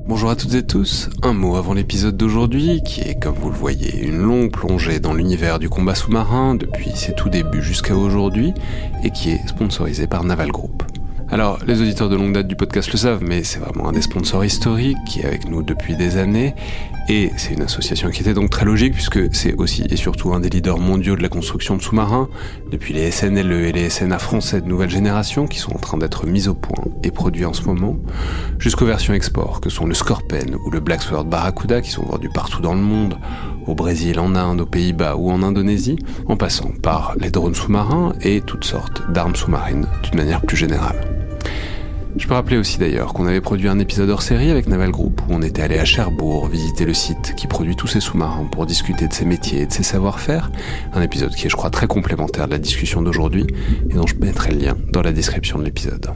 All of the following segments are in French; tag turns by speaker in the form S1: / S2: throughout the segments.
S1: Bonjour à toutes et tous, un mot avant l'épisode d'aujourd'hui qui est, comme vous le voyez, une longue plongée dans l'univers du combat sous-marin depuis ses tout débuts jusqu'à aujourd'hui et qui est sponsorisé par Naval Group. Alors, les auditeurs de longue date du podcast le savent, mais c'est vraiment un des sponsors historiques qui est avec nous depuis des années et c'est une association qui était donc très logique puisque c'est aussi et surtout un des leaders mondiaux de la construction de sous-marins depuis les SNLE et les SNA français de nouvelle génération qui sont en train d'être mis au point et produits en ce moment, jusqu'aux versions export que sont le Scorpène ou le Black Sword Barracuda qui sont vendus partout dans le monde, au Brésil, en Inde, aux Pays-Bas ou en Indonésie, en passant par les drones sous-marins et toutes sortes d'armes sous-marines d'une manière plus générale. Je peux rappeler aussi d'ailleurs qu'on avait produit un épisode hors série avec Naval Group où on était allé à Cherbourg visiter le site qui produit tous ces sous-marins pour discuter de ses métiers et de ses savoir-faire. Un épisode qui est, je crois, très complémentaire de la discussion d'aujourd'hui et dont je mettrai le lien dans la description de l'épisode.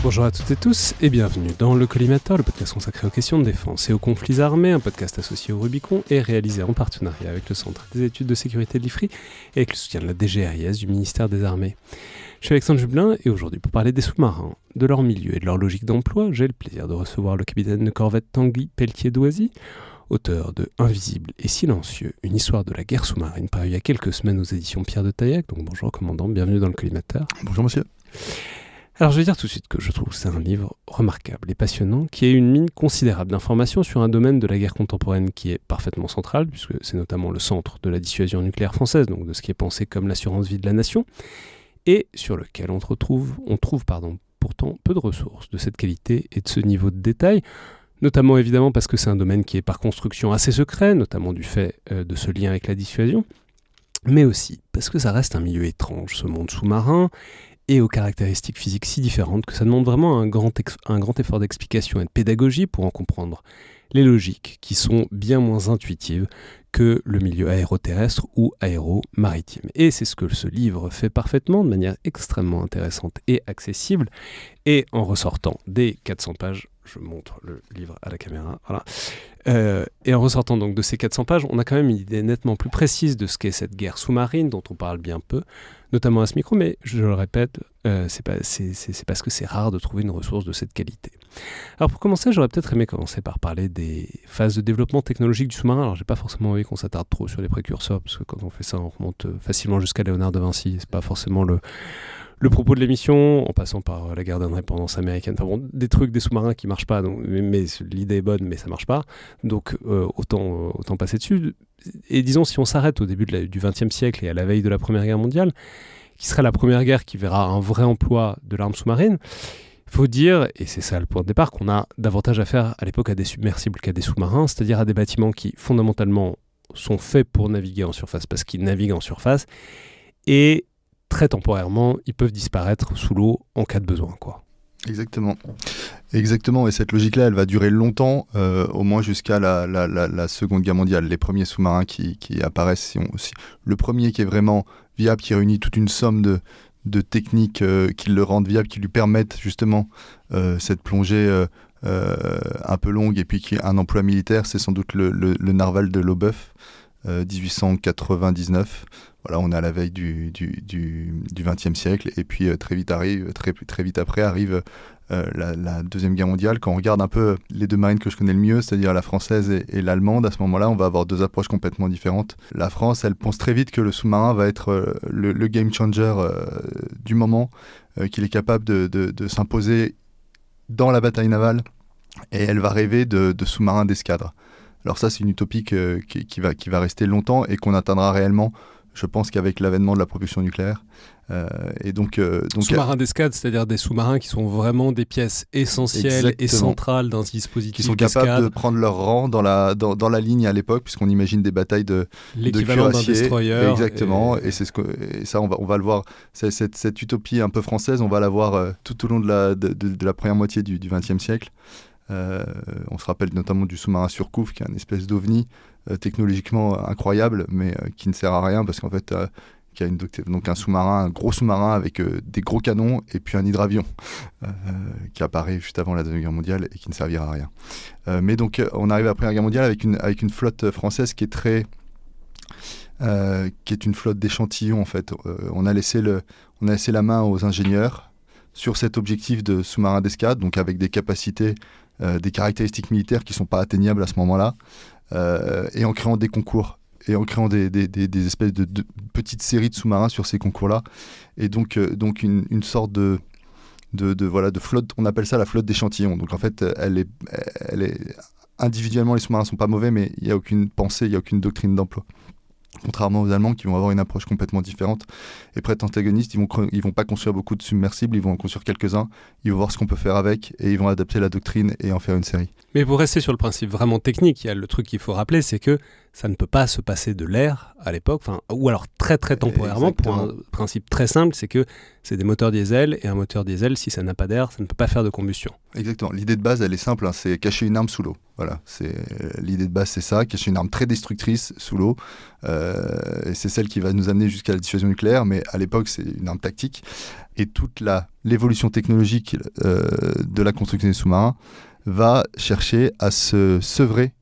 S1: Bonjour à toutes et tous et bienvenue dans Le Collimateur, le podcast consacré aux questions de défense et aux conflits armés, un podcast associé au Rubicon et réalisé en partenariat avec le Centre des études de sécurité de l'IFRI et avec le soutien de la DGRIS du ministère des Armées. Je suis Alexandre Jublin et aujourd'hui pour parler des sous-marins, de leur milieu et de leur logique d'emploi, j'ai le plaisir de recevoir le capitaine de corvette Tanguy Pelletier-Doisy, auteur de Invisible et silencieux, une histoire de la guerre sous-marine parue il y a quelques semaines aux éditions Pierre de Taillac. Donc bonjour commandant, bienvenue dans Le Collimateur.
S2: Bonjour monsieur.
S1: Alors je vais dire tout de suite que je trouve que c'est un livre remarquable et passionnant qui est une mine considérable d'informations sur un domaine de la guerre contemporaine qui est parfaitement central puisque c'est notamment le centre de la dissuasion nucléaire française, donc de ce qui est pensé comme l'assurance vie de la nation, et sur lequel on trouve pourtant peu de ressources de cette qualité et de ce niveau de détail, notamment évidemment parce que c'est un domaine qui est par construction assez secret, notamment du fait de ce lien avec la dissuasion, mais aussi parce que ça reste un milieu étrange, ce monde sous-marin, et aux caractéristiques physiques si différentes que ça demande vraiment un grand effort d'explication et de pédagogie pour en comprendre les logiques qui sont bien moins intuitives que le milieu aéroterrestre ou aéro-maritime. Et c'est ce que ce livre fait parfaitement, de manière extrêmement intéressante et accessible, et en ressortant des 400 pages, je montre le livre à la caméra, voilà. Et en ressortant donc de ces 400 pages, on a quand même une idée nettement plus précise de ce qu'est cette guerre sous-marine dont on parle bien peu, notamment à ce micro, mais je le répète, c'est parce que c'est rare de trouver une ressource de cette qualité. Alors pour commencer, j'aurais peut-être aimé commencer par parler des phases de développement technologique du sous-marin. Alors j'ai pas forcément envie qu'on s'attarde trop sur les précurseurs, parce que quand on fait ça, on remonte facilement jusqu'à Léonard de Vinci, c'est pas forcément le propos de l'émission, en passant par la guerre d'indépendance américaine, enfin bon, des trucs, des sous-marins qui marchent pas, donc, mais l'idée est bonne, mais ça marche pas, donc autant passer dessus. Et disons, si on s'arrête au début du XXe siècle et à la veille de la Première Guerre mondiale, qui sera la première guerre qui verra un vrai emploi de l'arme sous-marine, il faut dire, et c'est ça le point de départ, qu'on a davantage affaire à l'époque à des submersibles qu'à des sous-marins, c'est-à-dire à des bâtiments qui fondamentalement sont faits pour naviguer en surface parce qu'ils naviguent en surface, et très temporairement, ils peuvent disparaître sous l'eau en cas de besoin, quoi.
S2: Exactement, et cette logique-là, elle va durer longtemps, au moins jusqu'à la Seconde Guerre mondiale. Les premiers sous-marins qui apparaissent, le premier qui est vraiment viable, qui réunit toute une somme de techniques qui le rendent viable, qui lui permettent justement cette plongée un peu longue et puis qui a un emploi militaire, c'est sans doute le narval de Lobœuf, 1899. Voilà, on est à la veille du XXe siècle et puis très vite après arrive la Deuxième Guerre mondiale. Quand on regarde un peu les deux marines que je connais le mieux, c'est-à-dire la française et l'allemande, à ce moment-là, on va avoir deux approches complètement différentes. La France, elle pense très vite que le sous-marin va être le game changer du moment, qu'il est capable de s'imposer dans la bataille navale et elle va rêver de sous-marins d'escadre. Alors ça, c'est une utopie qui va rester longtemps et qu'on atteindra réellement, je pense, qu'avec l'avènement de la propulsion nucléaire. Donc
S1: sous-marins d'escadre, c'est-à-dire des sous-marins qui sont vraiment des pièces essentielles
S2: exactement.
S1: Et centrales d'un dispositif
S2: qui sont
S1: d'escadre.
S2: Capables de prendre leur rang dans la ligne à l'époque, puisqu'on imagine des batailles de
S1: l'équivalent d'un destroyer.
S2: Exactement, et ça on va le voir, cette utopie un peu française, on va la voir tout au long de la première moitié du XXe siècle. On se rappelle notamment du sous-marin Surcouf, qui est une espèce d'ovni technologiquement incroyable, mais qui ne sert à rien parce qu'en fait, qui a donc un gros sous-marin avec des gros canons et puis un hydravion qui apparaît juste avant la Deuxième Guerre mondiale et qui ne servira à rien. Mais donc, on arrive à la Première Guerre mondiale avec une flotte française qui est une flotte d'échantillons en fait. On a laissé la main aux ingénieurs sur cet objectif de sous-marin d'escadre, donc avec des capacités, des caractéristiques militaires qui ne sont pas atteignables à ce moment-là, et en créant des concours, et en créant des espèces de petites séries de sous-marins sur ces concours-là. Et donc une sorte de flotte, on appelle ça la flotte d'échantillons. Donc en fait, elle est individuellement, les sous-marins ne sont pas mauvais, mais il n'y a aucune pensée, il n'y a aucune doctrine d'emploi. Contrairement aux Allemands qui vont avoir une approche complètement différente et prête antagoniste, ils vont pas construire beaucoup de submersibles, ils vont en construire quelques-uns, ils vont voir ce qu'on peut faire avec et ils vont adapter la doctrine et en faire une série.
S1: Mais pour rester sur le principe vraiment technique, il y a le truc qu'il faut rappeler, c'est que ça ne peut pas se passer de l'air à l'époque, ou alors très très temporairement. Exactement. Pour un principe très simple, c'est que c'est des moteurs diesel, et un moteur diesel, si ça n'a pas d'air, ça ne peut pas faire de combustion.
S2: Exactement. L'idée de base, elle est simple, hein, c'est cacher une arme sous l'eau. Voilà, l'idée de base, c'est ça, cacher une arme très destructrice sous l'eau. Et c'est celle qui va nous amener jusqu'à la dissuasion nucléaire, mais à l'époque, c'est une arme tactique. Et toute l'évolution technologique de la construction des sous-marins va chercher à se sevrer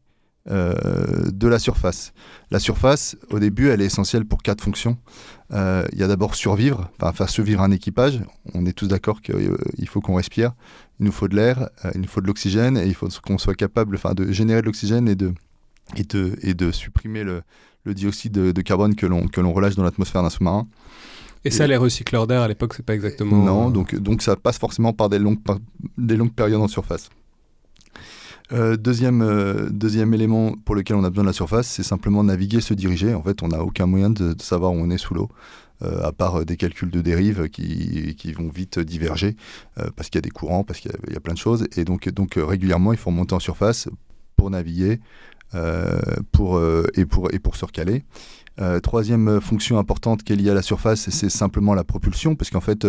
S2: de la surface. La surface, au début, elle est essentielle pour 4 fonctions. Il y a d'abord survivre, faire survivre un équipage. On est tous d'accord qu'il faut qu'on respire. Il nous faut de l'air, il nous faut de l'oxygène, et il faut qu'on soit capable de générer de l'oxygène et de supprimer le dioxyde de carbone que l'on relâche dans l'atmosphère d'un sous-marin.
S1: Et ça, les recycleurs d'air, à l'époque, c'est pas exactement...
S2: Non, donc ça passe forcément par des longues périodes en surface. Deuxième élément pour lequel on a besoin de la surface, c'est simplement naviguer, se diriger. En fait, on n'a aucun moyen de savoir où on est sous l'eau, à part des calculs de dérive qui vont vite diverger, parce qu'il y a des courants, parce qu'il y a plein de choses. Et donc régulièrement, il faut remonter en surface pour naviguer, pour se recaler. Troisième fonction importante qui est liée à la surface, c'est simplement la propulsion, parce qu'en fait,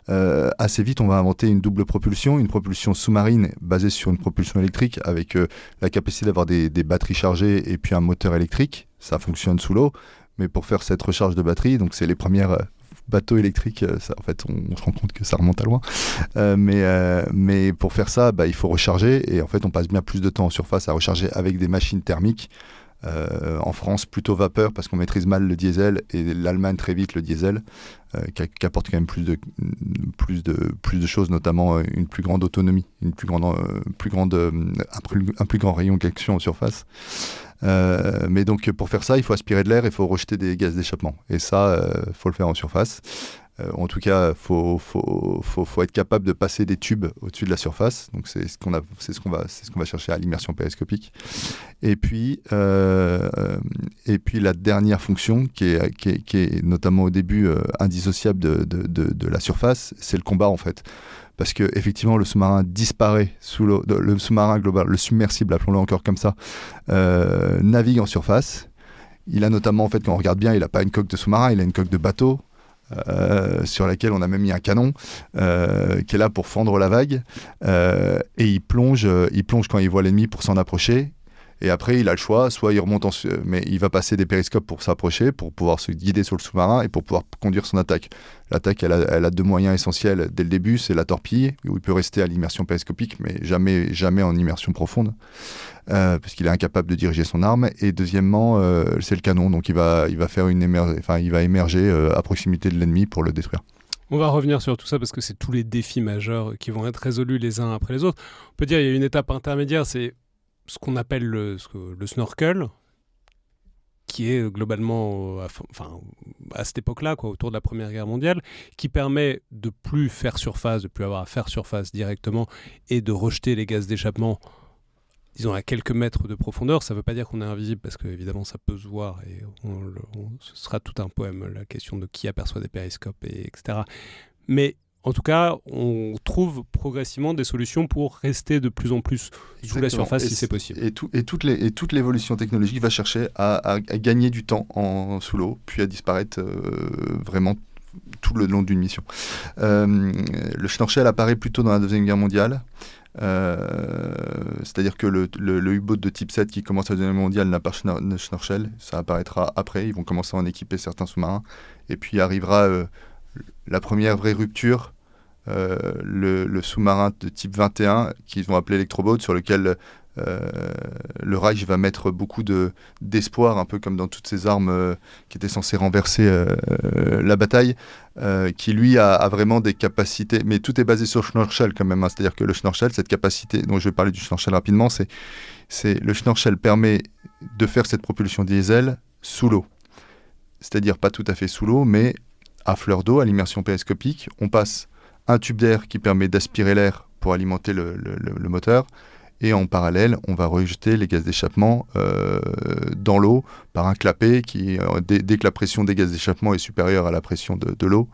S2: assez vite, on va inventer une double propulsion, une propulsion sous-marine basée sur une propulsion électrique avec la capacité d'avoir des batteries chargées et puis un moteur électrique. Ça fonctionne sous l'eau, mais pour faire cette recharge de batterie, donc c'est les premières bateaux électriques, en fait, on se rend compte que ça remonte à loin. Mais pour faire ça, il faut recharger, et en fait, on passe bien plus de temps en surface à recharger avec des machines thermiques. En France, plutôt vapeur parce qu'on maîtrise mal le diesel, et l'Allemagne très vite le diesel, qui apporte quand même plus de choses, notamment une plus grande autonomie, un plus grand rayon d'action en surface. Mais donc pour faire ça, il faut aspirer de l'air, il faut rejeter des gaz d'échappement, et ça, faut le faire en surface. En tout cas, faut être capable de passer des tubes au-dessus de la surface. Donc c'est ce qu'on va chercher à l'immersion périscopique. Et puis la dernière fonction qui est notamment au début indissociable de la surface, c'est le combat en fait. Parce que effectivement, le sous-marin disparaît sous l'eau. Le sous-marin global, le submersible, appelons-le encore comme ça, navigue en surface. Il a notamment, en fait, quand on regarde bien, il n'a pas une coque de sous-marin, il a une coque de bateau. Sur laquelle on a même mis un canon qui est là pour fendre la vague, et il plonge quand il voit l'ennemi pour s'en approcher, et après il a le choix, soit il remonte mais il va passer des périscopes pour s'approcher, pour pouvoir se guider sur le sous-marin et pour pouvoir conduire son attaque. L'attaque, elle a 2 moyens essentiels dès le début, c'est la torpille, où il peut rester à l'immersion périscopique, mais jamais en immersion profonde, parce qu'il est incapable de diriger son arme. Et deuxièmement, c'est le canon, donc il va émerger à proximité de l'ennemi pour le détruire.
S1: On va revenir sur tout ça parce que c'est tous les défis majeurs qui vont être résolus les uns après les autres. On peut dire qu'il y a une étape intermédiaire, c'est ce qu'on appelle le snorkel, qui est globalement à cette époque-là, autour de la Première Guerre mondiale, qui permet de plus faire surface, de plus avoir à faire surface directement, et de rejeter les gaz d'échappement, disons, à quelques mètres de profondeur. Ça ne veut pas dire qu'on est invisible, parce qu'évidemment ça peut se voir, et ce sera tout un poème, la question de qui aperçoit des périscopes, etc. Mais en tout cas, on trouve progressivement des solutions pour rester de plus en plus sous la surface, si c'est possible.
S2: Et toute l'évolution technologique va chercher à gagner du temps sous l'eau, puis à disparaître vraiment tout le long d'une mission. Le schnorchel apparaît plutôt dans la Deuxième Guerre mondiale. C'est-à-dire que le U-boat de type 7 qui commence la Deuxième Guerre mondiale n'a pas de schnorchel, ça apparaîtra après, ils vont commencer à en équiper certains sous-marins, et puis arrivera la première vraie rupture, le sous-marin de type 21, qu'ils vont appeler Electroboat, sur lequel le Reich va mettre beaucoup d'espoir, un peu comme dans toutes ces armes qui étaient censées renverser la bataille, qui lui a vraiment des capacités, mais tout est basé sur le Schnorchel quand même, hein. C'est-à-dire que le Schnorchel, cette capacité, dont je vais parler du Schnorchel rapidement, le Schnorchel permet de faire cette propulsion diesel sous l'eau. C'est-à-dire pas tout à fait sous l'eau, mais à fleur d'eau, à l'immersion périscopique, on passe un tube d'air qui permet d'aspirer l'air pour alimenter le moteur, et en parallèle, on va rejeter les gaz d'échappement dans l'eau par un clapet qui, dès que la pression des gaz d'échappement est supérieure à la pression de l'eau,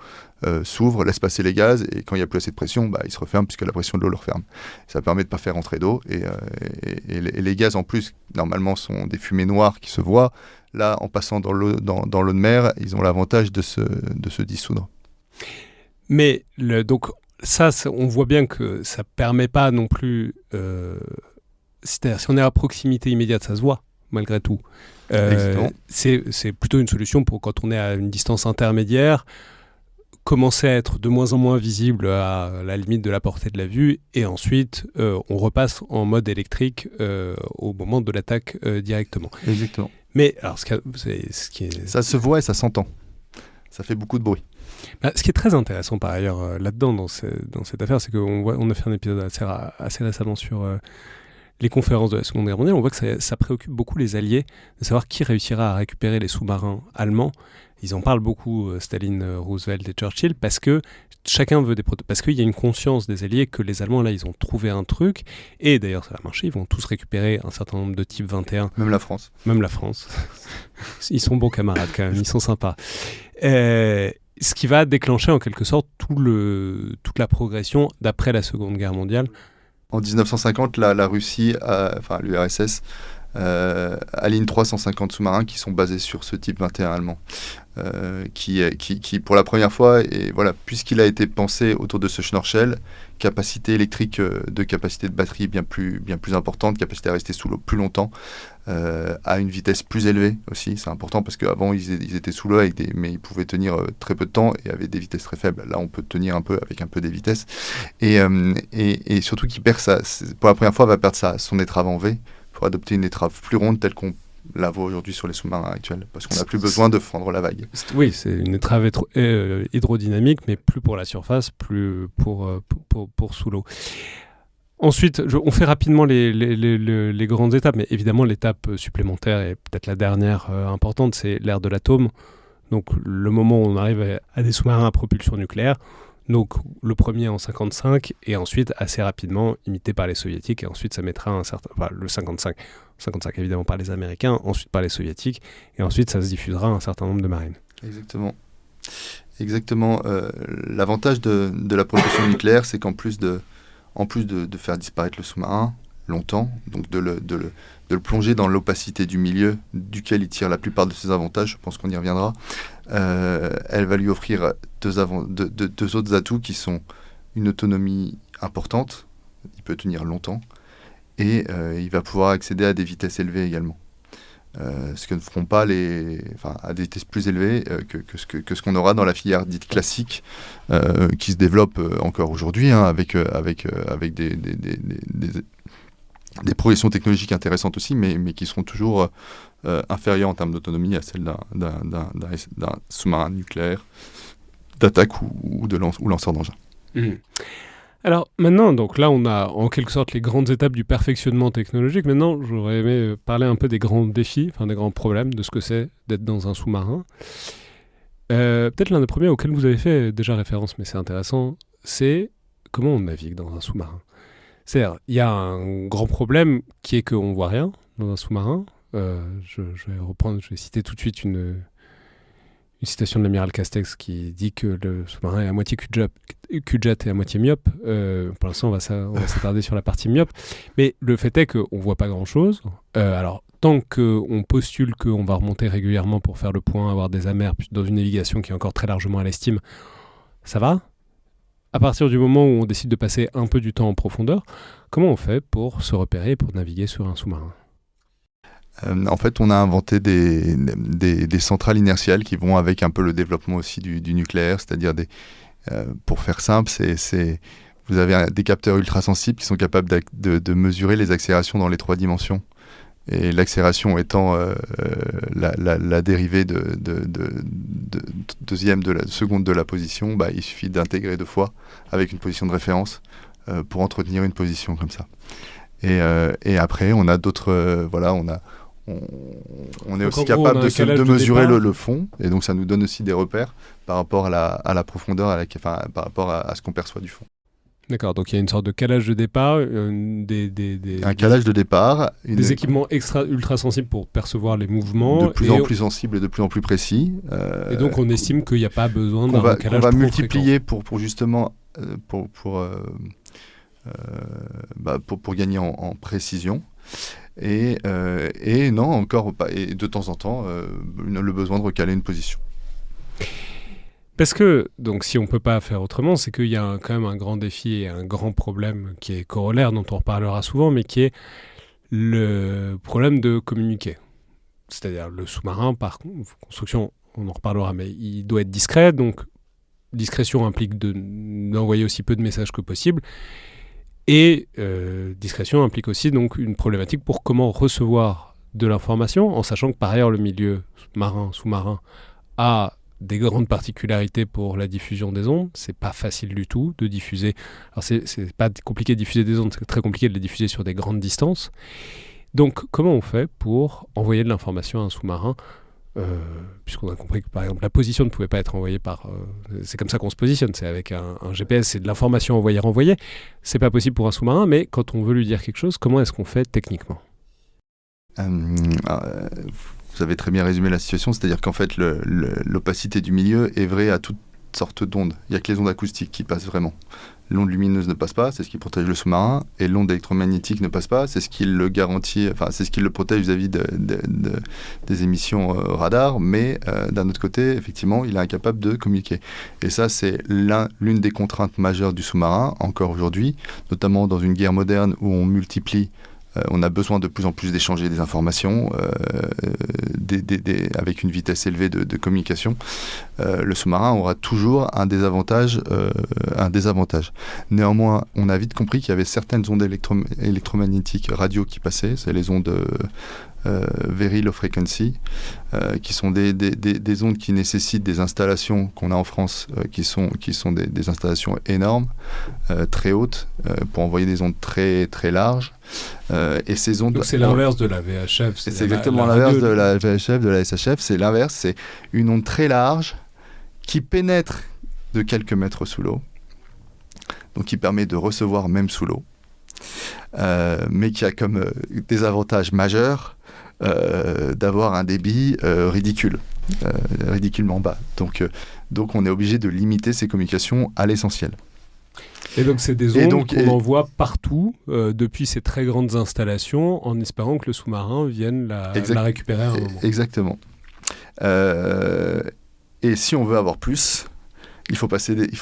S2: s'ouvre, laisse passer les gaz, et quand il n'y a plus assez de pression, il se referme puisque la pression de l'eau le referme. Ça permet de ne pas faire entrer d'eau, et les gaz en plus, normalement, sont des fumées noires qui se voient. Là, en passant dans l'eau de mer, ils ont l'avantage de se dissoudre.
S1: Mais donc, ça, on voit bien que ça permet pas non plus. C'est-à-dire, si on est à proximité immédiate, ça se voit, malgré tout. C'est plutôt une solution pour quand on est à une distance intermédiaire, commencer à être de moins en moins visible à la limite de la portée de la vue, et ensuite, on repasse en mode électrique au moment de l'attaque directement.
S2: Exactement.
S1: Mais alors,
S2: ça se voit et ça s'entend. Ça fait beaucoup de bruit.
S1: Ce qui est très intéressant par ailleurs là-dedans, dans cette affaire, c'est qu'on a fait un épisode assez récemment sur les conférences de la Seconde Guerre mondiale. On voit que ça préoccupe beaucoup les Alliés de savoir qui réussira à récupérer les sous-marins allemands. Ils en parlent beaucoup, Staline, Roosevelt et Churchill, parce que chacun veut parce qu'il y a une conscience des Alliés que les Allemands, là, ils ont trouvé un truc, et d'ailleurs ça va marcher, ils vont tous récupérer un certain nombre de types 21.
S2: Même la France.
S1: Ils sont bons camarades quand même, ils sont sympas. Ce qui va déclencher en quelque sorte toute la progression d'après la Seconde Guerre mondiale.
S2: En 1950, la Russie, l'URSS, aligne 350 sous-marins qui sont basés sur ce type 21 allemand, qui pour la première fois, et voilà, puisqu'il a été pensé autour de ce Schnorchel, capacité électrique de capacité de batterie bien plus importante, capacité à rester sous l'eau plus longtemps, à une vitesse plus élevée aussi. C'est important parce qu'avant ils étaient sous l'eau mais ils pouvaient tenir très peu de temps et avaient des vitesses très faibles. Là on peut tenir un peu avec un peu des vitesses, et surtout qu'il perd pour la première fois va perdre son étrave en V pour adopter une étrave plus ronde telle qu'on la voit aujourd'hui sur les sous-marins actuels, parce qu'on n'a plus besoin de fendre la vague.
S1: Oui, c'est une étrave hydrodynamique, mais plus pour la surface, plus pour sous l'eau. Ensuite, on fait rapidement les grandes étapes, mais évidemment l'étape supplémentaire, et peut-être la dernière importante, c'est l'ère de l'atome. Donc le moment où on arrive à des sous-marins à propulsion nucléaire. Donc le premier en 55, et ensuite assez rapidement imité par les soviétiques, et ensuite ça mettra le 55 évidemment par les Américains, ensuite par les soviétiques, et ensuite ça se diffusera à un certain nombre de marines.
S2: Exactement. L'avantage de la propulsion nucléaire, c'est qu'en plus de faire disparaître le sous-marin longtemps, donc de le plonger dans l'opacité du milieu duquel il tire la plupart de ses avantages, je pense qu'on y reviendra, elle va lui offrir deux autres atouts qui sont une autonomie importante, il peut tenir longtemps, et il va pouvoir accéder à des vitesses élevées également. Ce que ne feront pas à des vitesses plus élevées que ce qu'on aura dans la filière dite classique, qui se développe encore aujourd'hui, avec des progressions technologiques intéressantes aussi, mais qui seront toujours inférieures en termes d'autonomie à celles d'un sous-marin nucléaire d'attaque ou lanceur d'engin.
S1: Mmh. Alors maintenant, donc là on a en quelque sorte les grandes étapes du perfectionnement technologique. Maintenant, j'aurais aimé parler un peu des grands défis, des grands problèmes, de ce que c'est d'être dans un sous-marin. Peut-être l'un des premiers auxquels vous avez fait déjà référence, mais c'est intéressant, c'est comment on navigue dans un sous-marin. C'est-à-dire, il y a un grand problème qui est qu'on ne voit rien dans un sous-marin. Je vais citer tout de suite une citation de l'amiral Castex qui dit que le sous-marin est à moitié cul-de-jatte et à moitié myope. Pour l'instant, on va s'attarder sur la partie myope. Mais le fait est qu'on ne voit pas grand-chose. Alors, tant qu'on postule qu'on va remonter régulièrement pour faire le point, avoir des amers dans une navigation qui est encore très largement à l'estime, ça va. à partir du moment où on décide de passer un peu du temps en profondeur, comment on fait pour se repérer, pour naviguer sur un sous-marin ?
S2: En fait, on a inventé des centrales inertiales qui vont avec un peu le développement aussi du nucléaire, c'est-à-dire pour faire simple, vous avez des capteurs ultrasensibles qui sont capables de mesurer les accélérations dans les 3 dimensions. Et l'accélération étant la dérivée de deuxième de la seconde de la position, il suffit d'intégrer 2 fois avec une position de référence pour entretenir une position comme ça. Et après, on a d'autres... On est aussi capable de mesurer le fond, et donc ça nous donne aussi des repères par rapport à la profondeur, par rapport à ce qu'on perçoit du fond.
S1: D'accord, donc il y a une sorte de calage de départ,
S2: un calage de départ,
S1: des équipements ultra sensibles pour percevoir les mouvements,
S2: de plus en plus sensibles et de plus en plus précis.
S1: Et donc on estime qu'il n'y a pas besoin d'un calage
S2: qu'on va
S1: trop
S2: multiplier pour justement pour gagner en précision. Et non, encore pas. Et de temps en temps, le besoin de recaler une position.
S1: Parce que, donc, si on ne peut pas faire autrement, c'est qu'il y a quand même un grand défi et un grand problème qui est corollaire, dont on reparlera souvent, mais qui est le problème de communiquer. C'est-à-dire le sous-marin, par construction, on en reparlera, mais il doit être discret, donc discrétion implique d'envoyer aussi peu de messages que possible. Et discrétion implique aussi donc une problématique pour comment recevoir de l'information, en sachant que par ailleurs le milieu sous-marin a des grandes particularités pour la diffusion des ondes. C'est pas facile du tout de diffuser. Alors c'est pas compliqué de diffuser des ondes, c'est très compliqué de les diffuser sur des grandes distances. Donc comment on fait pour envoyer de l'information à un sous-marin puisqu'on a compris que par exemple la position ne pouvait pas être envoyée par... c'est comme ça qu'on se positionne, c'est avec un GPS, c'est de l'information envoyée-renvoyée. C'est pas possible pour un sous-marin, mais quand on veut lui dire quelque chose, comment est-ce qu'on fait techniquement ?
S2: Vous avez très bien résumé la situation, c'est-à-dire qu'en fait l'opacité du milieu est vraie à toutes sortes d'ondes. Il n'y a que les ondes acoustiques qui passent vraiment. L'onde lumineuse ne passe pas, c'est ce qui protège le sous-marin, et l'onde électromagnétique ne passe pas, c'est ce qui le garantit, c'est ce qui le protège vis-à-vis des émissions radar, mais d'un autre côté, effectivement, il est incapable de communiquer. Et ça, c'est l'une des contraintes majeures du sous-marin, encore aujourd'hui, notamment dans une guerre moderne où on multiplie. On a besoin de plus en plus d'échanger des informations avec une vitesse élevée de communication. Le sous-marin aura toujours un désavantage. Néanmoins, on a vite compris qu'il y avait certaines ondes électromagnétiques radio qui passaient. C'est les ondes very low frequency, qui sont des ondes qui nécessitent des installations qu'on a en France, qui sont des installations énormes, très hautes, pour envoyer des ondes très, très larges. Et ces ondes...
S1: Donc c'est l'inverse de la VHF.
S2: C'est exactement l'inverse de la VHF, de la SHF. C'est l'inverse, c'est une onde très large qui pénètre de quelques mètres sous l'eau, donc qui permet de recevoir même sous l'eau, mais qui a comme désavantage majeur d'avoir un débit ridiculement bas. Donc on est obligé de limiter ces communications à l'essentiel.
S1: Et donc c'est des ondes qu'on envoie partout depuis ces très grandes installations en espérant que le sous-marin vienne la récupérer à un moment.
S2: Exactement. Et si on veut avoir plus, il faut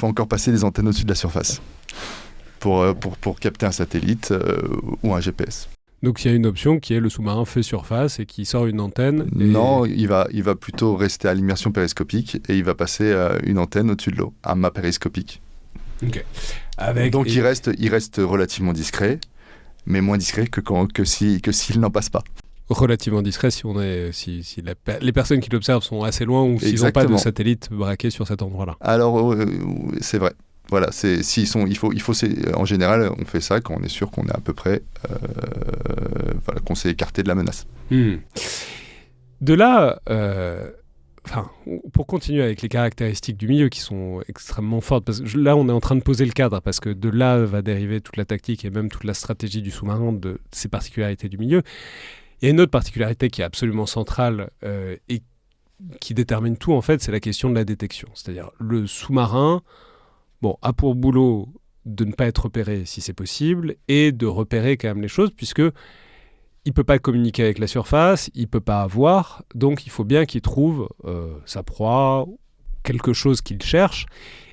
S2: encore passer des antennes au-dessus de la surface pour capter un satellite ou un GPS.
S1: Donc il y a une option qui est le sous-marin fait surface et qui sort une antenne.
S2: Non, il va plutôt rester à l'immersion périscopique et il va passer une antenne au-dessus de l'eau, un mât périscopique.
S1: Okay.
S2: Donc il reste relativement discret, mais moins discret que s'il n'en passe pas.
S1: Relativement discret si les personnes qui l'observent sont assez loin ou s'ils n'ont pas de satellite braqué sur cet endroit-là.
S2: Alors c'est vrai. Voilà, en général, on fait ça quand on est sûr qu'on est à peu près, qu'on s'est écarté de la menace.
S1: De là, pour continuer avec les caractéristiques du milieu qui sont extrêmement fortes, parce que là, on est en train de poser le cadre, parce que de là va dériver toute la tactique et même toute la stratégie du sous-marin, de ces particularités du milieu. Il y a une autre particularité qui est absolument centrale et qui détermine tout, en fait, c'est la question de la détection. C'est-à-dire, le sous-marin... a pour boulot de ne pas être repéré si c'est possible et de repérer quand même les choses puisque il peut pas communiquer avec la surface, il peut pas voir, donc il faut bien qu'il trouve sa proie quelque chose qu'il cherche.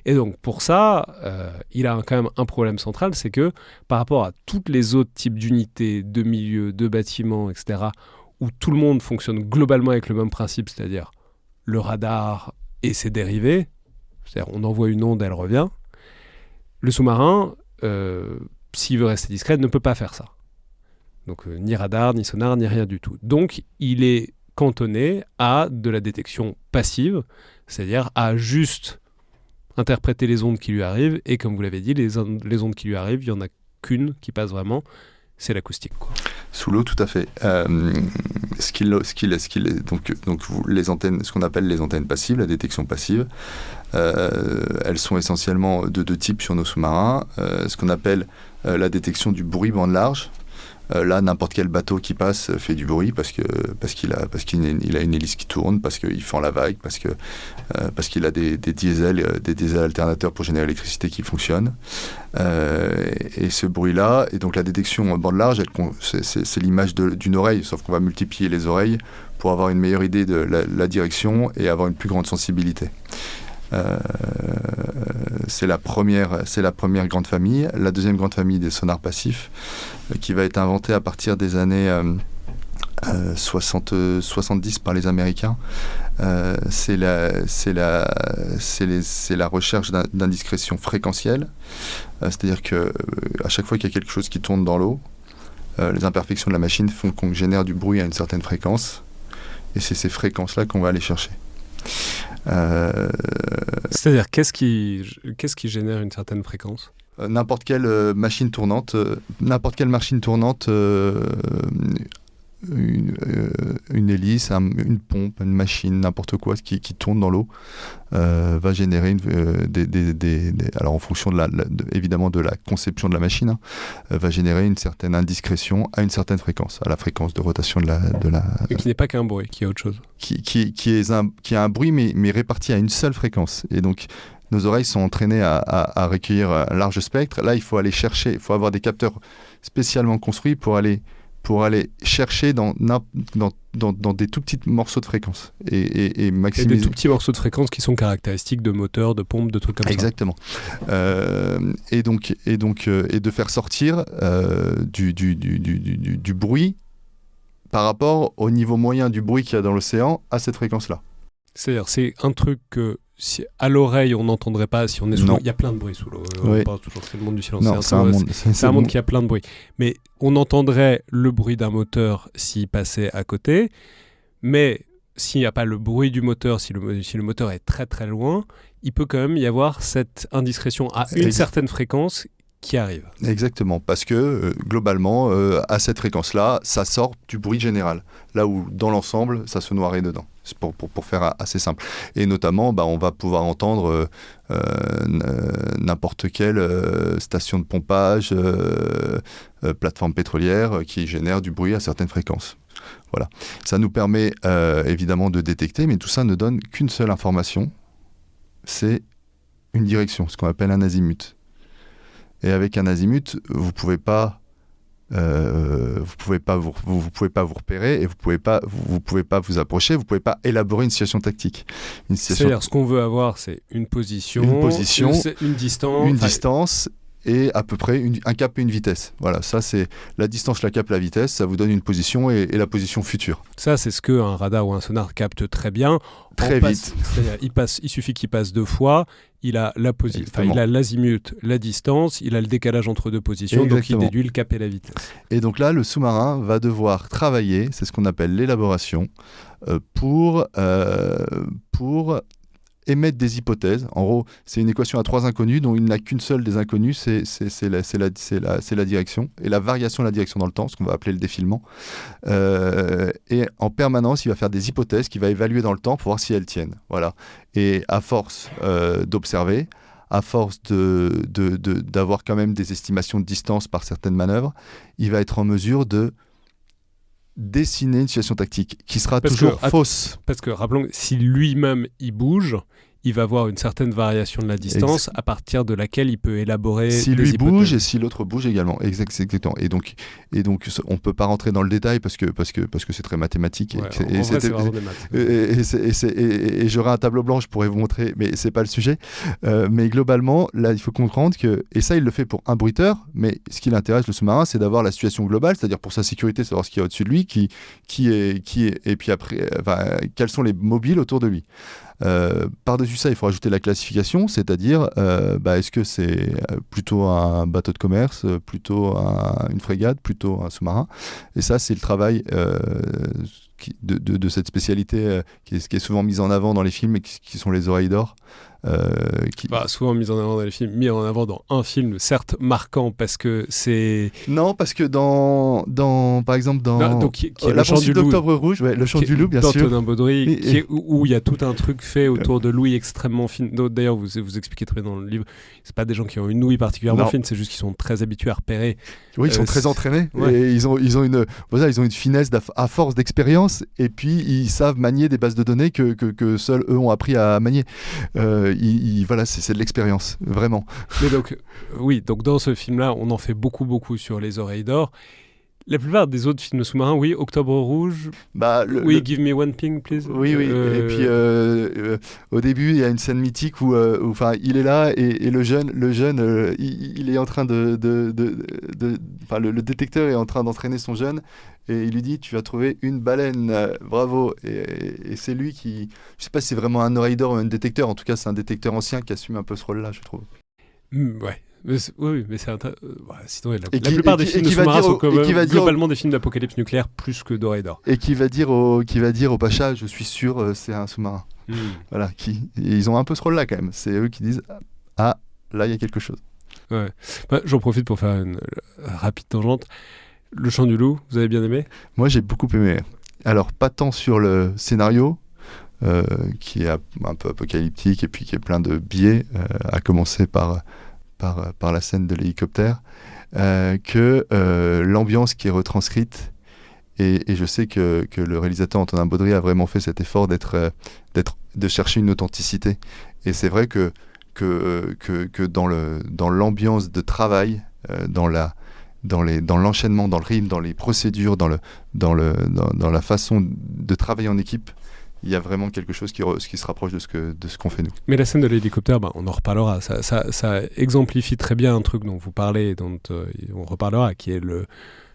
S1: Et donc pour ça, il a quand même un problème central, c'est que par rapport à tous les autres types d'unités, de milieux, de bâtiments, etc., où tout le monde fonctionne globalement avec le même principe, c'est-à-dire le radar et ses dérivés, c'est-à-dire on envoie une onde, elle revient, le sous-marin, s'il veut rester discret, ne peut pas faire ça. Donc ni radar, ni sonar, ni rien du tout. Donc il est cantonné à de la détection passive, c'est-à-dire à juste interpréter les ondes qui lui arrivent, et comme vous l'avez dit, les ondes qui lui arrivent, il n'y en a qu'une qui passe vraiment, c'est l'acoustique, quoi.
S2: Sous l'eau, tout à fait. Les antennes, ce qu'on appelle les antennes passives, la détection passive, elles sont essentiellement de deux types sur nos sous-marins. Ce qu'on appelle la détection du bruit bande large. Là, n'importe quel bateau qui passe fait du bruit parce qu'il a une hélice qui tourne, parce qu'il fend la vague, parce qu'il a des diesels alternateurs pour générer l'électricité qui fonctionnent. Et ce bruit-là, et donc la détection en bande large, c'est l'image d'une oreille, sauf qu'on va multiplier les oreilles pour avoir une meilleure idée de la direction et avoir une plus grande sensibilité. C'est la première grande famille. La deuxième grande famille des sonars passifs, qui va être inventée à partir des années 70 par les Américains, c'est la recherche d'indiscrétion fréquentielle. C'est-à-dire que à chaque fois qu'il y a quelque chose qui tourne dans l'eau, les imperfections de la machine font qu'on génère du bruit à une certaine fréquence, et c'est ces fréquences-là qu'on va aller chercher.
S1: C'est-à-dire, qu'est-ce qui génère une certaine fréquence ?
S2: N'importe quelle machine tournante, une hélice, une pompe, une machine, n'importe quoi qui tourne dans l'eau va générer alors en fonction évidemment de la conception de la machine, va générer une certaine indiscrétion à une certaine fréquence, à la fréquence de rotation de la
S1: Et qui n'est pas qu'un bruit, qui est autre chose.
S2: Qui a un bruit mais réparti à une seule fréquence. Et donc nos oreilles sont entraînées à recueillir un large spectre. Là, il faut aller chercher, il faut avoir des capteurs spécialement construits pour aller chercher dans des tout petits morceaux de fréquences et maximiser.
S1: Et des tout petits morceaux de fréquences qui sont caractéristiques de moteurs, de pompes, de trucs comme
S2: Exactement. Et de faire sortir du bruit par rapport au niveau moyen du bruit qu'il y a dans l'océan à cette fréquence-là.
S1: C'est-à-dire, c'est un truc que si à l'oreille on n'entendrait pas si on est sous l'eau. Il y a plein de bruit sous l'eau.
S2: Oui.
S1: On parle toujours que c'est le monde du silence.
S2: Non,
S1: c'est un monde qui a plein de bruit. Mais on entendrait le bruit d'un moteur s'il passait à côté. Mais s'il n'y a pas le bruit du moteur, si le moteur est très très loin, il peut quand même y avoir cette indiscrétion à une certaine fréquence qui arrive.
S2: Exactement, parce que globalement, à cette fréquence-là, ça sort du bruit général. Là où, dans l'ensemble, ça se noierait dedans. C'est pour faire assez simple. Et notamment, on va pouvoir entendre n'importe quelle station de pompage, plateforme pétrolière qui génère du bruit à certaines fréquences. Voilà. Ça nous permet évidemment de détecter, mais tout ça ne donne qu'une seule information, c'est une direction, ce qu'on appelle un azimut. Et avec un azimut, vous pouvez pas vous repérer et vous pouvez pas vous approcher, vous pouvez pas élaborer une situation tactique.
S1: C'est-à-dire, ce qu'on veut avoir, c'est une position, une distance
S2: et à peu près un cap et une vitesse. Voilà, ça c'est la distance, la cap, la vitesse, ça vous donne une position et la position future.
S1: Ça, c'est ce qu'un radar ou un sonar capte très bien.
S2: Très vite.
S1: C'est-à-dire, il suffit qu'il passe 2 fois, il a il a l'azimut, la distance, il a le décalage entre 2 positions,
S2: Exactement.
S1: Donc il déduit le cap et la vitesse.
S2: Et donc là, le sous-marin va devoir travailler, c'est ce qu'on appelle l'élaboration, pour émettre des hypothèses. En gros, c'est une équation à 3 inconnus dont il n'a qu'une seule des inconnues, c'est la direction et la variation de la direction dans le temps, ce qu'on va appeler le défilement. Et en permanence, il va faire des hypothèses qu'il va évaluer dans le temps pour voir si elles tiennent. Voilà. Et à force d'observer, à force d'avoir quand même des estimations de distance par certaines manœuvres, il va être en mesure de dessiner une situation tactique qui sera toujours fausse.
S1: Parce que, rappelons, si lui-même il bouge, il va avoir une certaine variation de la distance à partir de laquelle il peut élaborer
S2: si
S1: des
S2: lui
S1: hypothèses.
S2: bouge et si l'autre bouge également. Exactement. Et donc on peut pas rentrer dans le détail parce que c'est très mathématique.
S1: Ouais, en vrai, c'est vraiment des maths.
S2: Et j'aurais un tableau blanc, je pourrais vous montrer, mais c'est pas le sujet. Mais globalement, là, il faut comprendre que, et ça, il le fait pour un bruiteur, mais ce qui l'intéresse, le sous-marin, c'est d'avoir la situation globale, c'est-à-dire pour sa sécurité, savoir ce qu'il y a au-dessus de lui, qui est, et puis après, quels sont les mobiles autour de lui. Par-dessus ça, il faut rajouter la classification, c'est-à-dire est-ce que c'est plutôt un bateau de commerce, plutôt une frégate, plutôt un sous-marin. Et ça, c'est le travail de cette spécialité qui est souvent mise en avant dans les films et qui sont les oreilles d'or.
S1: Souvent mise en avant dans les films, mis en avant dans un film, certes marquant parce que c'est...
S2: Non, parce que par exemple dans
S1: La poursuite
S2: d'Octobre Rouge, le chant du loup, bien sûr.
S1: D'Antonin Baudry, où il y a tout un truc fait autour de l'ouïe extrêmement fine. D'ailleurs, vous expliquez très bien dans le livre, c'est pas des gens qui ont une ouïe particulièrement fine, c'est juste qu'ils sont très habitués à repérer.
S2: Oui, ils sont très entraînés et ils ont une finesse à force d'expérience et puis ils savent manier des bases de données que seuls eux ont appris à manier. C'est de l'expérience, vraiment.
S1: Mais donc dans ce film-là, on en fait beaucoup sur les oreilles d'or. La plupart des autres films sous-marins, oui, Octobre Rouge, Give Me One Ping, please.
S2: Oui. Et puis au début, il y a une scène mythique où il est là et le jeune, il est en train le détecteur est en train d'entraîner son jeune et il lui dit tu vas trouver une baleine, bravo. Et c'est lui qui, je sais pas si c'est vraiment un oreille d'or ou un détecteur, en tout cas c'est un détecteur ancien qui assume un peu ce rôle-là, je trouve.
S1: Ouais. Mais c'est sinon la plupart des films de sous-marins sont globalement des films d'apocalypse nucléaire plus que d'oreilles d'or.
S2: Et qui va dire au Pacha, je suis sûr, c'est un sous-marin. Voilà, ils ont un peu ce rôle-là quand même. C'est eux qui disent là il y a quelque chose.
S1: Ouais. J'en profite pour faire une rapide tangente. Le chant du loup, vous avez bien aimé ?
S2: Moi j'ai beaucoup aimé. Alors pas tant sur le scénario. Qui est un peu apocalyptique et puis qui est plein de biais, à commencer par la scène de l'hélicoptère, que l'ambiance qui est retranscrite, et je sais que le réalisateur Antonin Baudry a vraiment fait cet effort de chercher une authenticité. Et c'est vrai que dans l'ambiance de travail, dans l'enchaînement, dans le rythme, dans les procédures, dans la façon de travailler en équipe, il y a vraiment quelque chose qui se rapproche de ce qu'on fait nous.
S1: Mais la scène de l'hélicoptère, on en reparlera. Ça exemplifie très bien un truc dont vous parlez, dont on reparlera, qui est le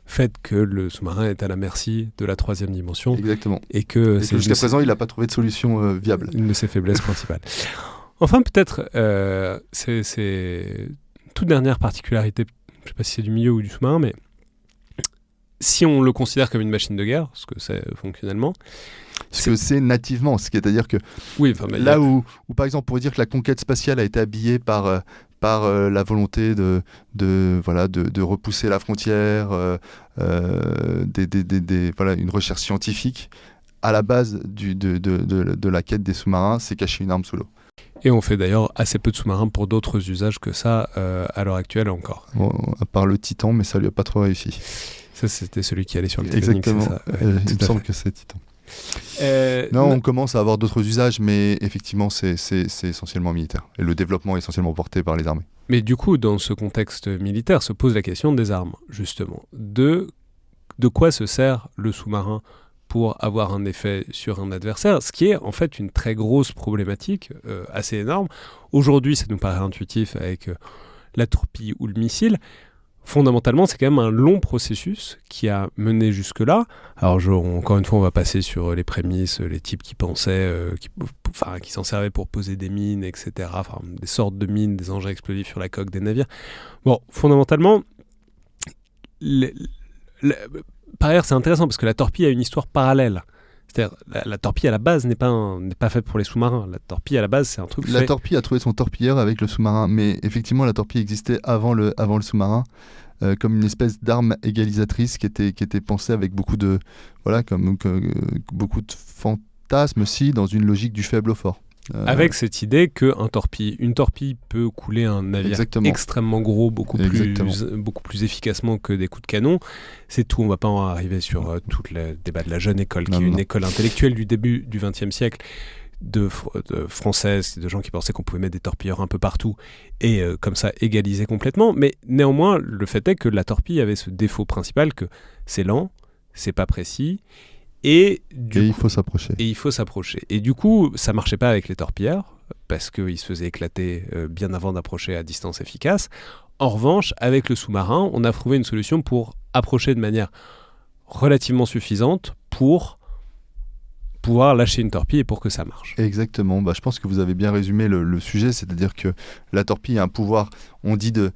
S1: fait que le sous-marin est à la merci de la troisième dimension.
S2: Exactement.
S1: Et que
S2: jusqu'à présent, il n'a pas trouvé de solution viable.
S1: Une de ses faiblesses principales. Enfin, peut-être, c'est toute dernière particularité, je ne sais pas si c'est du milieu ou du sous-marin, mais si on le considère comme une machine de guerre, ce que c'est fonctionnellement,
S2: ce que c'est nativement, c'est-à-dire que où par exemple on pourrait dire que la conquête spatiale a été habillée par la volonté de repousser la frontière, une recherche scientifique, à la base de la quête des sous-marins, c'est cacher une arme sous l'eau.
S1: Et on fait d'ailleurs assez peu de sous-marins pour d'autres usages que ça à l'heure actuelle encore.
S2: Bon, à part le Titan, mais ça lui a pas trop réussi.
S1: Ça, c'était celui qui allait sur le Titanic.
S2: Exactement. Il me semble que c'est Titan. On commence à avoir d'autres usages, mais effectivement, c'est essentiellement militaire. Et le développement est essentiellement porté par les armées.
S1: Mais du coup, dans ce contexte militaire, se pose la question des armes, justement. De quoi se sert le sous-marin pour avoir un effet sur un adversaire, ce qui est en fait une très grosse problématique, assez énorme. Aujourd'hui, ça nous paraît intuitif avec la torpille ou le missile. Fondamentalement, c'est quand même un long processus qui a mené jusque-là. Alors, encore une fois, on va passer sur les prémices, les types qui pensaient, qui s'en servaient pour poser des mines, etc. Enfin, des sortes de mines, des engins explosifs sur la coque des navires. Bon, fondamentalement, par ailleurs, c'est intéressant parce que la torpille a une histoire parallèle. C'est-à-dire, la torpille à la base n'est pas faite pour les sous-marins. La torpille à la base, c'est un truc.
S2: La torpille a trouvé son torpilleur avec le sous-marin, mais effectivement, la torpille existait avant le sous-marin, comme une espèce d'arme égalisatrice qui était pensée avec beaucoup de beaucoup de fantasmes aussi, dans une logique du faible au fort.
S1: Avec cette idée qu'une torpille peut couler un navire extrêmement gros, beaucoup plus efficacement que des coups de canon. C'est tout, on ne va pas en arriver sur tout le débat de la jeune école, qui est une école intellectuelle du début du XXe siècle, de françaises, de gens qui pensaient qu'on pouvait mettre des torpilleurs un peu partout et comme ça égaliser complètement. Mais néanmoins, le fait est que la torpille avait ce défaut principal que c'est lent, c'est pas précis
S2: il faut s'approcher.
S1: Et il faut s'approcher. Et du coup, ça marchait pas avec les torpilleurs parce qu'ils se faisaient éclater bien avant d'approcher à distance efficace. En revanche, avec le sous-marin, on a trouvé une solution pour approcher de manière relativement suffisante pour pouvoir lâcher une torpille et pour que ça marche.
S2: Exactement, je pense que vous avez bien résumé le sujet, c'est-à-dire que la torpille a un pouvoir, on dit que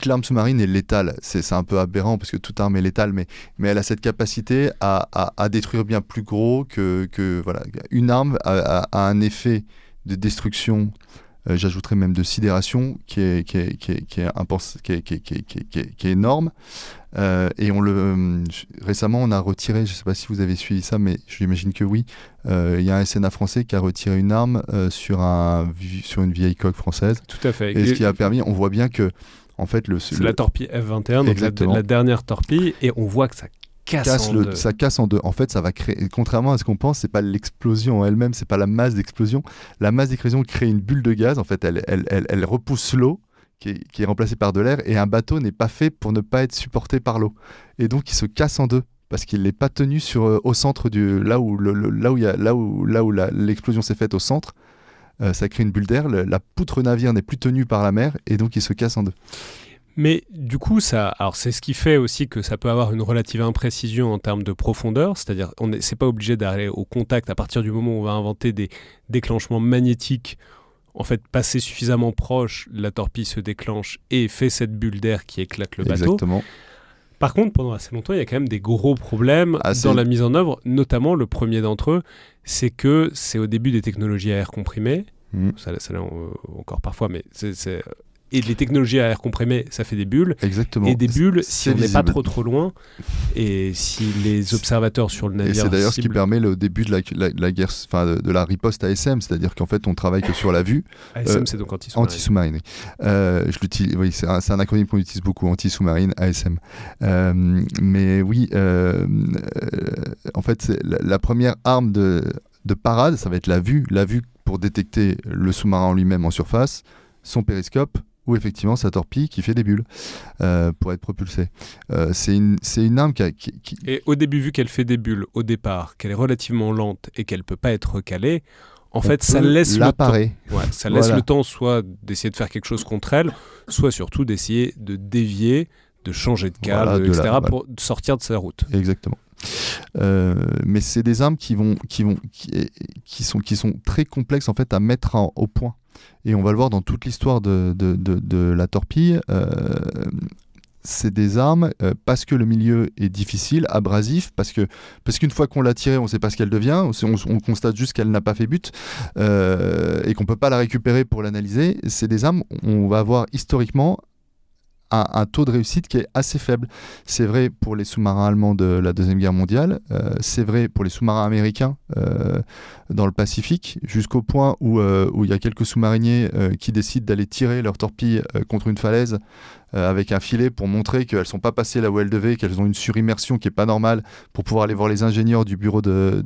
S2: l'arme sous-marine est létale, c'est un peu aberrant parce que toute arme est létale, mais elle a cette capacité à détruire bien plus gros que voilà. Une arme a un effet de destruction, j'ajouterais même de sidération, qui est énorme. Et récemment, on a retiré, je ne sais pas si vous avez suivi ça, mais j'imagine que oui, il y a un SNA français qui a retiré une arme sur une vieille coque française.
S1: Tout à fait.
S2: Et ce qui a permis, on voit bien que, en fait, c'est
S1: la torpille F-21, donc la dernière torpille, et on voit que ça casse en deux.
S2: Ça casse en deux. En fait, ça va créer, contrairement à ce qu'on pense, c'est pas l'explosion en elle-même, c'est pas la masse d'explosion. La masse d'explosion crée une bulle de gaz. En fait, elle repousse l'eau qui est remplacée par de l'air, et un bateau n'est pas fait pour ne pas être supporté par l'eau. Et donc, il se casse en deux parce qu'il n'est pas tenu au centre là où l'explosion s'est faite au centre. Ça crée une bulle d'air. La poutre navire n'est plus tenue par la mer, et donc il se casse en deux.
S1: Mais du coup, c'est ce qui fait aussi que ça peut avoir une relative imprécision en termes de profondeur, c'est-à-dire c'est pas obligé d'aller au contact à partir du moment où on va inventer des déclenchements magnétiques. En fait, passer suffisamment proche, la torpille se déclenche et fait cette bulle d'air qui éclate le bateau.
S2: Exactement.
S1: Par contre, pendant assez longtemps, il y a quand même des gros problèmes dans la mise en œuvre, notamment le premier d'entre eux, c'est que c'est au début des technologies à air comprimé, ça l'est encore parfois, mais et les technologies à air comprimé, ça fait des bulles.
S2: Exactement.
S1: Et des bulles, si on n'est pas trop loin, et si les observateurs sur le navire...
S2: Et c'est d'ailleurs ce qui permet le début de la guerre, de la riposte ASM, c'est-à-dire qu'en fait, on travaille que sur la vue.
S1: ASM, c'est donc anti-sous-marine.
S2: Anti-sous-marine. Oui, c'est un acronyme qu'on utilise beaucoup, anti-sous-marine, ASM. Mais oui, en fait, la première arme de parade, ça va être la vue pour détecter le sous-marin en lui-même en surface, son périscope, ou effectivement sa torpille qui fait des bulles pour être propulsée. C'est une arme qui...
S1: Et au début, vu qu'elle fait des bulles au départ, qu'elle est relativement lente et qu'elle ne peut pas être recalée, en fait, ça laisse le temps. Ouais, ça laisse le temps soit d'essayer de faire quelque chose contre elle, soit surtout d'essayer de dévier, de changer de câble, etc., pour sortir de sa route.
S2: Exactement. Mais c'est des armes qui sont très complexes en fait à mettre au point. Et on va le voir dans toute l'histoire de la torpille. C'est des armes parce que le milieu est difficile, abrasif, parce qu'une fois qu'on l'a tirée, on ne sait pas ce qu'elle devient, on constate juste qu'elle n'a pas fait but et qu'on ne peut pas la récupérer pour l'analyser. C'est des armes, on va avoir historiquement un taux de réussite qui est assez faible. C'est vrai pour les sous-marins allemands de la Deuxième Guerre mondiale, c'est vrai pour les sous-marins américains dans le Pacifique, jusqu'au point où il y a quelques sous-mariniers qui décident d'aller tirer leur torpille contre une falaise avec un filet pour montrer qu'elles ne sont pas passées là où elles devaient, qu'elles ont une surimmersion qui n'est pas normale, pour pouvoir aller voir les ingénieurs du bureau de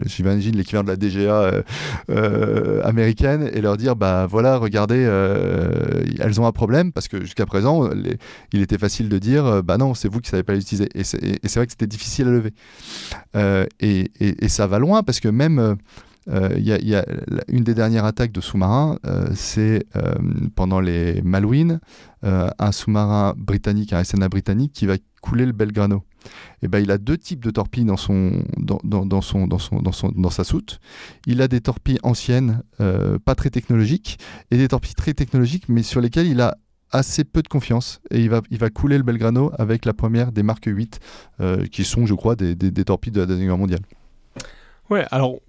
S2: j'imagine l'équivalent de la DGA américaine, et leur dire voilà, regardez, elles ont un problème, parce que jusqu'à présent il était facile de dire non, c'est vous qui ne savez pas les utiliser, et c'est vrai que c'était difficile à lever, et ça va loin, parce que même y a une des dernières attaques de sous-marins, c'est pendant les Malouines, un sous-marin britannique, un SNA britannique qui va couler le Belgrano. Et il a deux types de torpilles dans sa soute. Il a des torpilles anciennes, pas très technologiques, et des torpilles très technologiques, mais sur lesquelles il a assez peu de confiance, et il va couler le Belgrano avec la première des Mark 8, qui sont, je crois, des torpilles de la Deuxième Guerre mondiale.
S1: Ouais, alors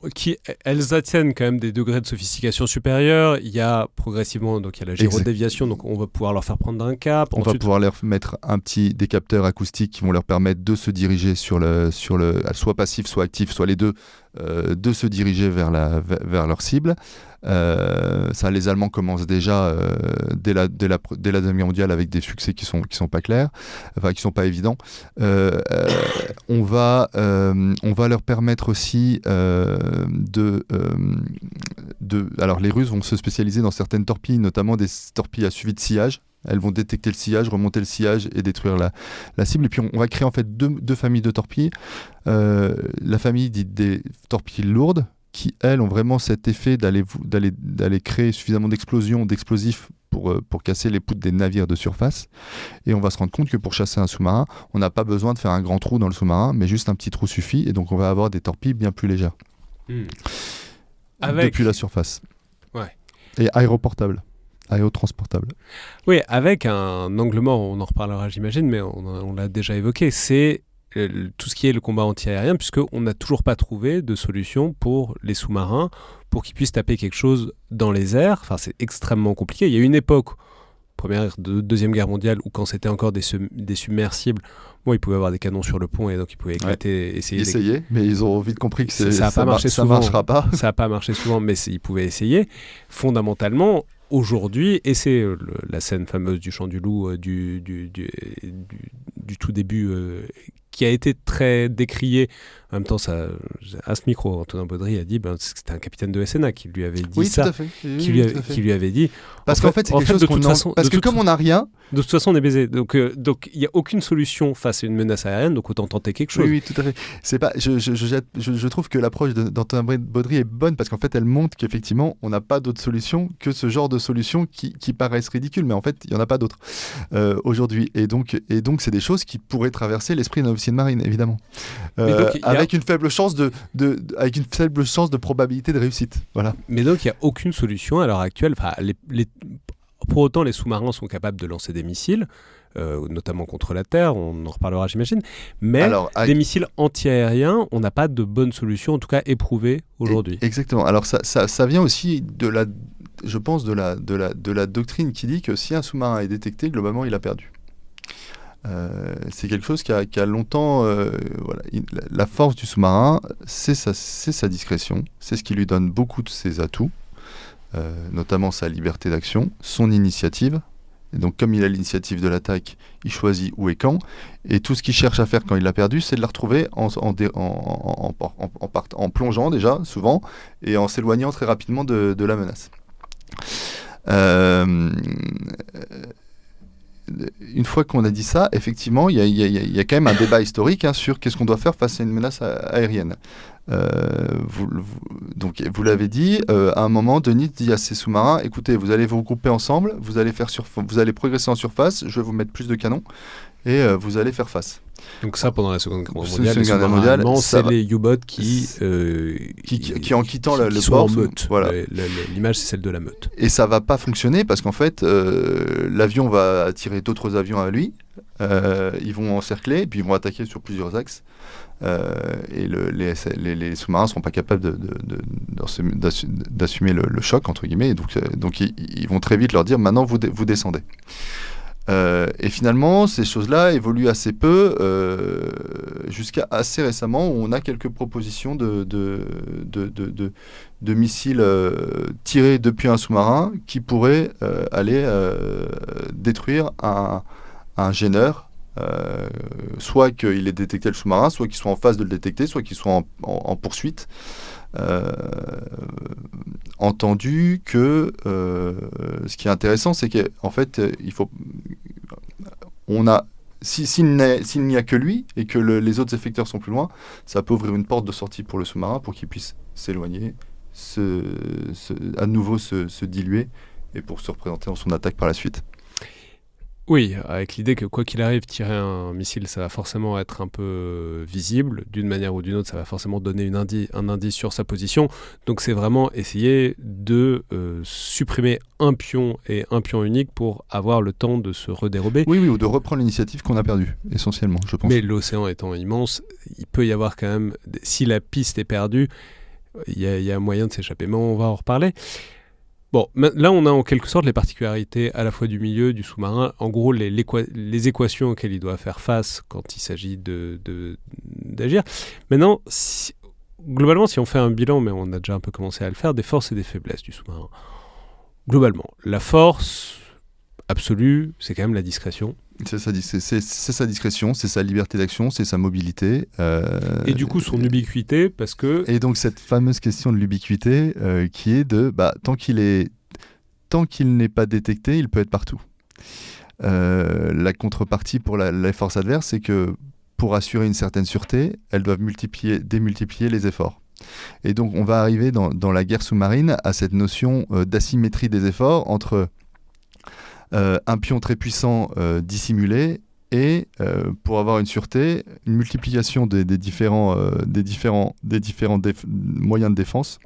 S1: elles atteignent quand même des degrés de sophistication supérieurs. Il y a progressivement, donc il y a la gyrodéviation, donc on va pouvoir leur faire prendre un cap.
S2: On va pouvoir leur mettre des capteurs acoustiques qui vont leur permettre de se diriger sur le soit passif, soit actif, soit les deux, de se diriger vers leur cible. Les Allemands commencent déjà dès la Deuxième Guerre mondiale avec des succès qui sont pas clairs, qui sont pas évidents. On va leur permettre aussi alors les Russes vont se spécialiser dans certaines torpilles, notamment des torpilles à suivi de sillage. Elles vont détecter le sillage, remonter le sillage et détruire la cible. Et puis on va créer en fait deux familles de torpilles. La famille dite des torpilles lourdes, qui elles ont vraiment cet effet d'aller créer suffisamment d'explosifs pour casser les poutres des navires de surface. Et on va se rendre compte que pour chasser un sous-marin, on n'a pas besoin de faire un grand trou dans le sous-marin, mais juste un petit trou suffit. Et donc on va avoir des torpilles bien plus légères. Depuis la surface.
S1: Ouais.
S2: Et aéroportables. Aérotransportable.
S1: Oui, avec un angle mort, on en reparlera j'imagine, mais on l'a déjà évoqué, c'est tout ce qui est le combat anti-aérien, puisqu'on n'a toujours pas trouvé de solution pour les sous-marins, pour qu'ils puissent taper quelque chose dans les airs. Enfin, c'est extrêmement compliqué. Il y a une époque, Deuxième Guerre mondiale, où quand c'était encore des submersibles, ils pouvaient avoir des canons sur le pont et donc ils pouvaient éclater,
S2: essayer, mais ils ont vite compris que
S1: ça ne
S2: marchera pas.
S1: Ça n'a pas marché souvent, mais ils pouvaient essayer. Fondamentalement, aujourd'hui, et c'est la scène fameuse du Chant du Loup du tout début, qui a été très décriée. En même temps, à ce micro, Antonin Baudry a dit que c'était un capitaine de SNA qui lui avait dit ça.
S2: Tout à fait.
S1: Qui lui avait dit...
S2: Parce qu'en fait, c'est quelque chose qu'on... Parce que comme on n'a rien...
S1: De toute façon, on est baisé. Donc, il n'y a aucune solution face à une menace aérienne, donc autant tenter quelque chose.
S2: Oui, tout à fait. C'est pas... je trouve que l'approche d'Antonin Baudry est bonne, parce qu'en fait, elle montre qu'effectivement, on n'a pas d'autre solution que ce genre de solutions qui paraissent ridicules, mais en fait, il n'y en a pas d'autres aujourd'hui. Et donc, c'est des choses qui pourraient traverser l'esprit d'un officier de marine, évidemment. Avec une faible chance avec une faible chance de probabilité de réussite. Voilà.
S1: Mais donc, il n'y a aucune solution à l'heure actuelle. Pour autant, les sous-marins sont capables de lancer des missiles, notamment contre la Terre, on en reparlera j'imagine, mais des missiles anti-aériens, on n'a pas de bonne solution, en tout cas éprouvée aujourd'hui.
S2: Exactement. Alors ça vient aussi je pense, de la doctrine qui dit que si un sous-marin est détecté, globalement, il a perdu. C'est quelque chose qui a longtemps... la force du sous-marin, c'est sa discrétion, c'est ce qui lui donne beaucoup de ses atouts, notamment sa liberté d'action, son initiative. Et donc comme il a l'initiative de l'attaque, il choisit où et quand, et tout ce qu'il cherche à faire quand il l'a perdu, c'est de la retrouver en plongeant déjà, souvent, et en s'éloignant très rapidement de la menace. Une fois qu'on a dit ça, effectivement, il y a quand même un débat historique sur qu'est-ce qu'on doit faire face à une menace aérienne. Vous l'avez dit, à un moment, Denis dit à ses sous-marins, écoutez, vous allez vous regrouper ensemble, vous allez progresser en surface, je vais vous mettre plus de canons, et vous allez faire face.
S1: Donc ça, pendant la Seconde Guerre mondiale, c'est les U-boats qui
S2: en quittant le
S1: sont
S2: port,
S1: en meute.
S2: Voilà.
S1: L'image, c'est celle de la meute.
S2: Et ça va pas fonctionner parce qu'en fait, l'avion va attirer d'autres avions à lui. Ils vont encercler, et puis ils vont attaquer sur plusieurs axes. Et les sous-marins ne seront pas capables d'assumer le choc, entre guillemets. Donc ils vont très vite leur dire, maintenant vous descendez. Et finalement, ces choses-là évoluent assez peu, jusqu'à assez récemment, où on a quelques propositions de missiles tirés depuis un sous-marin qui pourraient aller détruire un gêneur, soit qu'il ait détecté le sous-marin, soit qu'il soit en phase de le détecter, soit qu'il soit en poursuite. Entendu que ce qui est intéressant, c'est qu'en fait, s'il n'y a que lui et que les autres effecteurs sont plus loin, ça peut ouvrir une porte de sortie pour le sous-marin pour qu'il puisse s'éloigner, à nouveau se diluer et pour se représenter dans son attaque par la suite.
S1: Oui, avec l'idée que quoi qu'il arrive, tirer un missile, ça va forcément être un peu visible, d'une manière ou d'une autre, ça va forcément donner un indice sur sa position. Donc c'est vraiment essayer de supprimer un pion et un pion unique pour avoir le temps de se redérober.
S2: Oui, ou de reprendre l'initiative qu'on a perdue, essentiellement, je pense.
S1: Mais l'océan étant immense, il peut y avoir quand même, si la piste est perdue, il y a moyen de s'échapper. Mais on va en reparler. Bon, là on a en quelque sorte les particularités à la fois du milieu, du sous-marin, en gros les équations auxquelles il doit faire face quand il s'agit d'agir. Maintenant, globalement, si on fait un bilan, mais on a déjà un peu commencé à le faire, des forces et des faiblesses du sous-marin. Globalement, la force absolue, c'est quand même la discrétion.
S2: C'est sa discrétion, c'est sa liberté d'action, c'est sa mobilité.
S1: Et du coup, son ubiquité, parce que...
S2: Et donc cette fameuse question de l'ubiquité qui est de, tant qu'il n'est pas détecté, il peut être partout. La contrepartie pour les forces adverses, c'est que pour assurer une certaine sûreté, elles doivent démultiplier les efforts. Et donc on va arriver dans la guerre sous-marine à cette notion d'asymétrie des efforts entre un pion très puissant dissimulé et pour avoir une sûreté, une multiplication des différents moyens de défense.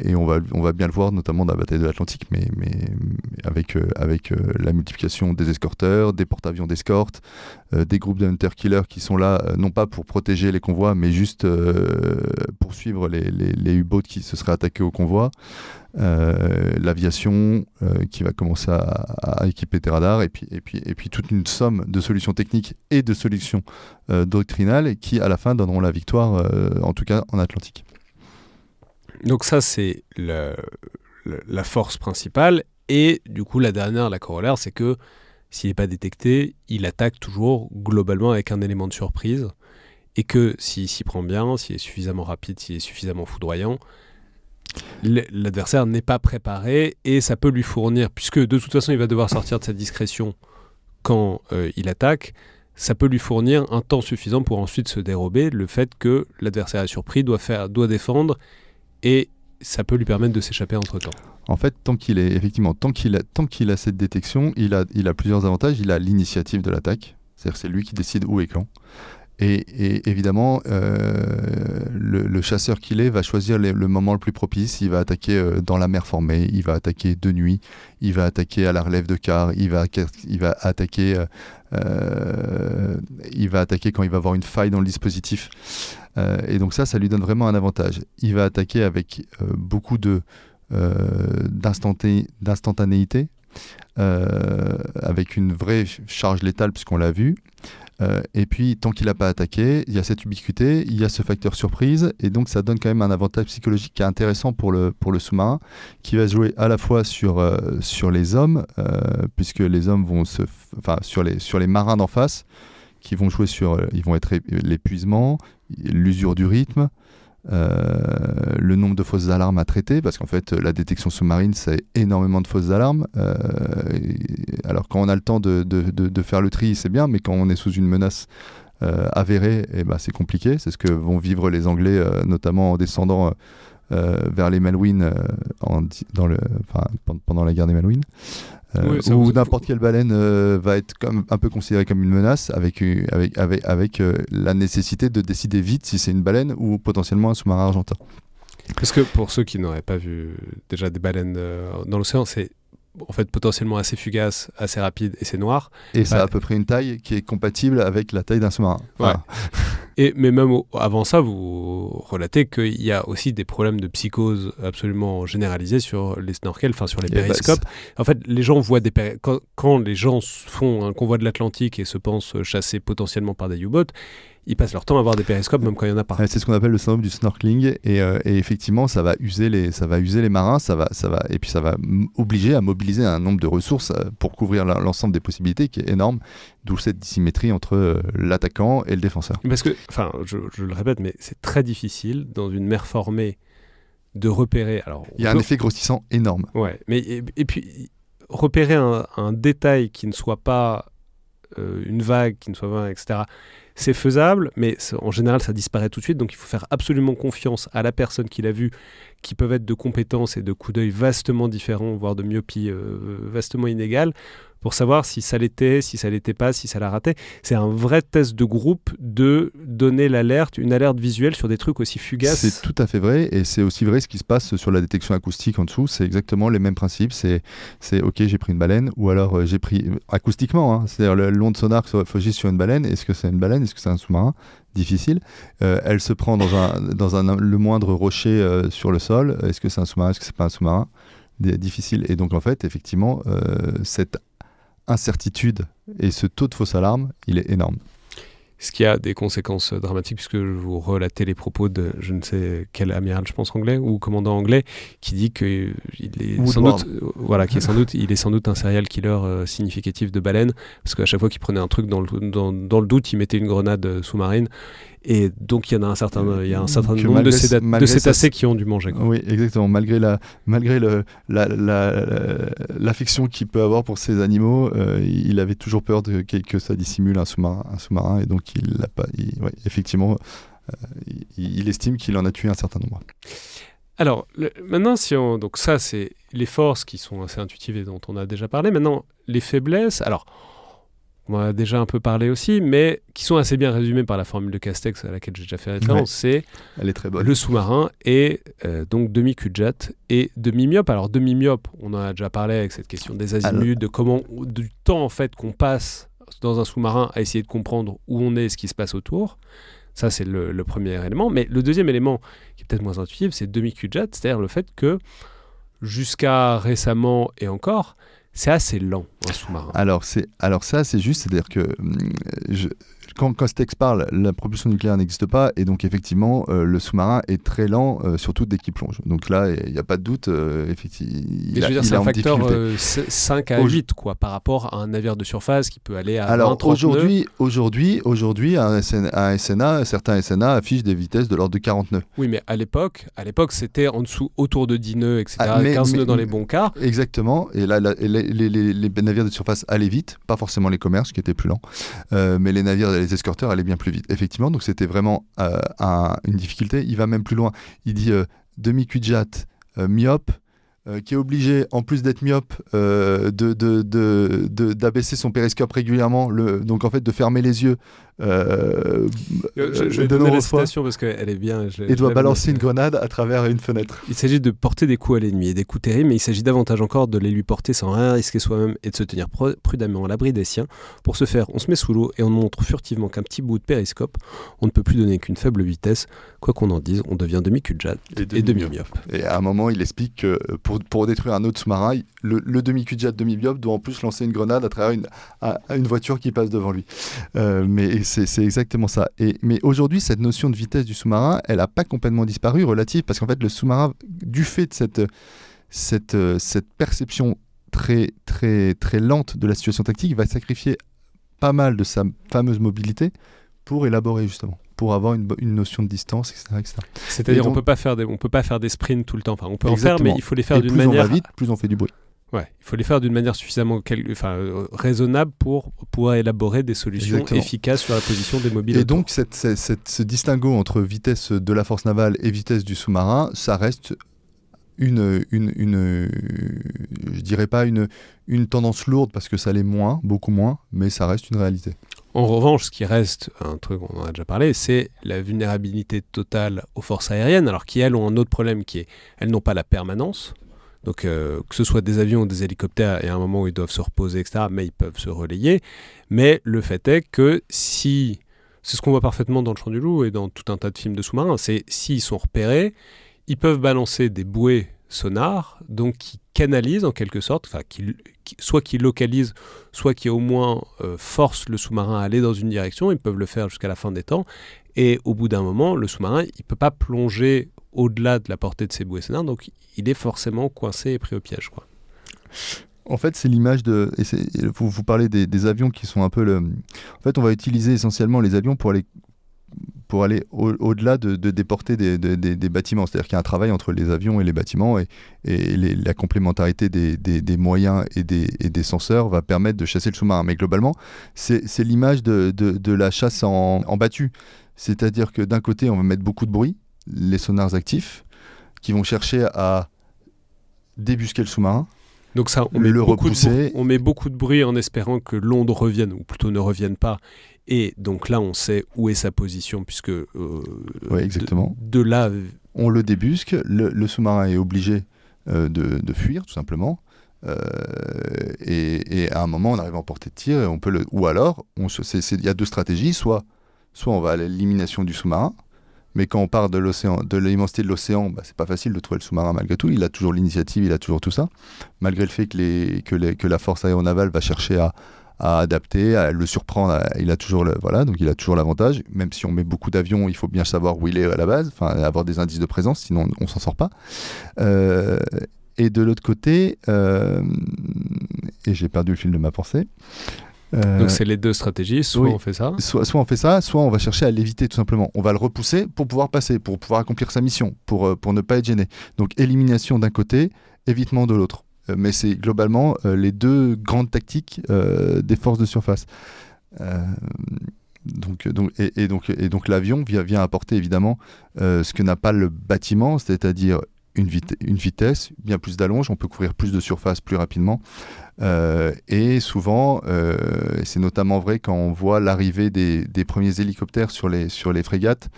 S2: Et on va bien le voir notamment dans la bataille de l'Atlantique, mais avec la multiplication des escorteurs, des porte-avions d'escorte, des groupes de hunter-killers qui sont là non pas pour protéger les convois, mais juste pour suivre les U-boats qui se seraient attaqués aux convois. L'aviation qui va commencer à équiper des radars et puis toute une somme de solutions techniques et de solutions doctrinales qui à la fin donneront la victoire en tout cas en Atlantique.
S1: Donc ça c'est la force principale et du coup la dernière, la corollaire, c'est que s'il n'est pas détecté, il attaque toujours globalement avec un élément de surprise et que s'il s'y prend bien, s'il est suffisamment rapide, s'il est suffisamment foudroyant, l'adversaire n'est pas préparé et ça peut lui fournir, puisque de toute façon il va devoir sortir de sa discrétion quand il attaque, ça peut lui fournir un temps suffisant pour ensuite se dérober, le fait que l'adversaire est surpris, doit défendre et ça peut lui permettre de s'échapper entre temps.
S2: En fait, tant qu'il a cette détection, il a plusieurs avantages. Il a l'initiative de l'attaque, c'est-à-dire c'est lui qui décide où et quand. Et évidemment, le chasseur qu'il est va choisir le moment le plus propice. Il va attaquer dans la mer formée, il va attaquer de nuit, il va attaquer à la relève de quart, il va attaquer quand il va avoir une faille dans le dispositif. Et donc ça lui donne vraiment un avantage. Il va attaquer avec beaucoup d'instantanéité, avec une vraie charge létale puisqu'on l'a vu. Et puis tant qu'il n'a pas attaqué, il y a cette ubiquité, il y a ce facteur surprise, et donc ça donne quand même un avantage psychologique qui est intéressant pour le sous-marin, qui va jouer à la fois sur les hommes, puisque les hommes vont sur les marins d'en face, qui vont jouer ils vont être l'épuisement, l'usure du rythme, le nombre de fausses alarmes à traiter, parce qu'en fait la détection sous-marine c'est énormément de fausses alarmes. Alors quand on a le temps de faire le tri c'est bien, mais quand on est sous une menace avérée, c'est compliqué. C'est ce que vont vivre les Anglais notamment en descendant vers les Malouines pendant la guerre des Malouines. Où n'importe quelle baleine va être un peu considérée comme une menace avec la nécessité de décider vite si c'est une baleine ou potentiellement un sous-marin argentin.
S1: Parce que pour ceux qui n'auraient pas vu déjà des baleines dans l'océan, c'est en fait potentiellement assez fugace, assez rapide et c'est noir.
S2: Et ça a à peu près une taille qui est compatible avec la taille d'un sous-marin. Voilà.
S1: Ouais. Mais même avant ça, vous relatez qu'il y a aussi des problèmes de psychose absolument généralisés sur les snorkels, enfin sur les périscopes. En fait, les gens voient quand les gens font un convoi de l'Atlantique et se pensent chassés potentiellement par des U-boats, ils passent leur temps à voir des périscopes même quand il n'y en a pas.
S2: C'est ce qu'on appelle le syndrome du snorkeling et effectivement ça va user les marins, et puis ça va obliger à mobiliser un nombre de ressources pour couvrir l'ensemble des possibilités qui est énorme, d'où cette dissymétrie entre l'attaquant et le défenseur.
S1: Parce que, je le répète, mais c'est très difficile dans une mer formée de repérer. Alors,
S2: il y a un effet grossissant énorme.
S1: Ouais, mais et puis repérer un détail qui ne soit pas une vague, qui ne soit pas, etc., c'est faisable, mais en général ça disparaît tout de suite, donc il faut faire absolument confiance à la personne qui l'a vu, qui peuvent être de compétences et de coups d'œil vastement différents, voire de myopie vastement inégale, pour savoir si ça l'était, si ça l'était pas, si ça l'a raté. C'est un vrai test de groupe de donner l'alerte, une alerte visuelle sur des trucs aussi fugaces.
S2: C'est tout à fait vrai, et c'est aussi vrai ce qui se passe sur la détection acoustique en dessous, c'est exactement les mêmes principes, c'est ok, j'ai pris une baleine, ou alors j'ai pris acoustiquement, hein, c'est-à-dire l'onde sonore focus sur une baleine, est-ce que c'est une baleine, est-ce que c'est un sous-marin? Difficile. Elle se prend dans le moindre rocher sur le sol, est-ce que c'est un sous-marin, est-ce que c'est pas un sous-marin? Difficile, et donc en fait, effectivement, cette incertitude et ce taux de fausse alarme, il est énorme.
S1: Ce qui a des conséquences dramatiques, puisque je vous relatais les propos de je ne sais quel amiral, je pense anglais, ou commandant anglais, qui dit qu'il est sans doute, il est sans doute un serial killer significatif de baleines, parce qu'à chaque fois qu'il prenait un truc dans le doute, il mettait une grenade sous-marine. Et donc il y en a un certain nombre de cétacés qui ont dû manger, quoi.
S2: Oui, exactement. Malgré l'affection qu'il peut avoir pour ces animaux, il avait toujours peur que ça dissimule un sous-marin, et donc il l'a pas. Effectivement, il estime qu'il en a tué un certain nombre.
S1: Alors maintenant, donc ça c'est les forces qui sont assez intuitives et dont on a déjà parlé. Maintenant les faiblesses. Alors on en a déjà un peu parlé aussi, mais qui sont assez bien résumées par la formule de Castex à laquelle j'ai déjà fait référence.
S2: Elle est très bonne.
S1: Le sous-marin est donc demi-cul-de-jet et demi-myope. Alors demi-myope, on en a déjà parlé avec cette question des azimuts, du temps en fait qu'on passe dans un sous-marin à essayer de comprendre où on est et ce qui se passe autour. Ça, c'est le premier élément. Mais le deuxième élément, qui est peut-être moins intuitif, c'est demi-cul-de-jet, c'est-à-dire le fait que jusqu'à récemment et encore, c'est assez lent, un sous-marin.
S2: Alors ça, c'est juste, c'est-à-dire que quand Castex parle, la propulsion nucléaire n'existe pas, et donc effectivement, le sous-marin est très lent, surtout dès qu'il plonge. Donc là, il n'y a pas de doute, effectivement.
S1: C'est un facteur 5 à 8, quoi, par rapport à un navire de surface qui peut aller à 20,
S2: Alors
S1: 30 nœuds.
S2: Aujourd'hui, un SNA, certains SNA affichent des vitesses de l'ordre de 40 nœuds.
S1: Oui, mais à l'époque, c'était en dessous, autour de 10 nœuds, etc., 15 nœuds dans les bons cas.
S2: Exactement, et là, les navires de surface allaient vite, pas forcément les commerces qui étaient plus lents, mais les navires, les escorteurs allaient bien plus vite. Effectivement, donc c'était vraiment une difficulté. Il va même plus loin. Il dit demi-cul-de-jet, myope, qui est obligé, en plus d'être myope, d'abaisser son périscope régulièrement, donc en fait de fermer les yeux.
S1: Je vais donner la citation parce qu'elle est bien.
S2: Et doit balancer une grenade à travers une fenêtre.
S1: Il s'agit de porter des coups à l'ennemi, et des coups terribles, mais il s'agit davantage encore de les lui porter sans rien risquer soi-même et de se tenir prudemment à l'abri des siens. Pour ce faire, on se met sous l'eau et on montre furtivement qu'un petit bout de périscope. On ne peut plus donner qu'une faible vitesse. Quoi qu'on en dise, on devient demi-cul-de-jet et demi-myope.
S2: Et à un moment, il explique que pour détruire un autre sous-marin, le demi-cul-de-jet demi-myope doit en plus lancer une grenade à travers une voiture qui passe devant lui. Mais c'est exactement ça. Mais aujourd'hui, cette notion de vitesse du sous-marin, elle n'a pas complètement disparu, relative, parce qu'en fait, le sous-marin, du fait de cette perception très, très, très lente de la situation tactique, va sacrifier pas mal de sa fameuse mobilité pour élaborer, justement, pour avoir une notion de distance, etc.
S1: C'est-à-dire, on peut pas faire des sprints tout le temps. Enfin, on peut en faire, mais il faut les faire d'une manière...
S2: Plus on va vite, plus on fait du bruit.
S1: Ouais, il faut les faire d'une manière suffisamment raisonnable pour pouvoir élaborer des solutions efficaces sur la position des mobiles.
S2: Et donc, ce distinguo entre vitesse de la force navale et vitesse du sous-marin, ça reste je dirais pas une tendance lourde, parce que ça l'est moins, beaucoup moins, mais ça reste une réalité.
S1: En revanche, ce qui reste, un truc, on en a déjà parlé, c'est la vulnérabilité totale aux forces aériennes, alors qu'elles ont un autre problème qui est, elles n'ont pas la permanence. Donc que ce soit des avions ou des hélicoptères, il y a un moment où ils doivent se reposer, etc., mais ils peuvent se relayer. Mais le fait est que c'est ce qu'on voit parfaitement dans Le Chant du Loup et dans tout un tas de films de sous-marins, c'est s'ils sont repérés, ils peuvent balancer des bouées sonars, donc qui canalisent en quelque sorte, soit qui localisent, soit qui au moins forcent le sous-marin à aller dans une direction. Ils peuvent le faire jusqu'à la fin des temps. Et au bout d'un moment, le sous-marin, il ne peut pas plonger au-delà de la portée de ses bouées sonores, donc il est forcément coincé et pris au piège, quoi.
S2: En fait, c'est l'image de... Vous parlez des avions qui sont un peu le... En fait, on va utiliser essentiellement les avions pour aller au-delà des portées des bâtiments. C'est-à-dire qu'il y a un travail entre les avions et les bâtiments, et la complémentarité des moyens et des senseurs va permettre de chasser le sous-marin. Mais globalement, c'est l'image de la chasse en battue. C'est-à-dire que d'un côté, on va mettre beaucoup de bruit, les sonars actifs, qui vont chercher à débusquer le sous-marin.
S1: Donc ça, on met beaucoup de bruit en espérant que l'onde revienne, ou plutôt ne revienne pas. Et donc là, on sait où est sa position, puisque
S2: exactement.
S1: De là...
S2: On le débusque, le sous-marin est obligé de fuir, tout simplement. Et à un moment, on arrive en portée de tir, et on peut ou alors, il y a deux stratégies. Soit on va à l'élimination du sous-marin, mais quand on part de l'immensité de l'océan, c'est pas facile de trouver le sous-marin malgré tout. Il a toujours l'initiative, il a toujours tout ça, malgré le fait que la force aéronavale va chercher à adapter, à le surprendre. Il a toujours donc il a toujours l'avantage. Même si on met beaucoup d'avions, il faut bien savoir où il est à la base, avoir des indices de présence, sinon on s'en sort pas. Et de l'autre côté, et j'ai perdu le fil de ma pensée.
S1: Donc c'est les deux stratégies, soit on fait ça.
S2: Soit on fait ça, soit on va chercher à l'éviter tout simplement. On va le repousser pour pouvoir passer, pour pouvoir accomplir sa mission, pour ne pas être gêné. Donc élimination d'un côté, évitement de l'autre. Mais c'est globalement les deux grandes tactiques des forces de surface. Donc l'avion vient apporter évidemment ce que n'a pas le bâtiment, c'est-à-dire une vitesse, bien plus d'allonge, on peut couvrir plus de surface plus rapidement. Et souvent, c'est notamment vrai quand on voit l'arrivée des premiers hélicoptères sur les frégates,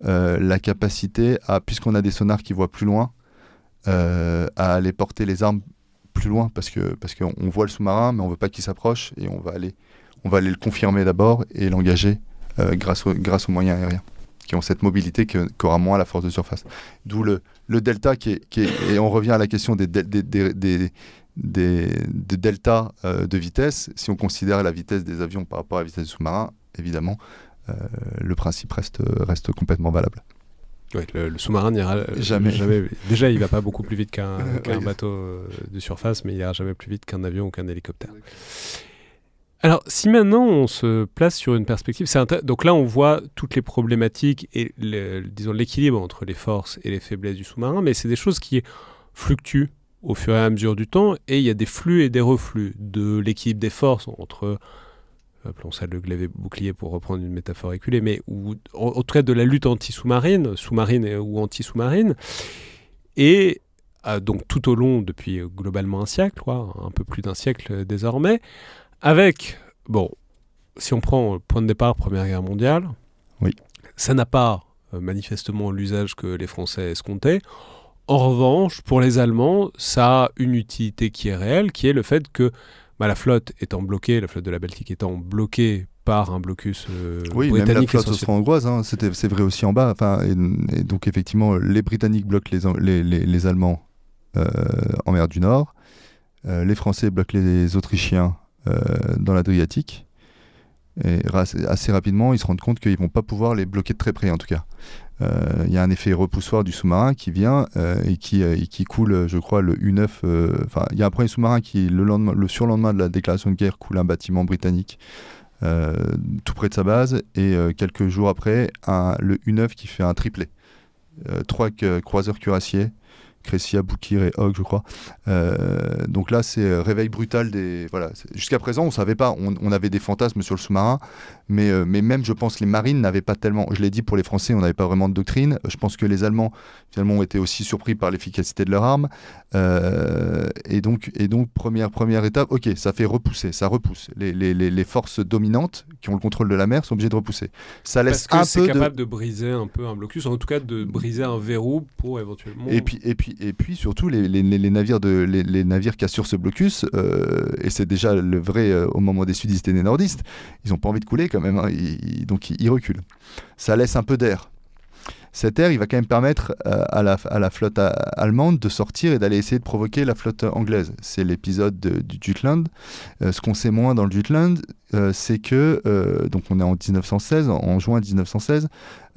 S2: la capacité puisqu'on a des sonars qui voient plus loin, à aller porter les armes plus loin, parce qu'on voit le sous-marin, mais on ne veut pas qu'il s'approche, et on va aller le confirmer d'abord et l'engager grâce aux moyens aériens, qui ont cette mobilité qu'aura moins la force de surface. D'où le delta et on revient à la question des deltas de vitesse. Si on considère la vitesse des avions par rapport à la vitesse des sous-marins, évidemment, le principe reste complètement valable.
S1: Ouais, le sous-marin n'ira jamais. Déjà, il va pas beaucoup plus vite qu'un bateau de surface, mais il ira jamais plus vite qu'un avion ou qu'un hélicoptère. Alors, si maintenant on se place sur une perspective, donc là on voit toutes les problématiques et disons l'équilibre entre les forces et les faiblesses du sous-marin, mais c'est des choses qui fluctuent au fur et à mesure du temps, et il y a des flux et des reflux de l'équilibre des forces entre, appelons ça le glaive et bouclier pour reprendre une métaphore éculée, mais en tout cas de la lutte anti-sous-marine, sous-marine ou anti-sous-marine, et donc tout au long depuis globalement un siècle, un peu plus d'un siècle désormais. Avec, si on prend le point de départ, Première Guerre mondiale,
S2: oui.
S1: Ça n'a pas manifestement l'usage que les Français escomptaient. En revanche, pour les Allemands, ça a une utilité qui est réelle, qui est le fait que la flotte étant bloquée, la flotte de la Baltique étant bloquée par un blocus britannique.
S2: Même la flotte austro-hongroise, c'est vrai aussi en bas. Et donc effectivement, les Britanniques bloquent les Allemands en mer du Nord, les Français bloquent les Autrichiens dans l'Adriatique, et assez rapidement ils se rendent compte qu'ils ne vont pas pouvoir les bloquer de très près en tout cas. Il y a un effet repoussoir du sous-marin qui vient et qui coule, je crois, le U9. Il y a un premier sous-marin qui, le surlendemain de la déclaration de guerre, coule un bâtiment britannique tout près de sa base, et quelques jours après, le U9 qui fait un triplé. 3 croiseurs cuirassiers, Crescia, Boukir et Hogg, je crois. Donc là, c'est réveil brutal jusqu'à présent, on savait pas. On avait des fantasmes sur le sous-marin, mais même, je pense, les marines n'avaient pas tellement. Je l'ai dit, pour les Français, on n'avait pas vraiment de doctrine. Je pense que les Allemands, finalement, ont été aussi surpris par l'efficacité de leurs armes. Et donc, première étape, ok, ça repousse. Les forces dominantes qui ont le contrôle de la mer sont obligées de repousser. Ça laisse
S1: parce que c'est capable de briser un peu un blocus, en tout cas de briser un verrou pour éventuellement.
S2: Et puis surtout les navires les navires qui assurent ce blocus, et c'est déjà le vrai au moment des sudistes et des nordistes, ils n'ont pas envie de couler quand même, donc ils reculent. Ça laisse un peu d'air. Cet air, il va quand même permettre à la flotte allemande de sortir et d'aller essayer de provoquer la flotte anglaise. C'est l'épisode du Jutland. Ce qu'on sait moins dans le Jutland, c'est que, donc on est en 1916, en juin 1916,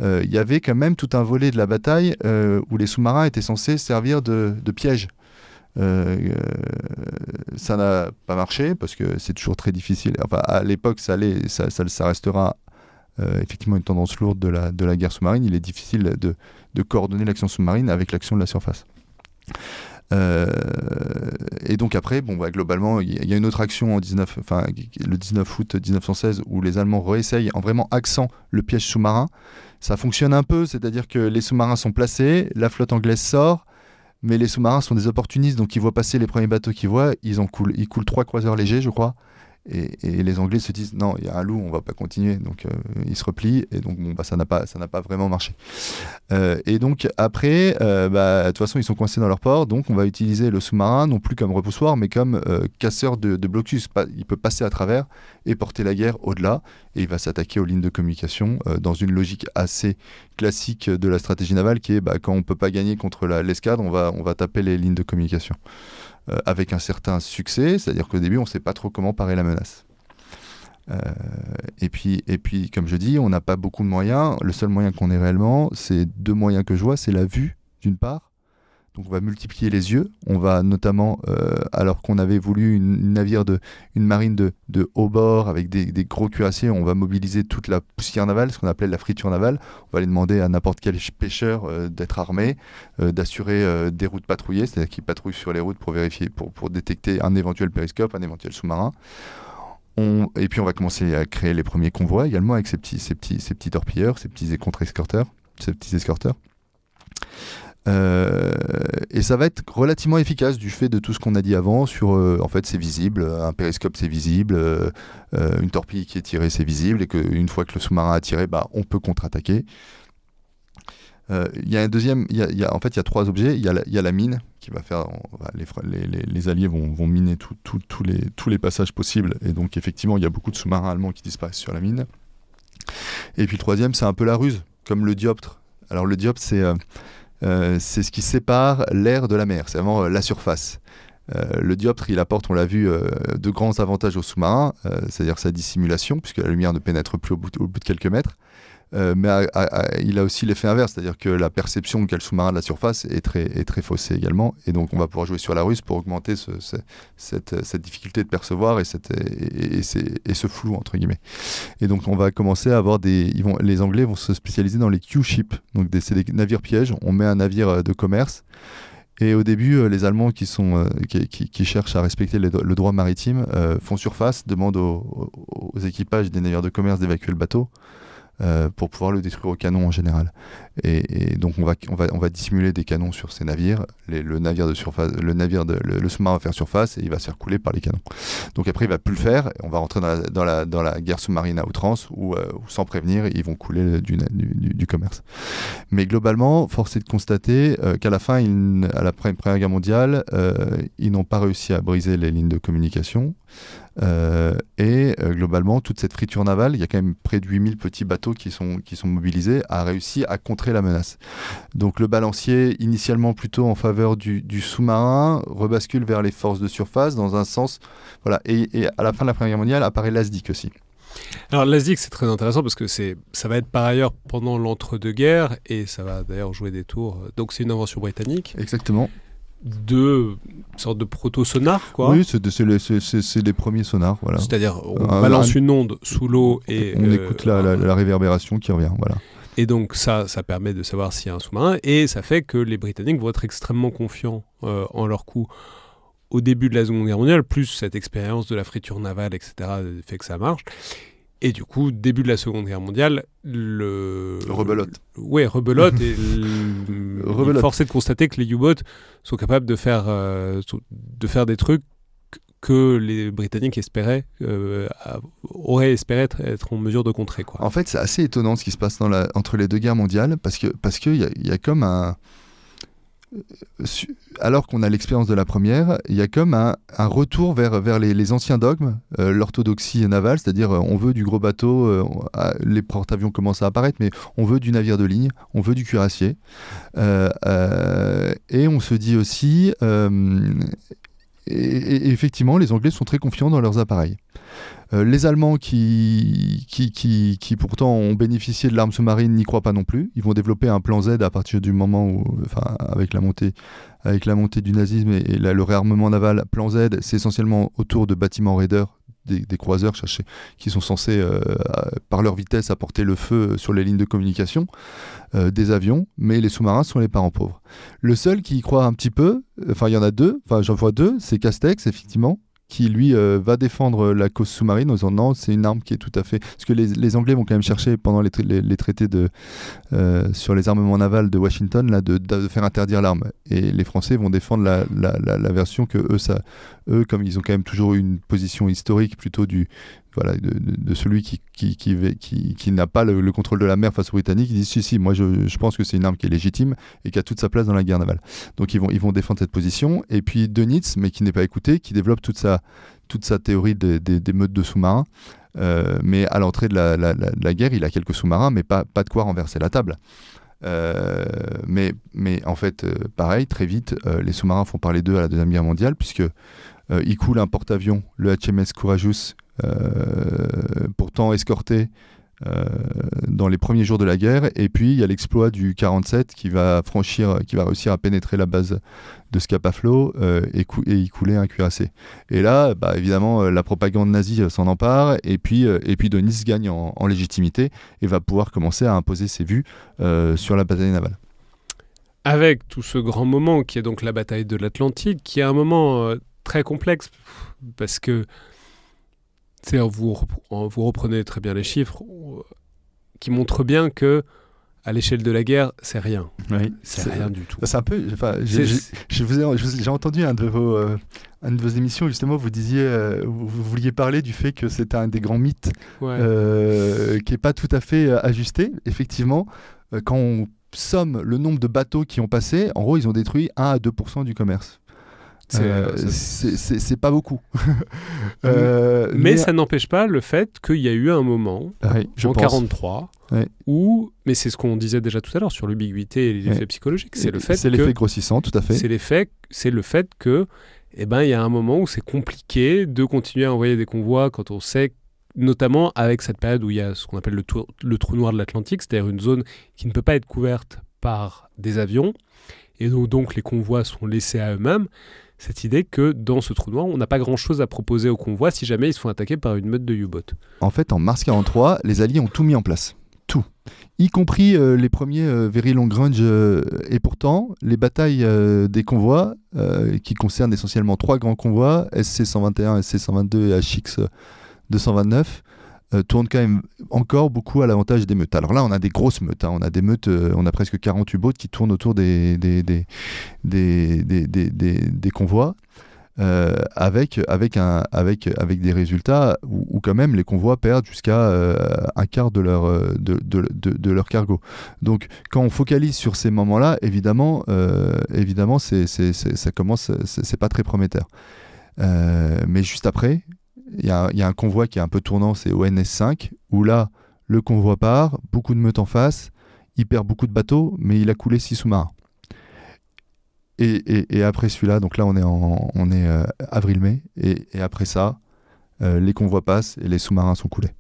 S2: il y avait quand même tout un volet de la bataille où les sous-marins étaient censés servir de piège. Ça n'a pas marché parce que c'est toujours très difficile. Enfin, à l'époque, ça restera effectivement une tendance lourde de la guerre sous-marine. Il est difficile de coordonner l'action sous-marine avec l'action de la surface. Et donc après, globalement, il y a une autre action le 19 août 1916 où les Allemands réessayent en vraiment axant le piège sous-marin. Ça fonctionne un peu, c'est-à-dire que les sous-marins sont placés, la flotte anglaise sort, mais les sous-marins sont des opportunistes, donc ils voient passer les premiers bateaux qu'ils voient, ils coulent 3 croiseurs légers, je crois. Et les Anglais se disent non, il y a un loup, on va pas continuer, donc ils se replient, et donc ça n'a pas vraiment marché. Et donc après, de toute façon ils sont coincés dans leur port, donc on va utiliser le sous-marin non plus comme repoussoir, mais comme casseur de blocus. Il peut passer à travers et porter la guerre au-delà, et il va s'attaquer aux lignes de communication dans une logique assez classique de la stratégie navale, qui est quand on peut pas gagner contre l'escadre, on va taper les lignes de communication. Avec un certain succès, c'est-à-dire qu'au début, on ne sait pas trop comment parer la menace. Et puis, comme je dis, on n'a pas beaucoup de moyens. Le seul moyen qu'on ait réellement, c'est 2 moyens que je vois, c'est la vue, d'une part. Donc on va multiplier les yeux. On va notamment, alors qu'on avait voulu une marine de haut bord avec des gros cuirassiers, on va mobiliser toute la poussière navale, ce qu'on appelait la friture navale. On va aller demander à n'importe quel pêcheur d'être armé, d'assurer des routes patrouillées, c'est-à-dire qu'ils patrouillent sur les routes pour vérifier, pour détecter un éventuel périscope, un éventuel sous-marin. Et puis on va commencer à créer les premiers convois également avec ces petits torpilleurs, ces petits contre-escorteurs, ces petits escorteurs. Et ça va être relativement efficace du fait de tout ce qu'on a dit avant sur en fait c'est visible, un périscope c'est visible, une torpille qui est tirée c'est visible, et qu'une fois que le sous-marin a tiré, on peut contre-attaquer. Il y a un deuxième, en fait il y a 3 objets. Il y a la mine qui va faire, les alliés vont miner tous les passages possibles, et donc effectivement il y a beaucoup de sous-marins allemands qui disparaissent sur la mine. Et puis le troisième, c'est un peu la ruse, comme le dioptre. Alors le dioptre, c'est ce qui sépare l'air de la mer, c'est vraiment la surface. Le dioptre, il apporte, on l'a vu, de grands avantages aux sous-marins, c'est-à-dire sa dissimulation, puisque la lumière ne pénètre plus au bout de quelques mètres. Mais il a aussi l'effet inverse, c'est-à-dire que la perception qu'a le sous-marin de la surface est très faussée également, et donc on va pouvoir jouer sur la ruse pour augmenter cette difficulté de percevoir et ce flou entre guillemets. Et donc on va commencer à avoir les Anglais vont se spécialiser dans les Q-ships, donc c'est des navires pièges. On met un navire de commerce. Et au début, les Allemands qui cherchent à respecter le droit maritime font surface, demandent aux équipages des navires de commerce d'évacuer le bateau pour pouvoir le détruire au canon en général. Et donc on va dissimuler des canons sur ces navires. Le sous-marin va faire surface et il va se faire couler par les canons. Donc après il va plus le faire. Et on va rentrer dans la guerre sous-marine à outrance où sans prévenir ils vont couler du commerce. Mais globalement, force est de constater qu'à la fin, à la Première Guerre mondiale, ils n'ont pas réussi à briser les lignes de communication. Globalement, toute cette friture navale, il y a quand même près de 8000 petits bateaux qui sont mobilisés, a réussi à contrer la menace. Donc le balancier, initialement plutôt en faveur du sous-marin, rebascule vers les forces de surface dans un sens. Voilà. Et à la fin de la Première Guerre mondiale apparaît l'ASDIC aussi.
S1: Alors l'ASDIC, c'est très intéressant parce que ça va être par ailleurs pendant l'entre-deux-guerres, et ça va d'ailleurs jouer des tours. Donc c'est une invention britannique.
S2: Exactement.
S1: De sorte de proto-sonar, quoi.
S2: Oui, c'est les premiers sonars, voilà.
S1: C'est-à-dire, on balance une onde sous l'eau et
S2: on écoute la réverbération qui revient, voilà.
S1: Et donc ça permet de savoir s'il y a un sous-marin, et ça fait que les Britanniques vont être extrêmement confiants en leur coup au début de la Seconde Guerre mondiale, plus cette expérience de la friture navale, etc., fait que ça marche. Et du coup, début de la Seconde Guerre mondiale,
S2: rebelote.
S1: Ouais, rebelote. Et force est de constater que les U-boats sont capables de faire des trucs que les Britanniques auraient espéré être en mesure de contrer, quoi.
S2: En fait, c'est assez étonnant ce qui se passe entre les 2 guerres mondiales, parce que y a comme un... Alors qu'on a l'expérience de la première, il y a comme un retour vers les anciens dogmes, l'orthodoxie navale, c'est-à-dire on veut du gros bateau, les porte-avions commencent à apparaître, mais on veut du navire de ligne, on veut du cuirassier. Et on se dit aussi, et effectivement, les Anglais sont très confiants dans leurs appareils. Les Allemands qui pourtant ont bénéficié de l'arme sous-marine n'y croient pas non plus. Ils vont développer un plan Z à partir du moment où, avec la montée du nazisme et le réarmement naval. Plan Z, c'est essentiellement autour de bâtiments raiders, des croiseurs qui sont censés, par leur vitesse, apporter le feu sur les lignes de communication des avions, mais les sous-marins sont les parents pauvres. Le seul qui y croit un petit peu, il y en a 2, j'en vois 2, c'est Castex, effectivement, qui lui va défendre la cause sous-marine en disant non, c'est une arme qui est tout à fait... Parce que les Anglais vont quand même chercher pendant les traités sur les armements navals de Washington là, de faire interdire l'arme. Et les Français vont défendre la version que eux, comme ils ont quand même toujours eu une position historique plutôt de celui qui n'a pas le contrôle de la mer face aux Britanniques, ils disent si, moi je pense que c'est une arme qui est légitime et qui a toute sa place dans la guerre navale. Donc ils vont défendre cette position. Et puis Dönitz, mais qui n'est pas écouté, qui développe toute sa théorie des meutes de sous-marins. Mais à l'entrée de la guerre, il a quelques sous-marins, mais pas de quoi renverser la table. Mais en fait, pareil, très vite, les sous-marins font parler d'eux à la Deuxième Guerre mondiale, puisque il coule un porte-avions, le HMS Courageous, pourtant escorté dans les premiers jours de la guerre, et puis il y a l'exploit du 47 qui va réussir à pénétrer la base de Scapa Flow et y couler un cuirassé. Et là, évidemment, la propagande nazie s'en empare, et puis Dönitz gagne en légitimité et va pouvoir commencer à imposer ses vues sur la bataille navale.
S1: Avec tout ce grand moment qui est donc la bataille de l'Atlantique, qui est un moment très complexe, parce que vous reprenez très bien les chiffres qui montrent bien que à l'échelle de la guerre, c'est rien.
S2: Oui,
S1: c'est rien du tout.
S2: C'est un peu. J'ai entendu une de vos émissions, justement, vous disiez, vous vouliez parler du fait que c'était un des grands mythes qui n'est pas tout à fait ajusté. Effectivement, quand on somme le nombre de bateaux qui ont passé, en gros, ils ont détruit 1 à 2% du commerce. C'est pas beaucoup.
S1: Mais ça n'empêche pas le fait qu'il y a eu un moment, en 1943, où, mais c'est ce qu'on disait déjà tout à l'heure sur l'ubiguïté et l'effet psychologique, c'est
S2: l'effet grossissant, tout à fait.
S1: C'est le fait que, il y a un moment où c'est compliqué de continuer à envoyer des convois quand on sait, notamment avec cette période où il y a ce qu'on appelle le trou noir de l'Atlantique, c'est-à-dire une zone qui ne peut pas être couverte par des avions, et donc les convois sont laissés à eux-mêmes. Cette idée que dans ce trou noir, on n'a pas grand-chose à proposer aux convois si jamais ils se font attaquer par une meute de U-boat.
S2: En fait, en mars 1943, les Alliés ont tout mis en place. Tout. Y compris les premiers Very Long Range. Et pourtant, les batailles des convois, qui concernent essentiellement 3 grands convois, SC-121, SC-122 et HX 229, tournent quand même encore beaucoup à l'avantage des meutes. Alors là, on a des grosses meutes. On a des meutes, on a presque 40 U-boats qui tournent autour des convois, avec des résultats où quand même les convois perdent jusqu'à un quart de leur cargo. Donc quand on focalise sur ces moments-là, évidemment, c'est pas très prometteur. Mais juste après, il y a un convoi qui est un peu tournant, c'est ONS-5, où là, le convoi part, beaucoup de meutes en face, il perd beaucoup de bateaux, mais il a coulé 6 sous-marins. Et après celui-là, donc là on est avril-mai, et après ça, les convois passent et les sous-marins sont coulés.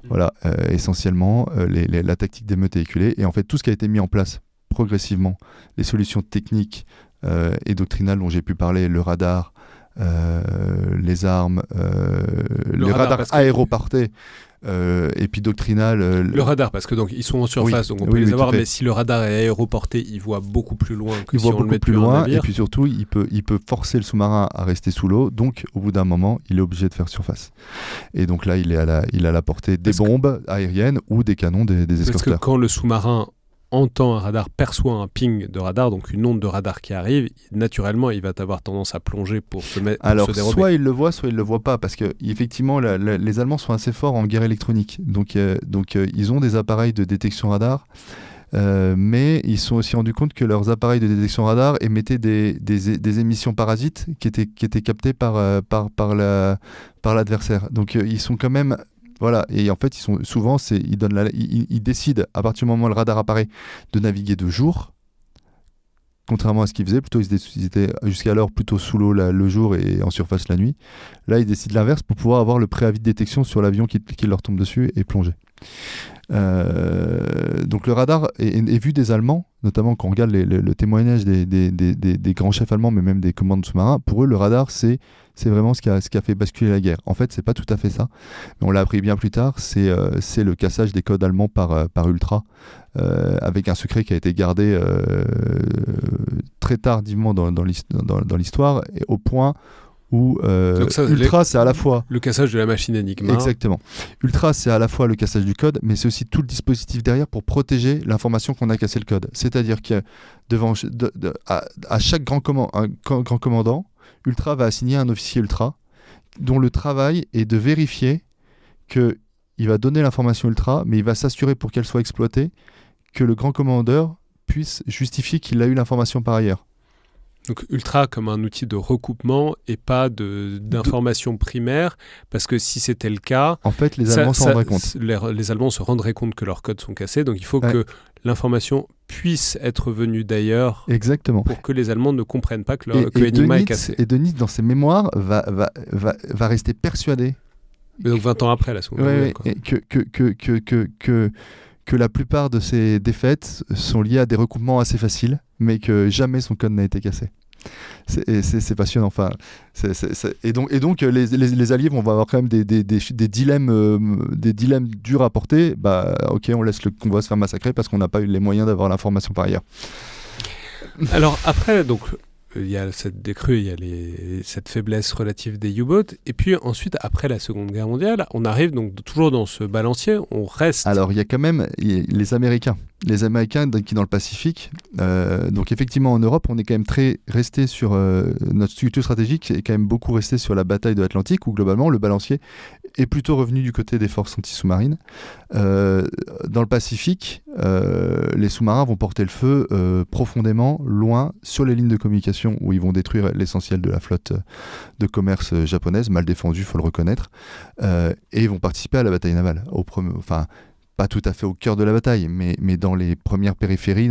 S2: Voilà, essentiellement, la tactique des meutes est éculée, et en fait tout ce qui a été mis en place progressivement, les solutions techniques et doctrinales dont j'ai pu parler, le radar, les armes, les radars aéroportés, et puis doctrinal.
S1: Le radar, parce que donc ils sont en surface, donc on peut les avoir, mais si le radar est aéroporté, il voit beaucoup plus loin que si on le met plus loin,
S2: et puis surtout, il peut forcer le sous-marin à rester sous l'eau, donc au bout d'un moment, il est obligé de faire surface. Et donc là, il a la portée des bombes aériennes ou des canons des escorteurs.
S1: Parce que quand le sous-marin entend un radar, perçoit un ping de radar, donc une onde de radar qui arrive, naturellement, il va avoir tendance à plonger pour se dérober.
S2: Alors, soit il le voit, soit il le voit pas, parce que effectivement, les Allemands sont assez forts en guerre électronique. Donc ils ont des appareils de détection radar, mais ils se sont aussi rendus compte que leurs appareils de détection radar émettaient des émissions parasites qui étaient captées par l'adversaire. Donc ils sont quand même... Voilà, et en fait, ils décident, à partir du moment où le radar apparaît, de naviguer de jour, contrairement à ce qu'ils faisaient. Plutôt, ils étaient jusqu'alors plutôt sous l'eau le jour et en surface la nuit. Là, ils décident l'inverse pour pouvoir avoir le préavis de détection sur l'avion qui leur tombe dessus et plonger. Donc le radar est vu des Allemands, notamment quand on regarde le témoignage des grands chefs allemands, mais même des commandants sous-marins. Pour eux, le radar, c'est vraiment ce qui a fait basculer la guerre. En fait, c'est pas tout à fait ça. Mais on l'a appris bien plus tard. C'est le cassage des codes allemands par Ultra, avec un secret qui a été gardé très tardivement dans l'histoire, au point où Ultra, c'est à la fois...
S1: Le cassage de la machine Enigma.
S2: Exactement. Ultra, c'est à la fois le cassage du code, mais c'est aussi tout le dispositif derrière pour protéger l'information qu'on a cassé le code. C'est-à-dire que à chaque grand commandant, Ultra va assigner un officier Ultra, dont le travail est de vérifier qu'il va donner l'information Ultra, mais il va s'assurer pour qu'elle soit exploitée, que le grand commandeur puisse justifier qu'il a eu l'information par ailleurs.
S1: Donc Ultra comme un outil de recoupement et pas d'information primaire, parce que si c'était le cas...
S2: En fait, les Allemands s'en rendraient compte.
S1: Les Allemands se rendraient compte que leurs codes sont cassés, donc il faut que l'information puisse être venue d'ailleurs.
S2: Exactement.
S1: Pour que les Allemands ne comprennent pas que Enigma est cassé.
S2: Et Dönitz, dans ses mémoires, va rester persuadé.
S1: Mais donc 20 ans après la Seconde Guerre mondiale.
S2: Que la plupart de ces défaites sont liées à des recoupements assez faciles, mais que jamais son code n'a été cassé. C'est passionnant. Enfin, et donc les Alliés vont avoir quand même des dilemmes durs à porter. Bah, ok, on laisse le convoi se faire massacrer parce qu'on n'a pas eu les moyens d'avoir l'information par ailleurs.
S1: Alors après, donc il y a cette décrue, il y a cette faiblesse relative des U-boats, et puis ensuite, après la Seconde Guerre mondiale, on arrive donc toujours dans ce balancier, on reste...
S2: Alors il y a quand même les Américains qui dans le Pacifique, donc effectivement en Europe, on est quand même très resté sur notre structure stratégique, et quand même beaucoup resté sur la bataille de l'Atlantique, où globalement le balancier est plutôt revenu du côté des forces anti-sous-marines. Dans le Pacifique, les sous-marins vont porter le feu profondément, loin, sur les lignes de communication où ils vont détruire l'essentiel de la flotte de commerce japonaise, mal défendue, il faut le reconnaître, et ils vont participer à la bataille navale. Pas tout à fait au cœur de la bataille, mais dans les premières périphéries,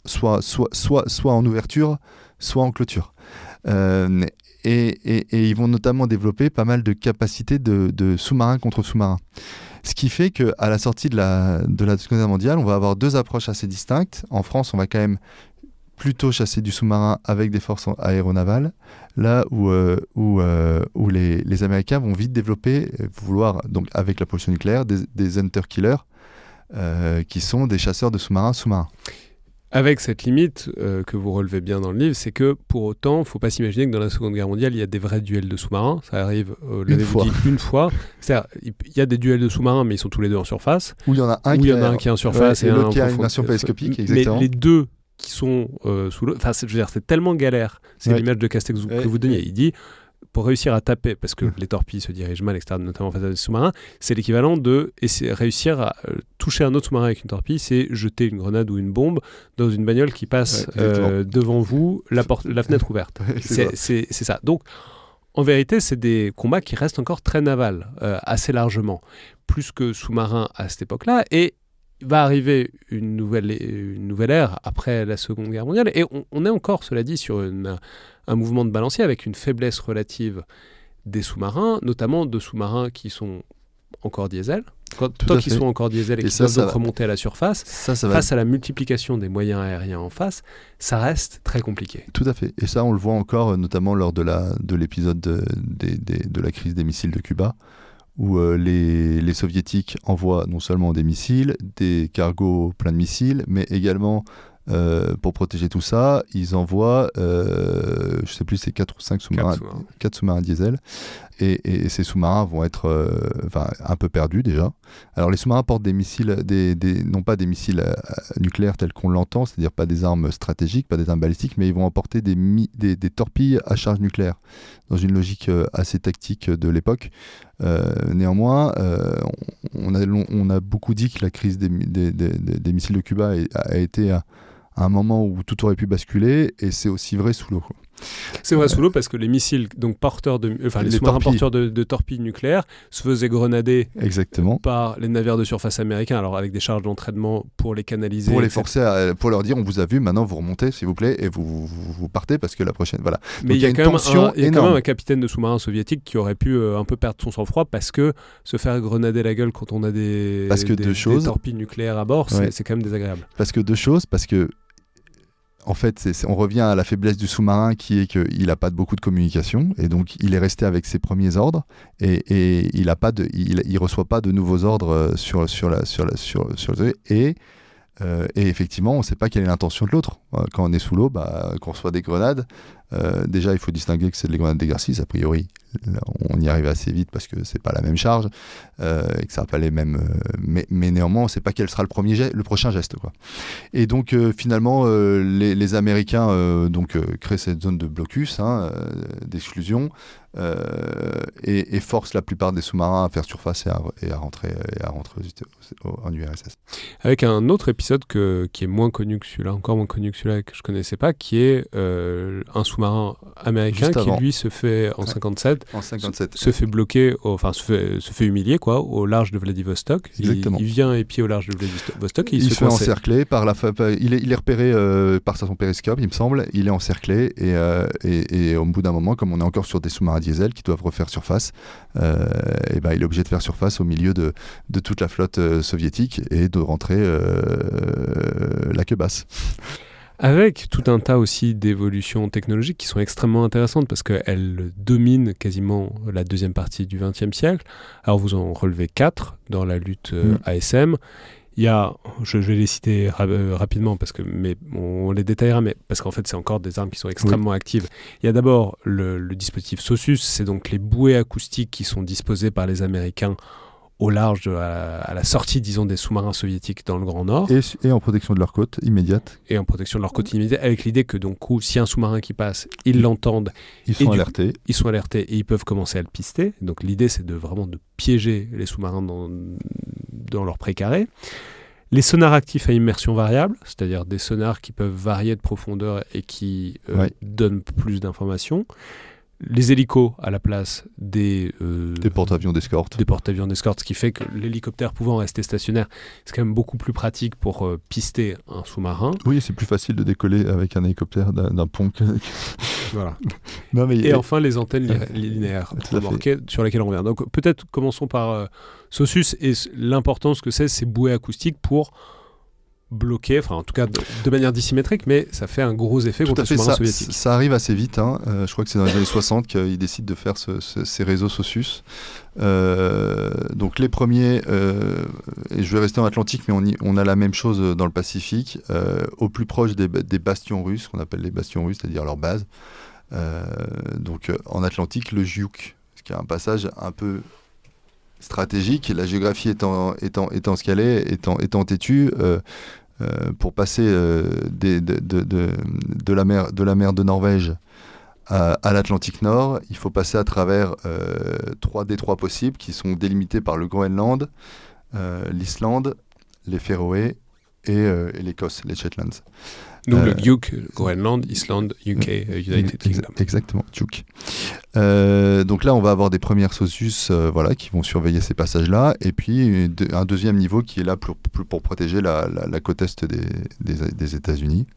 S2: soit en ouverture, soit en clôture. Et ils vont notamment développer pas mal de capacités de sous-marins contre sous-marins. Ce qui fait qu'à la sortie de la Seconde Guerre mondiale, on va avoir deux approches assez distinctes. En France, on va quand même plutôt chasser du sous-marin avec des forces aéronavales, là où les Américains vont vite vouloir, donc avec la propulsion nucléaire, des hunter-killers, qui sont des chasseurs de sous-marins.
S1: Avec cette limite que vous relevez bien dans le livre, c'est que pour autant, il ne faut pas s'imaginer que dans la Seconde Guerre mondiale, il y a des vrais duels de sous-marins. Ça arrive une fois. C'est-à-dire, il y a des duels de sous-marins, mais ils sont tous les deux en surface.
S2: Où il y en a un qui est en surface et l'autre qui a une version télescopique. Exactement.
S1: Mais les deux qui sont sous l'eau... Enfin, je veux dire, c'est tellement galère. C'est l'image de Castex que vous donniez. Il dit... Pour réussir à taper, parce que les torpilles se dirigent mal, etc., notamment face à des sous-marins, c'est l'équivalent de réussir à toucher un autre sous-marin avec une torpille, c'est jeter une grenade ou une bombe dans une bagnole qui passe devant vous, la fenêtre ouverte. C'est ça. Donc, en vérité, c'est des combats qui restent encore très navals, assez largement, plus que sous-marins à cette époque-là, et va arriver une nouvelle ère après la Seconde Guerre mondiale, et on est encore, cela dit, sur un mouvement de balancier avec une faiblesse relative des sous-marins, notamment de sous-marins qui sont encore diesel. Tant qu'ils sont encore diesel et qui peuvent donc remonter à la surface, face à la multiplication des moyens aériens en face, ça reste très compliqué.
S2: Tout à fait. Et ça, on le voit encore, notamment lors de l'épisode de la crise des missiles de Cuba, où les soviétiques envoient non seulement des missiles, des cargos pleins de missiles, mais également, pour protéger tout ça, ils envoient, je ne sais plus, c'est 4 ou 5 sous-marins, 4 sous-marins diesel, et ces sous-marins vont être un peu perdus déjà. Alors les sous-marins portent des missiles, non pas des missiles nucléaires tels qu'on l'entend, c'est-à-dire pas des armes stratégiques, pas des armes balistiques, mais ils vont emporter des torpilles à charge nucléaire, dans une logique assez tactique de l'époque. Néanmoins, on a beaucoup dit que la crise des missiles de Cuba a été à un moment où tout aurait pu basculer, et c'est aussi vrai sous l'eau.
S1: C'est vrai sous l'eau parce que les missiles, donc les sous-marins porteurs de torpilles nucléaires, se faisaient grenader par les navires de surface américains, alors avec des charges d'entraînement pour les canaliser.
S2: Pour les forcer, pour leur dire on vous a vu, maintenant vous remontez s'il vous plaît, et vous partez parce que la prochaine. Voilà.
S1: Mais il y a quand même un capitaine de sous-marin soviétique qui aurait pu un peu perdre son sang-froid parce que se faire grenader la gueule quand on a des torpilles nucléaires à bord, c'est quand même désagréable.
S2: Parce que en fait, on revient à la faiblesse du sous-marin qui est qu'il n'a pas beaucoup de communication, et donc il est resté avec ses premiers ordres, et il reçoit pas de nouveaux ordres et effectivement, on ne sait pas quelle est l'intention de l'autre. Quand on est sous l'eau, qu'on reçoit des grenades, déjà il faut distinguer que c'est des grenades d'exercice, a priori. On y arrive assez vite parce que c'est pas la même charge et que ça n'a pas les mêmes. Mais néanmoins, on ne sait pas quel sera le prochain geste, quoi. Et donc finalement, les Américains créent cette zone de blocus, d'exclusion, et forcent la plupart des sous-marins à faire surface et à rentrer en URSS.
S1: Avec un autre épisode qui est moins connu que celui-là, encore moins connu que celui-là, que je connaissais pas, qui est un sous-marin sous-marin américain
S2: Juste
S1: qui
S2: avant.
S1: lui se fait en 57
S2: En 57.
S1: se fait bloquer, se fait humilier quoi, au large de Vladivostok.
S2: Exactement.
S1: Il vient épier au large de Vladivostok et
S2: Il
S1: se
S2: se fait
S1: coincer.
S2: encercler par il est repéré par son périscope, il me semble. Il est encerclé et au bout d'un moment, comme on est encore sur des sous-marins diesel qui doivent refaire surface, il est obligé de faire surface au milieu de toute la flotte soviétique et de rentrer la queue basse.
S1: Avec tout un tas aussi d'évolutions technologiques qui sont extrêmement intéressantes parce qu'elles dominent quasiment la deuxième partie du XXe siècle. Alors vous en relevez 4 dans la lutte ASM. Il y a, je vais les citer rapidement parce que, mais on les détaillera, mais parce qu'en fait c'est encore des armes qui sont extrêmement actives. Il y a d'abord le dispositif SOSUS, c'est donc les bouées acoustiques qui sont disposées par les Américains au large, à la sortie, disons, des sous-marins soviétiques dans le Grand Nord.
S2: Et en protection de leur côte immédiate.
S1: Et en protection de leur côte immédiate, avec l'idée que, donc, s'il y a un sous-marin qui passe, ils l'entendent.
S2: Ils sont alertés.
S1: Ils sont alertés et ils peuvent commencer à le pister. Donc l'idée, c'est vraiment de piéger les sous-marins dans leur précaré. Les sonars actifs à immersion variable, c'est-à-dire des sonars qui peuvent varier de profondeur et qui donnent plus d'informations. Les hélicos à la place des
S2: porte-avions d'escorte.
S1: Des porte-avions d'escorte, ce qui fait que l'hélicoptère pouvant rester stationnaire, c'est quand même beaucoup plus pratique pour pister un sous-marin.
S2: Oui, c'est plus facile de décoller avec un hélicoptère d'un pont que...
S1: Voilà.
S2: Non, mais
S1: et enfin, les antennes linéaires remorquées sur lesquelles on revient. Donc peut-être commençons par SOSUS et l'importance que c'est ces bouées acoustiques pour bloqué, enfin en tout cas de manière dissymétrique, mais ça fait un gros effet contre les sous-marins soviétiques.
S2: Ça arrive assez vite, hein. Je crois que c'est dans les années 60 qu'ils décident de faire ces réseaux SOSUS. Donc les premiers, et je vais rester en Atlantique, mais on a la même chose dans le Pacifique, au plus proche des bastions russes, qu'on appelle les bastions russes, c'est-à-dire leur base. Donc en Atlantique, le Jiouk, ce qui est un passage un peu stratégique, la géographie étant ce qu'elle est, étant têtue, pour passer de la mer de Norvège à l'Atlantique Nord, il faut passer à travers 3 détroits possibles qui sont délimités par le Groenland, l'Islande, les Féroé et l'Écosse, les Shetlands.
S1: Donc le Yuk, Groenland, Islande, UK, United Kingdom.
S2: Exactement, Yuk. Donc là, on va avoir des premières SOSUS qui vont surveiller ces passages-là, et puis un deuxième niveau qui est là pour protéger la côte est des États-Unis.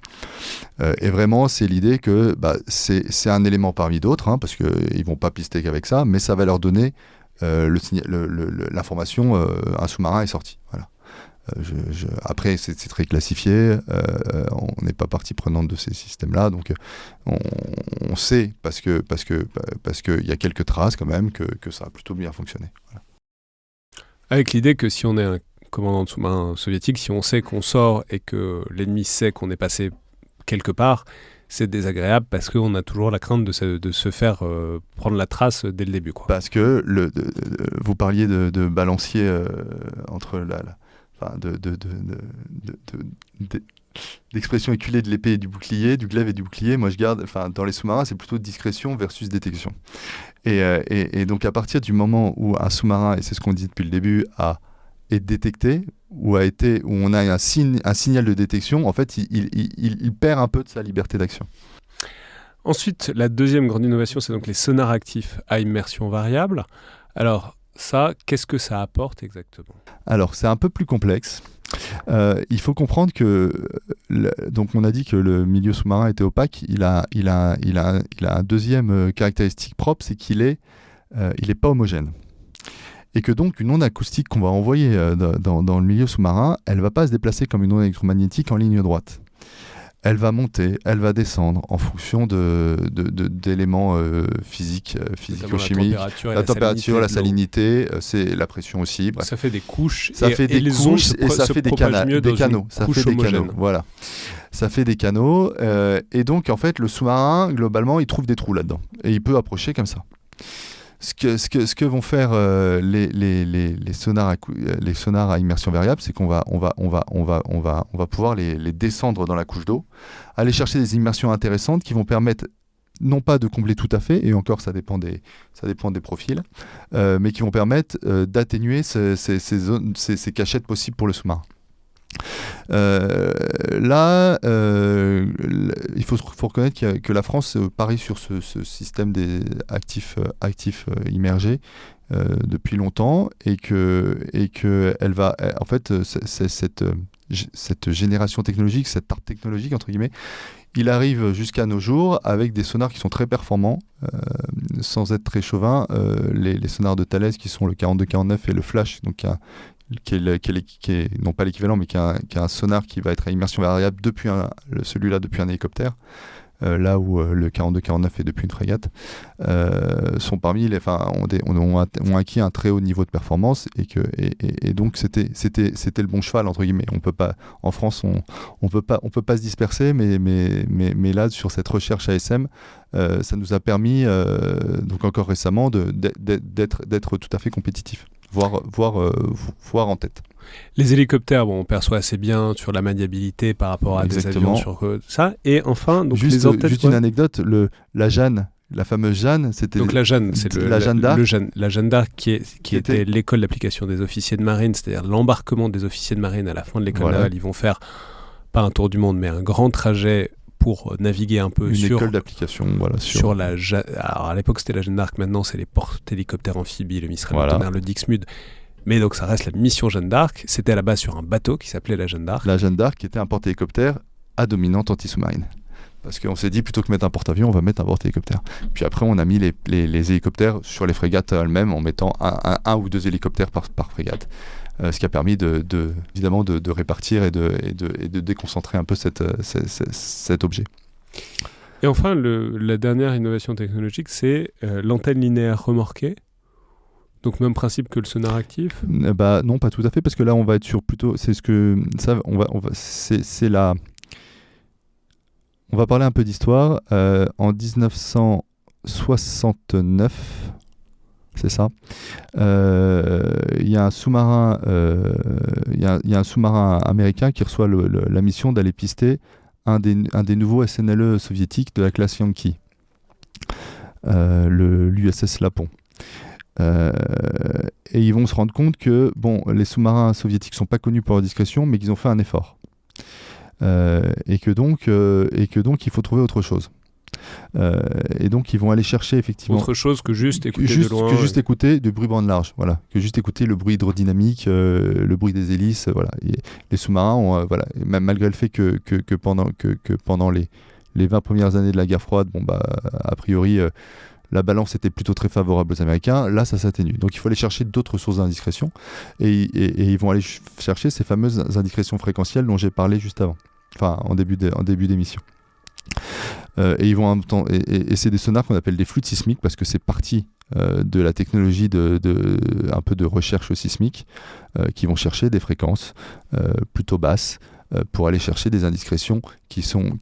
S2: Et vraiment, c'est l'idée que c'est un élément parmi d'autres, hein, parce qu'ils ne vont pas pister qu'avec ça, mais ça va leur donner l'information, un sous-marin est sorti. Voilà. Après, c'est très classifié, on n'est pas partie prenante de ces systèmes-là, donc on sait, parce qu'il y a quelques traces quand même, que ça a plutôt bien fonctionné. Voilà.
S1: Avec l'idée que si on est un commandant de sous-marin soviétique, si on sait qu'on sort et que l'ennemi sait qu'on est passé quelque part, c'est désagréable parce qu'on a toujours la crainte de se faire prendre la trace dès le début, quoi.
S2: Parce que vous parliez de balancier entre d'expression éculée de l'épée et du bouclier, du glaive et du bouclier. Moi, je garde, dans les sous-marins, c'est plutôt discrétion versus détection. Et donc, à partir du moment où un sous-marin, et c'est ce qu'on dit depuis le début, est détecté, où on a un signal de détection, en fait, il perd un peu de sa liberté d'action.
S1: Ensuite, la deuxième grande innovation, c'est donc les sonars actifs à immersion variable. Alors, ça, qu'est-ce que ça apporte exactement ? Alors, c'est un peu plus complexe.
S2: Il faut comprendre que, donc on a dit que le milieu sous-marin était opaque. Il a un deuxième caractéristique propre, c'est qu'il est pas homogène. Et que donc une onde acoustique qu'on va envoyer dans le milieu sous-marin, elle ne va pas se déplacer comme une onde électromagnétique en ligne droite. Elle va descendre en fonction d'éléments physico-chimiques. La température, la salinité, c'est la pression aussi. Bref.
S1: Ça fait des couches.
S2: Ça fait des couches et ça fait des canaux. Ça fait des canaux. Voilà. Ça fait des canaux. Et donc, en fait, le sous-marin, globalement, il trouve des trous là-dedans. Et il peut approcher comme ça. Ce que vont faire les sonars à immersion variable, c'est qu'on va pouvoir les descendre dans la couche d'eau, aller chercher des immersions intéressantes qui vont permettre non pas de combler tout à fait, et encore ça dépend des profils, mais qui vont permettre d'atténuer ces cachettes possibles pour le sous-marin. Il il faut reconnaître que la France parie sur ce système des actifs immergés depuis longtemps et que elle va en fait cette génération technologique, cette art technologique entre guillemets, il arrive jusqu'à nos jours avec des sonars qui sont très performants, sans être très chauvin. Les sonars de Thales qui sont le 42-49 et le Flash, donc qui est non pas l'équivalent, mais qui est un sonar qui va être à immersion variable depuis celui-là depuis un hélicoptère. Là où le 42-49 est depuis une frégate, sont parmi ont acquis un très haut niveau de performance et donc c'était le bon cheval entre guillemets. On peut pas en France on peut pas se disperser, mais là sur cette recherche ASM, ça nous a permis donc encore récemment d'être tout à fait compétitif, voire en tête.
S1: Les hélicoptères, on perçoit assez bien sur la maniabilité par rapport à
S2: Exactement.
S1: des avions sur ça. Et enfin, donc
S2: juste,
S1: les antennes.
S2: Juste une anecdote, la Jeanne, la fameuse Jeanne, c'était...
S1: Donc la Jeanne, c'est
S2: la Jeanne d'Arc.
S1: La Jeanne d'Arc qui était l'école d'application des officiers de marine, c'est-à-dire l'embarquement des officiers de marine à la fin de l'école navale. Ils vont faire, pas un tour du monde, mais un grand trajet pour naviguer un peu
S2: sur... Une école d'application, voilà.
S1: Sur la... Alors à l'époque, c'était la Jeanne d'Arc, maintenant c'est les porte-hélicoptères amphibies, le Mistral, le Tonnerre, le Dixmude. Mais donc ça reste la mission Jeanne d'Arc. C'était à la base sur un bateau qui s'appelait la Jeanne d'Arc.
S2: La Jeanne d'Arc qui était un porte-hélicoptère à dominante anti-sous-marine. Parce qu'on s'est dit, plutôt que mettre un porte-avions, on va mettre un porte-hélicoptère. Puis après, on a mis les hélicoptères sur les frégates elles-mêmes en mettant un ou deux hélicoptères par frégate. Ce qui a permis évidemment de répartir et de déconcentrer un peu cet objet.
S1: Et enfin, la dernière innovation technologique, c'est l'antenne linéaire remorquée. Donc même principe que le sonar actif.
S2: Non, pas tout à fait, parce que là on va être sur plutôt, on va parler un peu d'histoire. En 1969, c'est ça. Il y a un sous-marin, américain qui reçoit la mission d'aller pister un des nouveaux SNLE soviétiques de la classe Yankee, l'USS Lapon. Et ils vont se rendre compte que les sous-marins soviétiques sont pas connus pour leur discrétion, mais qu'ils ont fait un effort, et que donc il faut trouver autre chose. Et donc ils vont aller chercher effectivement
S1: autre chose que juste écouter de loin,
S2: juste écouter du bruit bande large, voilà, que juste écouter le bruit hydrodynamique, le bruit des hélices, voilà. Et les sous-marins ont, même malgré le fait que pendant les 20 premières années de la guerre froide, a priori la balance était plutôt très favorable aux Américains. Là, ça s'atténue. Donc, il faut aller chercher d'autres sources d'indiscrétion. Et ils vont aller chercher ces fameuses indiscrétions fréquentielles dont j'ai parlé juste avant. Enfin, en début d'émission. Et ils vont et c'est des sonars qu'on appelle des flûtes sismiques parce que c'est parti de la technologie un peu de recherche sismique qui vont chercher des fréquences plutôt basses pour aller chercher des indiscrétions qui sont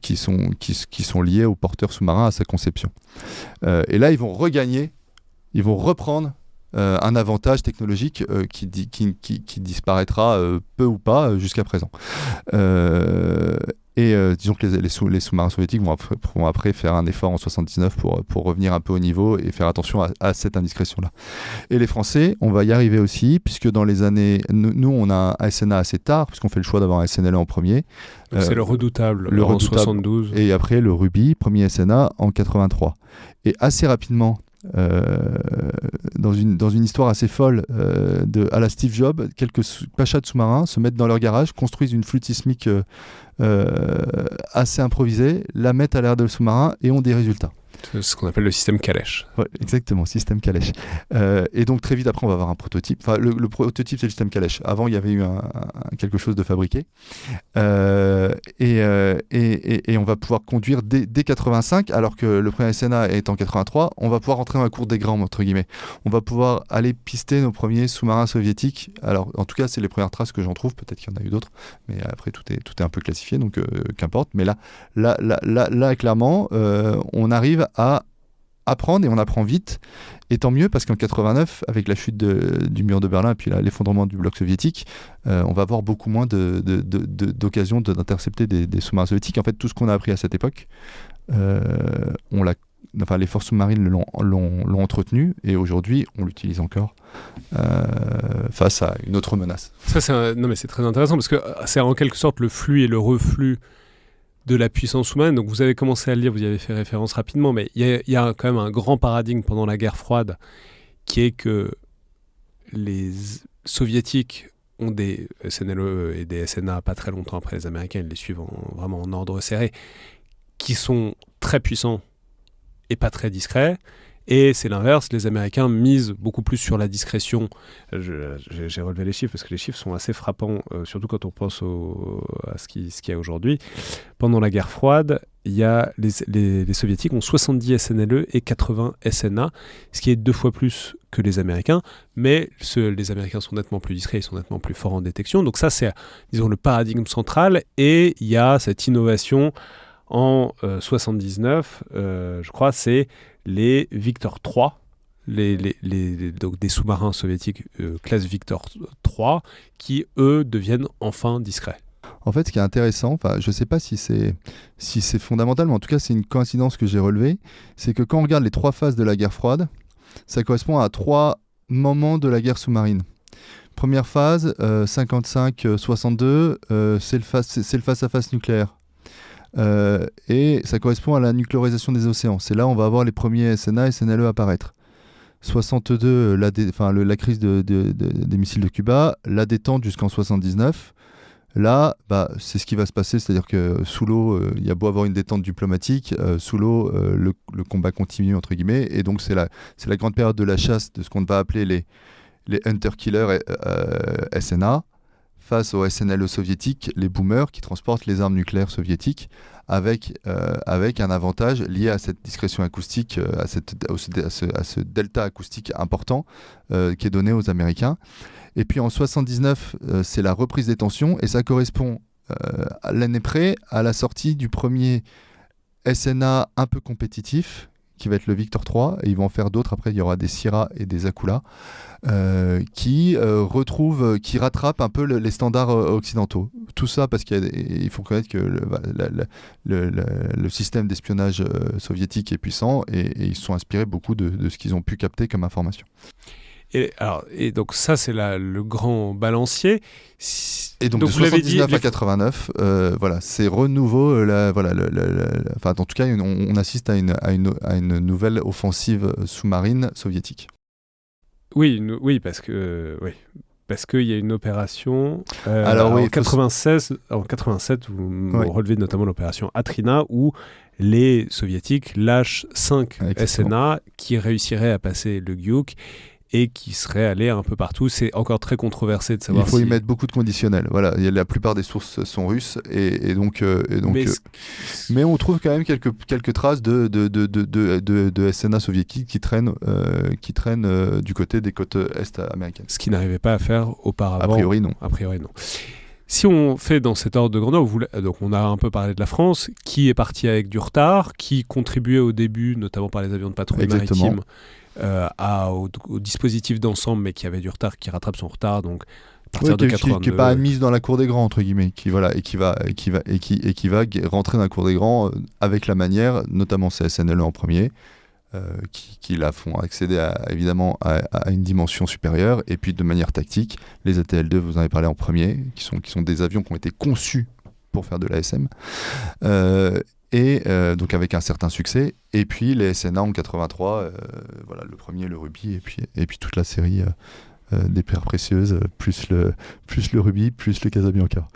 S2: liées au porteur sous-marin, à sa conception. Et là, ils vont reprendre un avantage technologique qui disparaîtra peu ou pas jusqu'à présent. Disons que les sous-marins soviétiques vont après faire un effort en 79 pour revenir un peu au niveau et faire attention à cette indiscrétion-là. Et les Français, on va y arriver aussi, puisque dans les années... Nous, on a un SNA assez tard, puisqu'on fait le choix d'avoir un SNLE en premier.
S1: Donc c'est le redoutable en 72.
S2: Et après, le Ruby, premier SNA en 83. Et assez rapidement... dans une histoire assez folle à la Steve Jobs, quelques pachas de sous-marins se mettent dans leur garage, construisent une flûte sismique assez improvisée, la mettent à l'air de sous-marin et ont des résultats.
S1: C'est ce qu'on appelle le système Calèche.
S2: Ouais, exactement, système Calèche. Et donc très vite après, on va avoir un prototype. Enfin, le prototype, c'est le système Calèche. Avant, il y avait eu quelque chose de fabriqué. Et on va pouvoir conduire dès 85, alors que le premier SNA est en 83. On va pouvoir rentrer dans la cour des grands, entre guillemets. On va pouvoir aller pister nos premiers sous-marins soviétiques. Alors, en tout cas, c'est les premières traces que j'en trouve. Peut-être qu'il y en a eu d'autres, mais après, tout est un peu classifié, donc qu'importe. Mais là clairement, on arrive à apprendre et on apprend vite, et tant mieux parce qu'en 89, avec la chute du mur de Berlin et puis l'effondrement du bloc soviétique, on va avoir beaucoup moins d'occasions d'intercepter des sous-marins soviétiques. En fait, tout ce qu'on a appris à cette époque, les forces sous-marines l'ont entretenu, et aujourd'hui on l'utilise encore face à une autre menace.
S1: Ça, mais c'est très intéressant parce que c'est en quelque sorte le flux et le reflux de la puissance sous-marine. Donc vous avez commencé à le lire, vous y avez fait référence rapidement, mais il y a quand même un grand paradigme pendant la guerre froide qui est que les soviétiques ont des SNLE et des SNA pas très longtemps après les Américains, ils les suivent vraiment en ordre serré, qui sont très puissants et pas très discrets. Et c'est l'inverse, les Américains misent beaucoup plus sur la discrétion. J'ai relevé les chiffres parce que les chiffres sont assez frappants, surtout quand on pense à ce qu'il y a aujourd'hui. Pendant la guerre froide, les Soviétiques ont 70 SNLE et 80 SNA, ce qui est 2 fois plus que les Américains, mais les Américains sont nettement plus discrets, ils sont nettement plus forts en détection. Donc ça, c'est, disons, le paradigme central, et il y a cette innovation en 79, je crois, c'est les Victor 3, donc des sous-marins soviétiques classe Victor 3, qui, eux, deviennent enfin discrets.
S2: En fait, ce qui est intéressant, je ne sais pas si c'est fondamental, mais en tout cas, c'est une coïncidence que j'ai relevée, c'est que quand on regarde les 3 phases de la guerre froide, ça correspond à 3 moments de la guerre sous-marine. Première phase, 55-62, c'est le face-à-face nucléaire. Et ça correspond à la nucléarisation des océans. C'est là où on va avoir les premiers SNA et SNLE apparaître. 62, la crise des missiles de Cuba, la détente jusqu'en 79. Là, c'est ce qui va se passer, c'est-à-dire que sous l'eau, il y a beau avoir une détente diplomatique, sous l'eau, le combat continue, entre guillemets, et donc c'est la grande période de la chasse de ce qu'on va appeler les hunter-killers SNA, face aux SNLE soviétiques, les boomers qui transportent les armes nucléaires soviétiques, avec un avantage lié à cette discrétion acoustique, à ce delta acoustique important qui est donné aux Américains. Et puis en 79, c'est la reprise des tensions, et ça correspond à l'année près à la sortie du premier SNA un peu compétitif, qui va être le Victor 3, et ils vont en faire d'autres. Après, il y aura des Sierra et des Akula, qui rattrapent un peu les standards occidentaux. Tout ça parce qu'il faut reconnaître que le système d'espionnage soviétique est puissant, et ils se sont inspirés beaucoup de ce qu'ils ont pu capter comme information.
S1: Et donc ça, c'est le grand balancier.
S2: Et donc de 79 à 89, c'est renouveau. En tout cas, on assiste à une nouvelle offensive sous-marine soviétique.
S1: Oui, parce qu'il y a une opération en 96, en 87, vous relevez notamment l'opération Atrina, où les soviétiques lâchent 5 SNA qui réussiraient à passer le Gyuk et qui seraient allés un peu partout. C'est encore très controversé de savoir.
S2: Il faut y mettre beaucoup de conditionnels. Voilà, la plupart des sources sont russes, et donc. Mais on trouve quand même quelques traces de SNA soviétiques qui traînent du côté des côtes est américaines.
S1: Ce qui n'arrivait pas à faire auparavant.
S2: A priori, non.
S1: Si on fait dans cet ordre de grandeur, donc on a un peu parlé de la France, qui est partie avec du retard, qui contribuait au début, notamment par les avions de patrouille maritime, au dispositif d'ensemble, mais qui avait du retard, qui rattrape son retard, donc à partir de 82.
S2: Qui n'est pas admise dans la cour des grands, entre guillemets, qui va rentrer dans la cour des grands avec la manière, notamment ces SNLE en premier, qui la font accéder évidemment à une dimension supérieure, et puis de manière tactique, les ATL-2, vous en avez parlé en premier, qui sont des avions qui ont été conçus pour faire de l'ASM, donc avec un certain succès, et puis les SNA en 83, le premier, le Ruby, et puis toute la série des pierres précieuses, plus le Ruby, plus le Casabianca.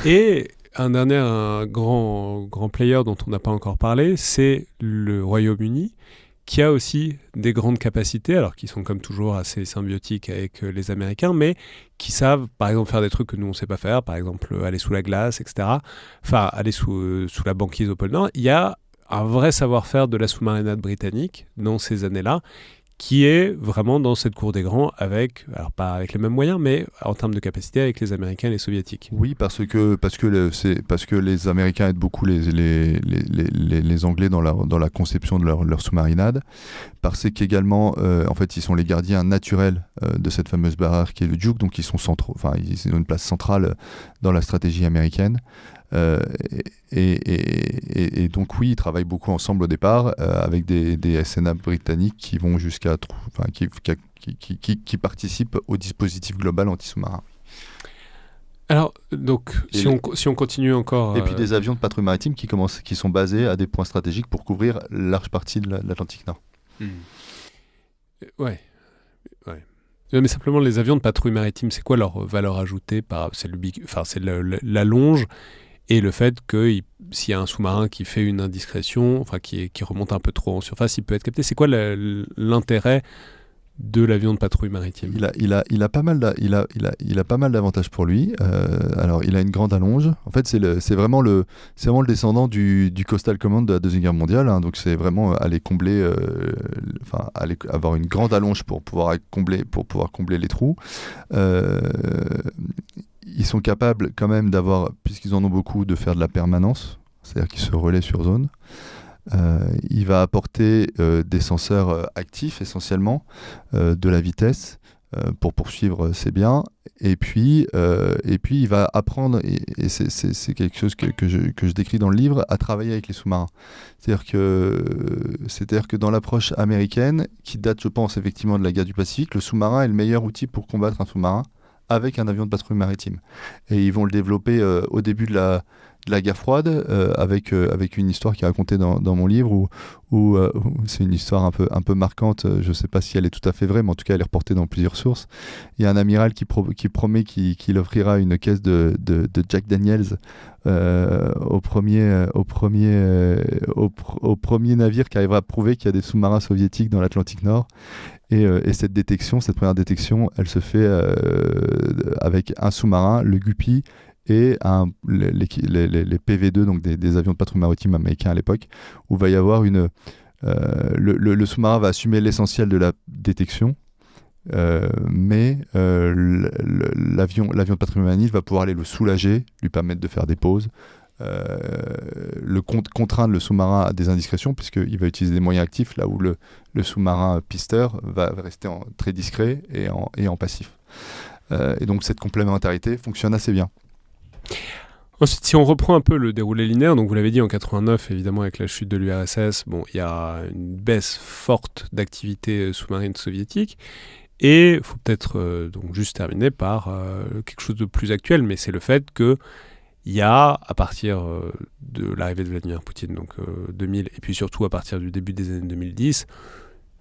S1: Et un grand player dont on n'a pas encore parlé, c'est le Royaume-Uni, qui a aussi des grandes capacités, alors qui sont comme toujours assez symbiotiques avec les Américains, mais qui savent, par exemple, faire des trucs que nous, on ne sait pas faire, par exemple, aller sous la glace, etc. Enfin, aller sous la banquise au pôle Nord. Il y a un vrai savoir-faire de la sous-marinade britannique dans ces années-là, qui est vraiment dans cette cour des grands, alors pas avec les mêmes moyens, mais en termes de capacité avec les Américains et les Soviétiques.
S2: Oui, parce que les Américains aident beaucoup les Anglais dans la conception de leur sous-marinade, parce qu'également, en fait, ils sont les gardiens naturels de cette fameuse barrière qui est le Duke, donc ils sont centraux, ils ont une place centrale dans la stratégie américaine. Et donc oui, ils travaillent beaucoup ensemble au départ, avec des SNA britanniques qui vont qui participent au dispositif global anti-sous-marin.
S1: Alors, donc, si on continue encore...
S2: Et puis des avions de patrouille maritime qui sont basés à des points stratégiques pour couvrir large partie de l'Atlantique Nord.
S1: Ouais. Mais simplement, les avions de patrouille maritime, c'est quoi leur valeur ajoutée c'est la longe et le fait que s'il y a un sous-marin qui fait une indiscrétion, qui remonte un peu trop en surface, il peut être capté. C'est quoi l'intérêt de l'avion de patrouille maritime?
S2: Il a pas mal d'avantages pour lui. Alors, il a une grande allonge. En fait, c'est vraiment le descendant du Coastal Command de la Deuxième Guerre mondiale. Hein. Donc, c'est vraiment aller combler, avoir une grande allonge pour pouvoir combler les trous. Ils sont capables quand même d'avoir, puisqu'ils en ont beaucoup, de faire de la permanence, c'est-à-dire qu'ils se relaient sur zone. Il va apporter des senseurs actifs essentiellement, de la vitesse pour poursuivre ses biens, et puis il va apprendre, et c'est quelque chose que je décris dans le livre, à travailler avec les sous-marins. C'est-à-dire que dans l'approche américaine, qui date je pense effectivement de la guerre du Pacifique, le sous-marin est le meilleur outil pour combattre un sous-marin avec un avion de patrouille maritime. Et ils vont le développer au début de la guerre froide, avec une histoire qui est racontée dans mon livre, où c'est une histoire un peu marquante. Je ne sais pas si elle est tout à fait vraie, mais en tout cas elle est reportée dans plusieurs sources. Il y a un amiral qui promet qu'il offrira une caisse de Jack Daniels au premier navire qui arrivera à prouver qu'il y a des sous-marins soviétiques dans l'Atlantique Nord. Et cette première détection, elle se fait avec un sous-marin, le Guppy, et les PV-2, donc des avions de patrouille maritime américains à l'époque, où va y avoir le sous-marin va assumer l'essentiel de la détection, mais l'avion de patrouille maritime va pouvoir aller le soulager, lui permettre de faire des pauses, contraindre le sous-marin à des indiscrétions, puisqu'il va utiliser des moyens actifs, là où le sous-marin pisteur va rester très discret et en passif. Et donc cette complémentarité fonctionne assez bien.
S1: Ensuite, si on reprend un peu le déroulé linéaire, donc vous l'avez dit, en 89, évidemment, avec la chute de l'URSS, il y a une baisse forte d'activité sous-marine soviétique. Et il faut peut-être donc juste terminer par quelque chose de plus actuel, mais c'est le fait qu'il y a, à partir de l'arrivée de Vladimir Poutine, donc 2000, et puis surtout à partir du début des années 2010,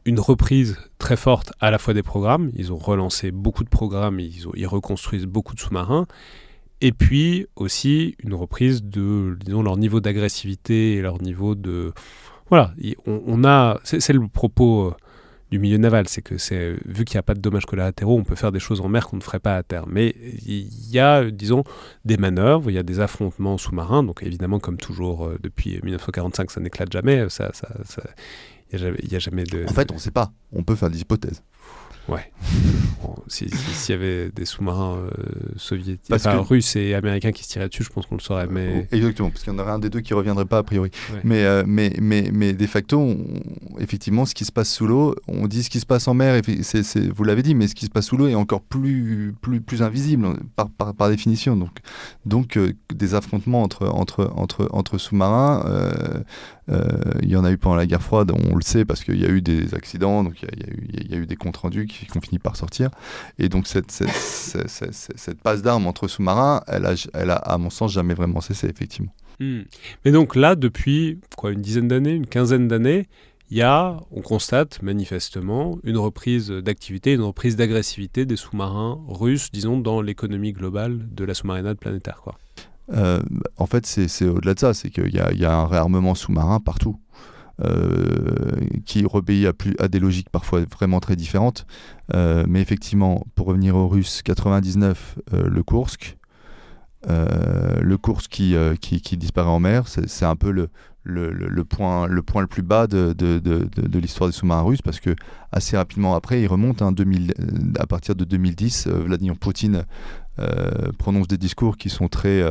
S1: une reprise très forte à la fois des programmes. Ils ont relancé beaucoup de programmes, ils reconstruisent beaucoup de sous-marins. Et puis aussi une reprise de, disons, leur niveau d'agressivité et leur niveau de... Voilà, c'est le propos du milieu naval, c'est que vu qu'il n'y a pas de dommages collatéraux, on peut faire des choses en mer qu'on ne ferait pas à terre. Mais il y a, disons, des manœuvres, il y a des affrontements sous-marins, donc évidemment, comme toujours, depuis 1945, ça n'éclate jamais, il n'y a jamais de...
S2: En fait, on ne sait pas, on peut faire des hypothèses.
S1: Ouais. S'il y avait des sous-marins soviétiques, russes et américains qui se tiraient dessus, je pense qu'on le saurait. Mais...
S2: Exactement, parce qu'il y en aurait un des deux qui ne reviendrait pas a priori. Ouais. Mais de facto, effectivement, ce qui se passe sous l'eau, on dit ce qui se passe en mer, vous l'avez dit, mais ce qui se passe sous l'eau est encore plus invisible par définition. Donc des affrontements entre sous-marins, il y en a eu pendant la guerre froide, on le sait, parce qu'il y a eu des accidents, donc il y a eu des comptes rendus qui ont fini par sortir. Et donc cette passe d'armes entre sous-marins, elle a, à mon sens, jamais vraiment cessé, effectivement.
S1: Mais donc là, depuis une dizaine d'années, une quinzaine d'années, on constate manifestement une reprise d'activité, une reprise d'agressivité des sous-marins russes, disons, dans l'économie globale de la sous-marinade planétaire, quoi.
S2: En fait, c'est au-delà de ça, c'est qu'il y a un réarmement sous-marin partout. Qui obéit à des logiques parfois vraiment très différentes. Mais effectivement, pour revenir aux Russes, 99, le Kursk qui disparaît en mer, c'est un peu le point le plus bas de l'histoire des sous-marins russes, parce que assez rapidement après, il remonte à partir de 2010, Vladimir Poutine prononce des discours qui sont très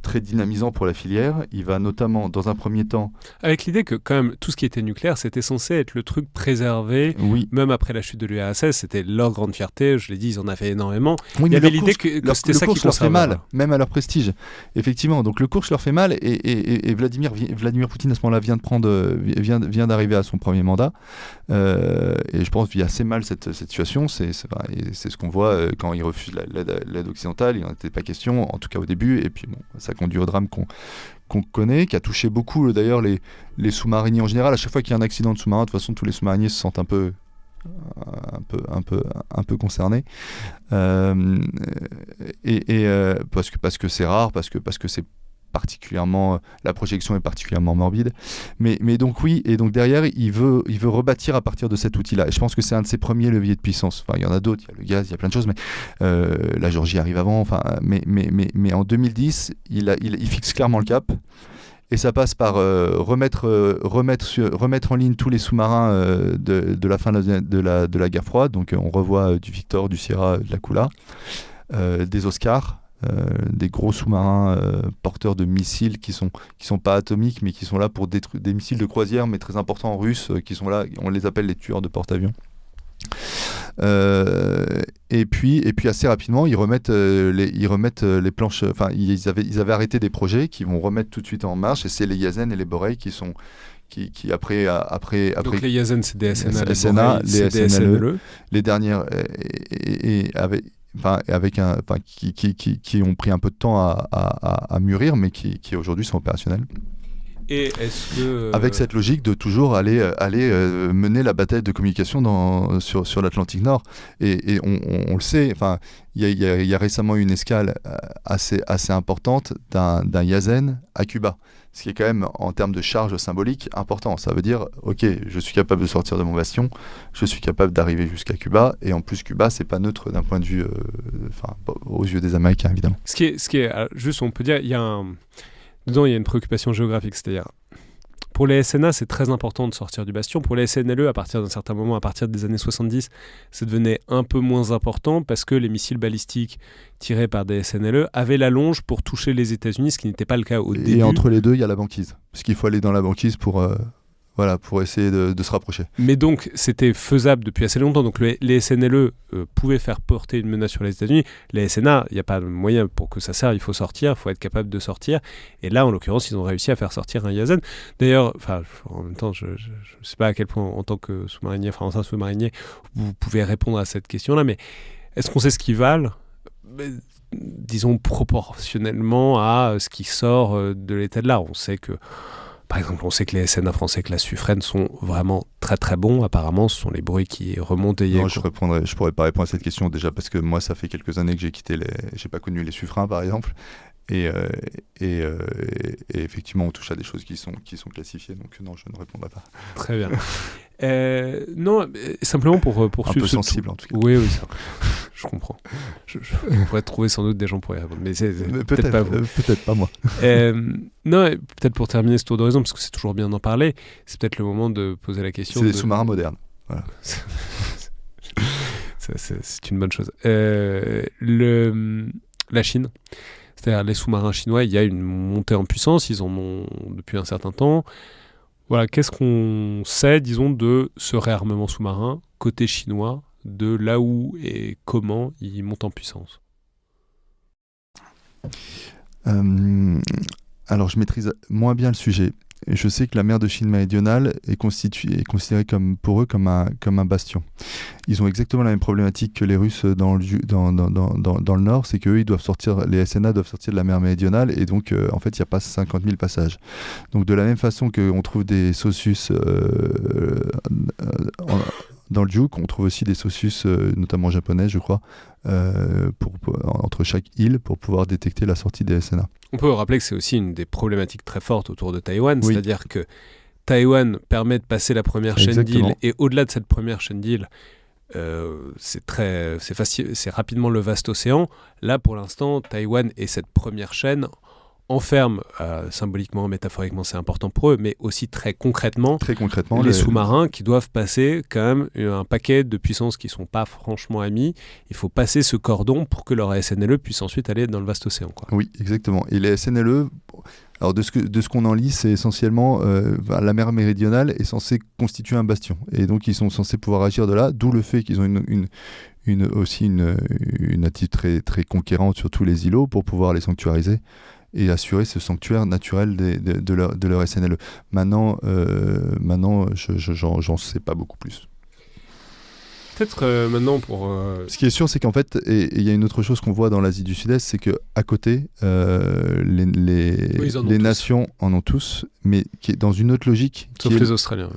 S2: très dynamisant pour la filière. Il va notamment, dans un premier temps...
S1: Avec l'idée que quand même, tout ce qui était nucléaire, c'était censé être le truc préservé,
S2: Oui.
S1: même après la chute de l'URSS, c'était leur grande fierté, je l'ai dit, ils en avaient énormément.
S2: Oui,
S1: il y avait l'idée que c'était ça qui
S2: leur fait mal,
S1: conservait.
S2: même à leur prestige. Effectivement, donc le course leur fait mal, et Vladimir Poutine, à ce moment-là, vient d'arriver à son premier mandat, et je pense vit assez mal cette situation. C'est ce qu'on voit quand il refuse l'aide occidentale, il n'en était pas question, en tout cas au début, et puis bon, ça conduit au drame qu'on connaît, qui a touché beaucoup d'ailleurs les sous-mariniers en général. À chaque fois qu'il y a un accident de sous-marin, de toute façon tous les sous-mariniers se sentent un peu concernés, parce que c'est rare, parce que c'est particulièrement, la projection est particulièrement morbide, mais donc oui, et donc derrière il veut rebâtir à partir de cet outil-là, et je pense que c'est un de ses premiers leviers de puissance. Enfin, il y en a d'autres, il y a le gaz, il y a plein de choses, mais la Géorgie arrive avant, enfin, mais en 2010 il fixe clairement le cap. Et ça passe par remettre en ligne tous les sous-marins de la fin de la guerre froide. Donc on revoit du Victor, du Sierra, de la Kula, des Oscars, des gros sous-marins porteurs de missiles qui sont pas atomiques, mais qui sont là pour détruire des missiles de croisière, mais très importants russes, qui sont là, on les appelle les tueurs de porte-avions. Et puis assez rapidement ils remettent les planches, enfin ils avaient arrêté des projets qui vont remettre tout de suite en marche, et c'est les Yazen et les Borei qui après
S1: donc les Yazen c'est des SNA,
S2: les SNLE, les dernières qui ont pris un peu de temps à mûrir, mais qui aujourd'hui sont opérationnels.
S1: Et est-ce que
S2: avec cette logique de toujours aller mener la bataille de communication sur l'Atlantique Nord, et on le sait, enfin il y a récemment eu une escale assez importante d'un Yazen à Cuba, ce qui est quand même en termes de charge symbolique important. Ça veut dire ok, je suis capable de sortir de mon bastion, je suis capable d'arriver jusqu'à Cuba, et en plus Cuba c'est pas neutre d'un point de vue aux yeux des Américains évidemment.
S1: Ce qui est juste, on peut dire, dedans, il y a une préoccupation géographique, c'est-à-dire, pour les SNA, c'est très important de sortir du bastion. Pour les SNLE, à partir d'un certain moment, à partir des années 70, ça devenait un peu moins important parce que les missiles balistiques tirés par des SNLE avaient la longe pour toucher les États-Unis, ce qui n'était pas le cas au début.
S2: Et entre les deux, il y a la banquise. Parce qu'il faut aller dans la banquise pour essayer de se rapprocher.
S1: Mais donc, c'était faisable depuis assez longtemps. Donc, les SNLE pouvaient faire porter une menace sur les États-Unis. Les SNA, il n'y a pas de moyen pour que ça serve, il faut sortir, il faut être capable de sortir. Et là, en l'occurrence, ils ont réussi à faire sortir un Yazen. D'ailleurs, en même temps, je ne sais pas à quel point, en tant que sous-marinier, français sous-marinier, vous pouvez répondre à cette question-là, mais est-ce qu'on sait ce qu'ils valent ? Disons, proportionnellement à ce qui sort de l'état de l'art. On sait que par exemple, on sait que les SNA français classe Suffren sont vraiment très très bons. Apparemment, ce sont les bruits qui remontent.
S2: Non, je pourrais pas répondre à cette question déjà parce que moi, ça fait quelques années que j'ai pas connu les Suffrens par exemple. Et effectivement, on touche à des choses qui sont classifiées. Donc non, je ne répondrai pas.
S1: Très bien. Non, simplement pour
S2: un peu sensible en tout cas.
S1: Oui, ça, je comprends. Je pourrais trouver sans doute des gens pour y répondre, mais c'est peut-être pas vous.
S2: Peut-être pas moi.
S1: Non, peut-être pour terminer ce tour d'horizon, parce que c'est toujours bien d'en parler, c'est peut-être le moment de poser la question.
S2: C'est des sous-marins modernes. Voilà.
S1: C'est une bonne chose. La Chine, c'est-à-dire les sous-marins chinois, il y a une montée en puissance, ils en ont depuis un certain temps. Voilà, qu'est-ce qu'on sait, disons, de ce réarmement sous-marin côté chinois, de là où et comment il monte en puissance ?
S2: Alors, je maîtrise moins bien le sujet. Je sais que la mer de Chine méridionale est considérée pour eux comme un bastion. Ils ont exactement la même problématique que les Russes dans le nord, c'est qu'eux, les SNA doivent sortir de la mer méridionale, et donc en fait il n'y a pas 50 000 passages. Donc de la même façon qu'on trouve des Sossus dans le Juk, on trouve aussi des Sossus, notamment japonais je crois, entre chaque île pour pouvoir détecter la sortie des SNA.
S1: On peut rappeler que c'est aussi une des problématiques très fortes autour de Taïwan, oui. C'est-à-dire que Taïwan permet de passer la première chaîne d'îles, et au-delà de cette première chaîne d'îles, c'est rapidement le vaste océan. Là, pour l'instant, Taïwan est cette première chaîne enferme, symboliquement, métaphoriquement, c'est important pour eux, mais aussi très concrètement,
S2: concrètement
S1: les sous-marins qui doivent passer quand même un paquet de puissances qui ne sont pas franchement amies. Il faut passer ce cordon pour que leur SNLE puisse ensuite aller dans le vaste océan, quoi.
S2: Oui, exactement. Et les SNLE, alors de ce qu'on en lit, c'est essentiellement la mer Méridionale est censée constituer un bastion. Et donc ils sont censés pouvoir agir de là, d'où le fait qu'ils ont aussi une attitude très, très conquérante sur tous les îlots pour pouvoir les sanctuariser et assurer ce sanctuaire naturel de leur SNLE. Maintenant, j'en sais pas beaucoup plus.
S1: Peut-être maintenant pour...
S2: Ce qui est sûr, c'est qu'en fait, et il y a une autre chose qu'on voit dans l'Asie du Sud-Est, c'est qu'à côté, les nations en ont tous, mais qui est dans une autre logique.
S1: Sauf les Australiens.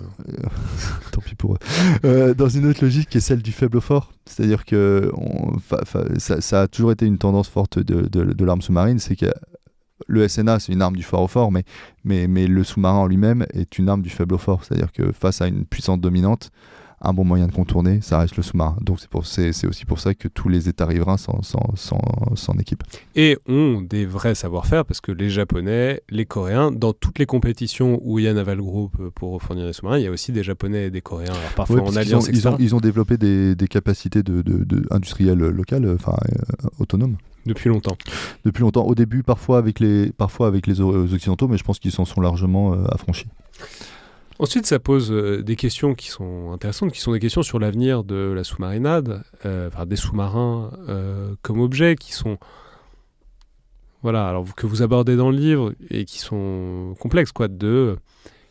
S2: Tant pis pour eux. Dans une autre logique qui est celle du faible au fort. C'est-à-dire que ça a toujours été une tendance forte de l'arme sous-marine, c'est que le SNA, c'est une arme du fort au fort, mais le sous-marin en lui-même est une arme du faible au fort. C'est-à-dire que face à une puissance dominante, un bon moyen de contourner, ça reste le sous-marin. Donc c'est aussi pour ça que tous les États riverains s'en équipent.
S1: Et ont des vrais savoir-faire, parce que les Japonais, les Coréens, dans toutes les compétitions où il y a Naval Group pour fournir des sous-marins, il y a aussi des Japonais et des Coréens. Alors parfois en alliance, etc.
S2: Ils ont développé des capacités industrielles locales, autonomes.
S1: Depuis longtemps.
S2: Au début, parfois avec les Occidentaux, mais je pense qu'ils s'en sont largement affranchis.
S1: Ensuite, ça pose des questions qui sont intéressantes, qui sont des questions sur l'avenir de la sous-marinade, des sous-marins comme objets, qui sont... Voilà, alors que vous abordez dans le livre, et qui sont complexes, quoi,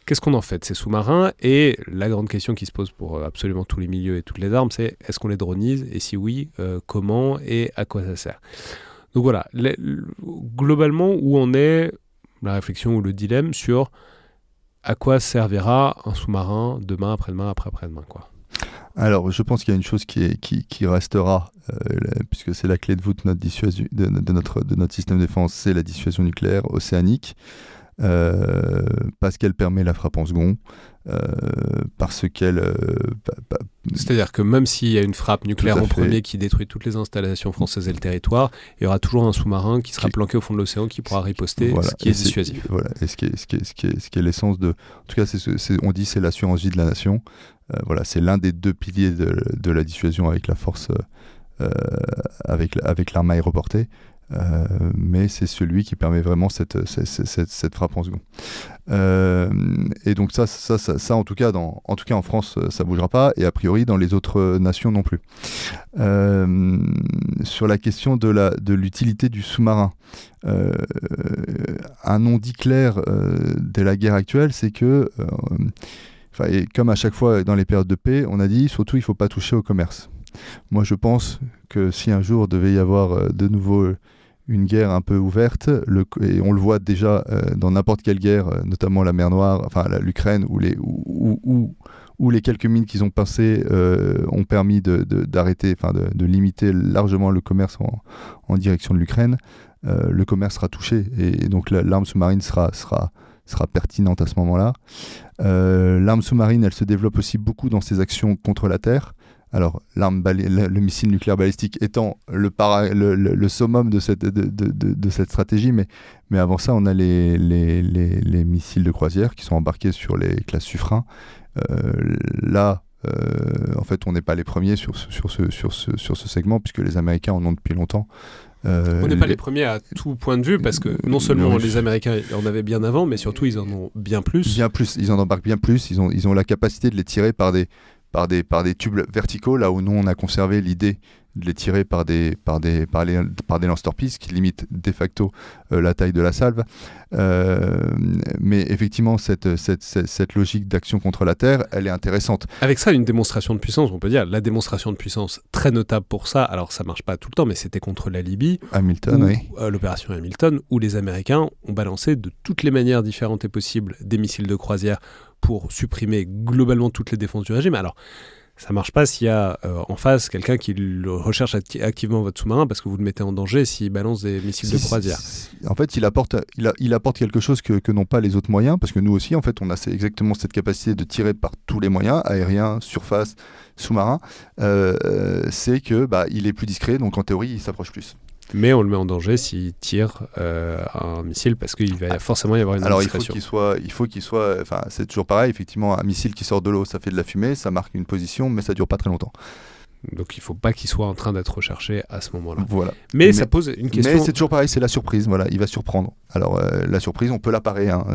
S1: qu'est-ce qu'on en fait de ces sous-marins? Et la grande question qui se pose pour absolument tous les milieux et toutes les armes, c'est est-ce qu'on les dronise? Et si oui, comment et à quoi ça sert? Donc voilà, globalement, où en est la réflexion ou le dilemme sur à quoi servira un sous-marin demain, après-demain, après-après-demain, quoi?
S2: Alors, je pense qu'il y a une chose qui restera, puisque c'est la clé de voûte de notre système de défense, c'est la dissuasion nucléaire océanique. Parce qu'elle permet la frappe en second, parce qu'elle...
S1: C'est-à-dire que même s'il y a une frappe nucléaire en premier qui détruit toutes les installations françaises et le territoire, il y aura toujours un sous-marin qui sera planqué au fond de l'océan qui pourra riposter, ce qui est dissuasif.
S2: Voilà, et ce qui est l'essence de... En tout cas, on dit c'est l'assurance vie de la nation. Voilà, c'est l'un des deux piliers de la dissuasion avec la force, avec l'arme aéroportée. Mais c'est celui qui permet vraiment cette frappe en second. Et donc ça en tout cas en France, ça bougera pas, et a priori dans les autres nations non plus. Sur la question de l'utilité du sous-marin, un non-dit clair de la guerre actuelle, c'est que et comme à chaque fois dans les périodes de paix, on a dit surtout il faut pas toucher au commerce. Moi je pense que si un jour devait y avoir de nouveau une guerre un peu ouverte, et on le voit déjà dans n'importe quelle guerre, notamment la mer Noire, l'Ukraine, où les quelques mines qu'ils ont passées ont permis d'arrêter, de limiter largement le commerce en direction de l'Ukraine, le commerce sera touché, et donc l'arme sous-marine sera pertinente à ce moment-là. L'arme sous-marine, elle se développe aussi beaucoup dans ses actions contre la Terre. Alors, le missile nucléaire balistique étant le summum de cette stratégie, mais avant ça, on a les missiles de croisière qui sont embarqués sur les classes Suffren. En fait, on n'est pas les premiers sur ce segment, puisque les Américains en ont depuis longtemps.
S1: On n'est pas les premiers à tout point de vue, parce que non seulement les Américains en avaient bien avant, mais surtout ils en ont bien plus.
S2: Bien plus, ils en embarquent bien plus, ils ont la capacité de les tirer par des tubes verticaux, là où nous on a conservé l'idée de les tirer par des lance-torpilles, qui limitent de facto la taille de la salve. Mais effectivement, cette logique d'action contre la Terre, elle est intéressante.
S1: Avec ça, une démonstration de puissance, on peut dire, la démonstration de puissance très notable pour ça, alors ça marche pas tout le temps, mais c'était contre la Libye, l'opération Hamilton, où les Américains ont balancé de toutes les manières différentes et possibles des missiles de croisière pour supprimer globalement toutes les défenses du régime. Alors, ça marche pas s'il y a en face quelqu'un qui recherche activement votre sous-marin, parce que vous le mettez en danger s'il balance des missiles de croisière.
S2: En fait, il apporte quelque chose que n'ont pas les autres moyens, parce que nous aussi, en fait, on a exactement cette capacité de tirer par tous les moyens, aériens, surface, sous-marin. C'est que il est plus discret, donc en théorie, il s'approche plus.
S1: Mais on le met en danger s'il tire un missile parce qu'il va forcément y avoir une indiscrétion.
S2: Il faut qu'il soit, enfin c'est toujours pareil, effectivement un missile qui sort de l'eau ça fait de la fumée, ça marque une position mais ça dure pas très longtemps.
S1: Donc il ne faut pas qu'il soit en train d'être recherché à ce moment-là.
S2: Voilà.
S1: Mais ça pose une question.
S2: Mais c'est toujours pareil, c'est la surprise. Voilà, il va surprendre. Alors la surprise, on peut la parer. Hein,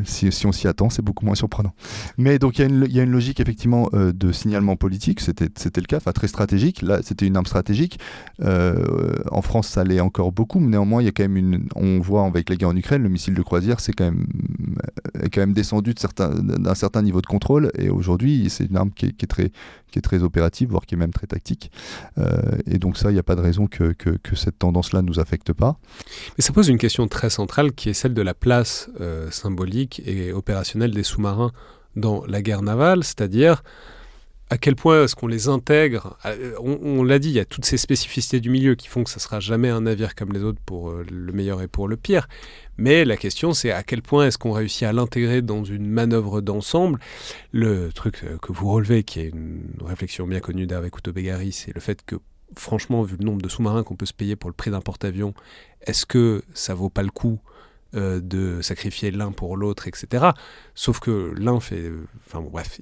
S2: si on s'y attend, c'est beaucoup moins surprenant. Mais donc il y a une logique effectivement de signalement politique. C'était le cas, enfin très stratégique. Là, c'était une arme stratégique. En France, ça l'est encore beaucoup. Mais néanmoins, il y a quand même on voit avec la guerre en Ukraine, le missile de croisière, c'est quand même descendu d'un certain niveau de contrôle. Et aujourd'hui, c'est une arme qui est très opérative, voire qui est même très tactique. Et donc ça, il n'y a pas de raison que cette tendance-là ne nous affecte pas.
S1: Mais ça pose une question très centrale qui est celle de la place symbolique et opérationnelle des sous-marins dans la guerre navale, c'est-à-dire à quel point est-ce qu'on les intègre. On l'a dit, il y a toutes ces spécificités du milieu qui font que ça ne sera jamais un navire comme les autres pour le meilleur et pour le pire. Mais la question, c'est à quel point est-ce qu'on réussit à l'intégrer dans une manœuvre d'ensemble. Le truc que vous relevez, qui est une réflexion bien connue d'Hervé Couto-Begary, c'est le fait que, franchement, vu le nombre de sous-marins qu'on peut se payer pour le prix d'un porte-avions, est-ce que ça vaut pas le coup de sacrifier l'un pour l'autre, etc. Sauf que l'un fait... Enfin bon, bref.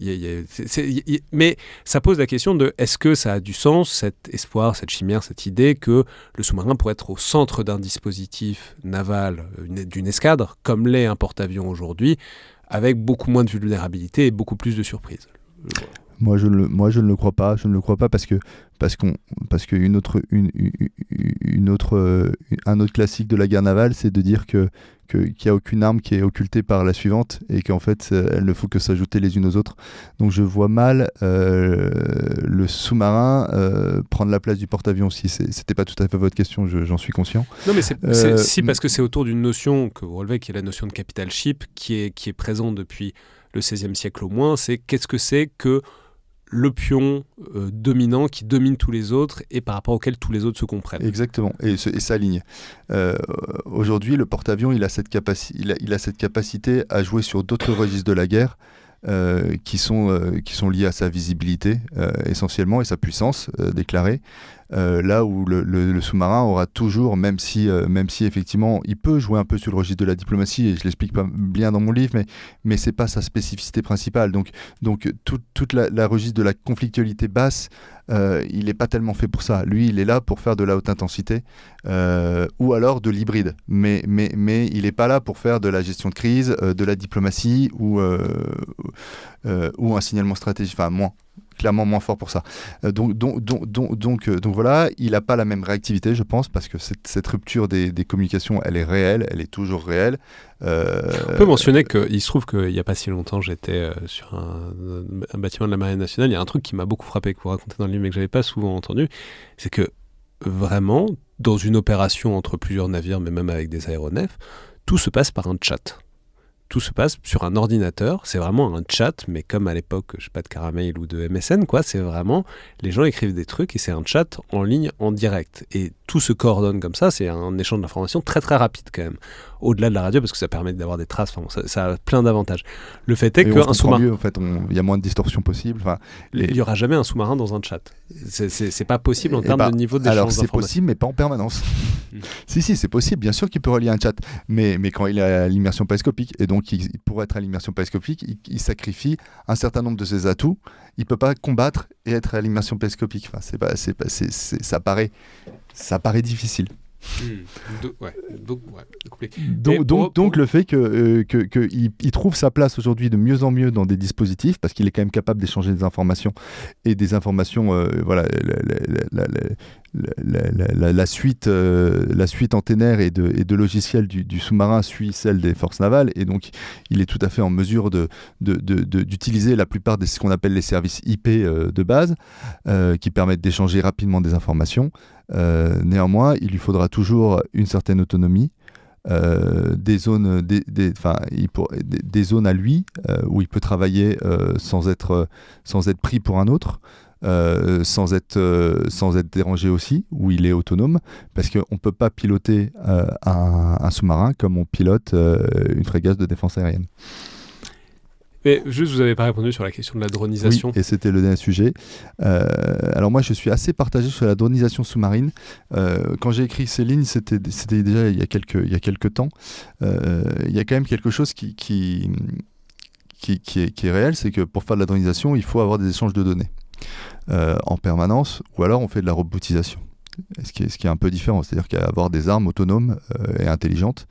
S1: Mais ça pose la question de est-ce que ça a du sens, cet espoir, cette chimère, cette idée que le sous-marin pourrait être au centre d'un dispositif naval, d'une escadre, comme l'est un porte-avions aujourd'hui, avec beaucoup moins de vulnérabilité et beaucoup plus de surprises.
S2: Moi, je ne le crois pas. Je ne le crois pas parce que un autre classique de la guerre navale, c'est de dire qu'il n'y a aucune arme qui est occultée par la suivante et qu'en fait, elles ne font que s'ajouter les unes aux autres. Donc, je vois mal le sous-marin prendre la place du porte-avions. Si c'était pas tout à fait votre question, j'en suis conscient.
S1: Non, mais parce que c'est autour d'une notion que vous relevez, qui est la notion de capital ship, qui est présente depuis le XVIe siècle au moins. C'est qu'est-ce que c'est que le pion dominant qui domine tous les autres et par rapport auquel tous les autres se comprennent.
S2: Exactement, et s'alignent. Aujourd'hui, le porte-avions, il a cette capacité à jouer sur d'autres registres de la guerre qui sont liés à sa visibilité essentiellement et sa puissance déclarée. Là où le sous-marin aura toujours, même si effectivement il peut jouer un peu sur le registre de la diplomatie, et je l'explique pas bien dans mon livre, mais c'est pas sa spécificité principale. Donc toute la registre de la conflictualité basse, il n'est pas tellement fait pour ça. Lui, il est là pour faire de la haute intensité ou alors de l'hybride. Mais il n'est pas là pour faire de la gestion de crise, de la diplomatie ou un signalement stratégique. Enfin, clairement moins fort pour ça. Donc voilà, il n'a pas la même réactivité, je pense, parce que cette rupture des communications, elle est réelle, elle est toujours réelle.
S1: On peut mentionner qu'il se trouve qu'il n'y a pas si longtemps, j'étais sur un bâtiment de la Marine nationale. Il y a un truc qui m'a beaucoup frappé, que vous racontez dans le livre, mais que je n'avais pas souvent entendu, c'est que vraiment, dans une opération entre plusieurs navires, mais même avec des aéronefs, tout se passe par un chat. Tout se passe sur un ordinateur, c'est vraiment un chat, mais comme à l'époque, je sais pas, de Caramel ou de MSN, quoi, c'est vraiment, les gens écrivent des trucs et c'est un chat en ligne, en direct. Et tout se coordonne comme ça, c'est un échange d'informations très très rapide quand même. Au-delà de la radio, parce que ça permet d'avoir des traces, ça a plein d'avantages. Le fait est qu'un sous-marin...
S2: En fait, il y a moins de distorsions possibles.
S1: Il n'y aura jamais un sous-marin dans un chat. C'est pas possible en termes de niveau d'échange d'informations.
S2: Alors c'est possible, mais pas en permanence. Si, c'est possible, bien sûr qu'il peut relier un chat, mais quand il est à l'immersion périscopique, et donc pour être à l'immersion périscopique, il sacrifie un certain nombre de ses atouts. Il peut pas combattre et être à l'immersion périscopique. Enfin, ça paraît difficile. Donc le fait qu'il trouve sa place aujourd'hui de mieux en mieux dans des dispositifs, parce qu'il est quand même capable d'échanger des informations et des informations, la suite antennaire et de logiciels du sous-marin suit celle des forces navales, et donc il est tout à fait en mesure d'utiliser la plupart de ce qu'on appelle les services IP de base, qui permettent d'échanger rapidement des informations. Néanmoins, il lui faudra toujours une certaine autonomie, des zones à lui où il peut travailler sans être pris pour un autre, sans être dérangé aussi, où il est autonome, parce qu'on ne peut pas piloter un sous-marin comme on pilote une frégate de défense aérienne.
S1: Mais juste, vous n'avez pas répondu sur la question de la dronisation.
S2: Oui, et c'était le dernier sujet. Alors moi, je suis assez partagé sur la dronisation sous-marine. Quand j'ai écrit ces lignes, c'était déjà il y a quelques temps. Il y a quand même quelque chose qui est réel, c'est que pour faire de la dronisation, il faut avoir des échanges de données en permanence, ou alors on fait de la robotisation. Ce qui est un peu différent, c'est-à-dire qu'avoir des armes autonomes et intelligentes.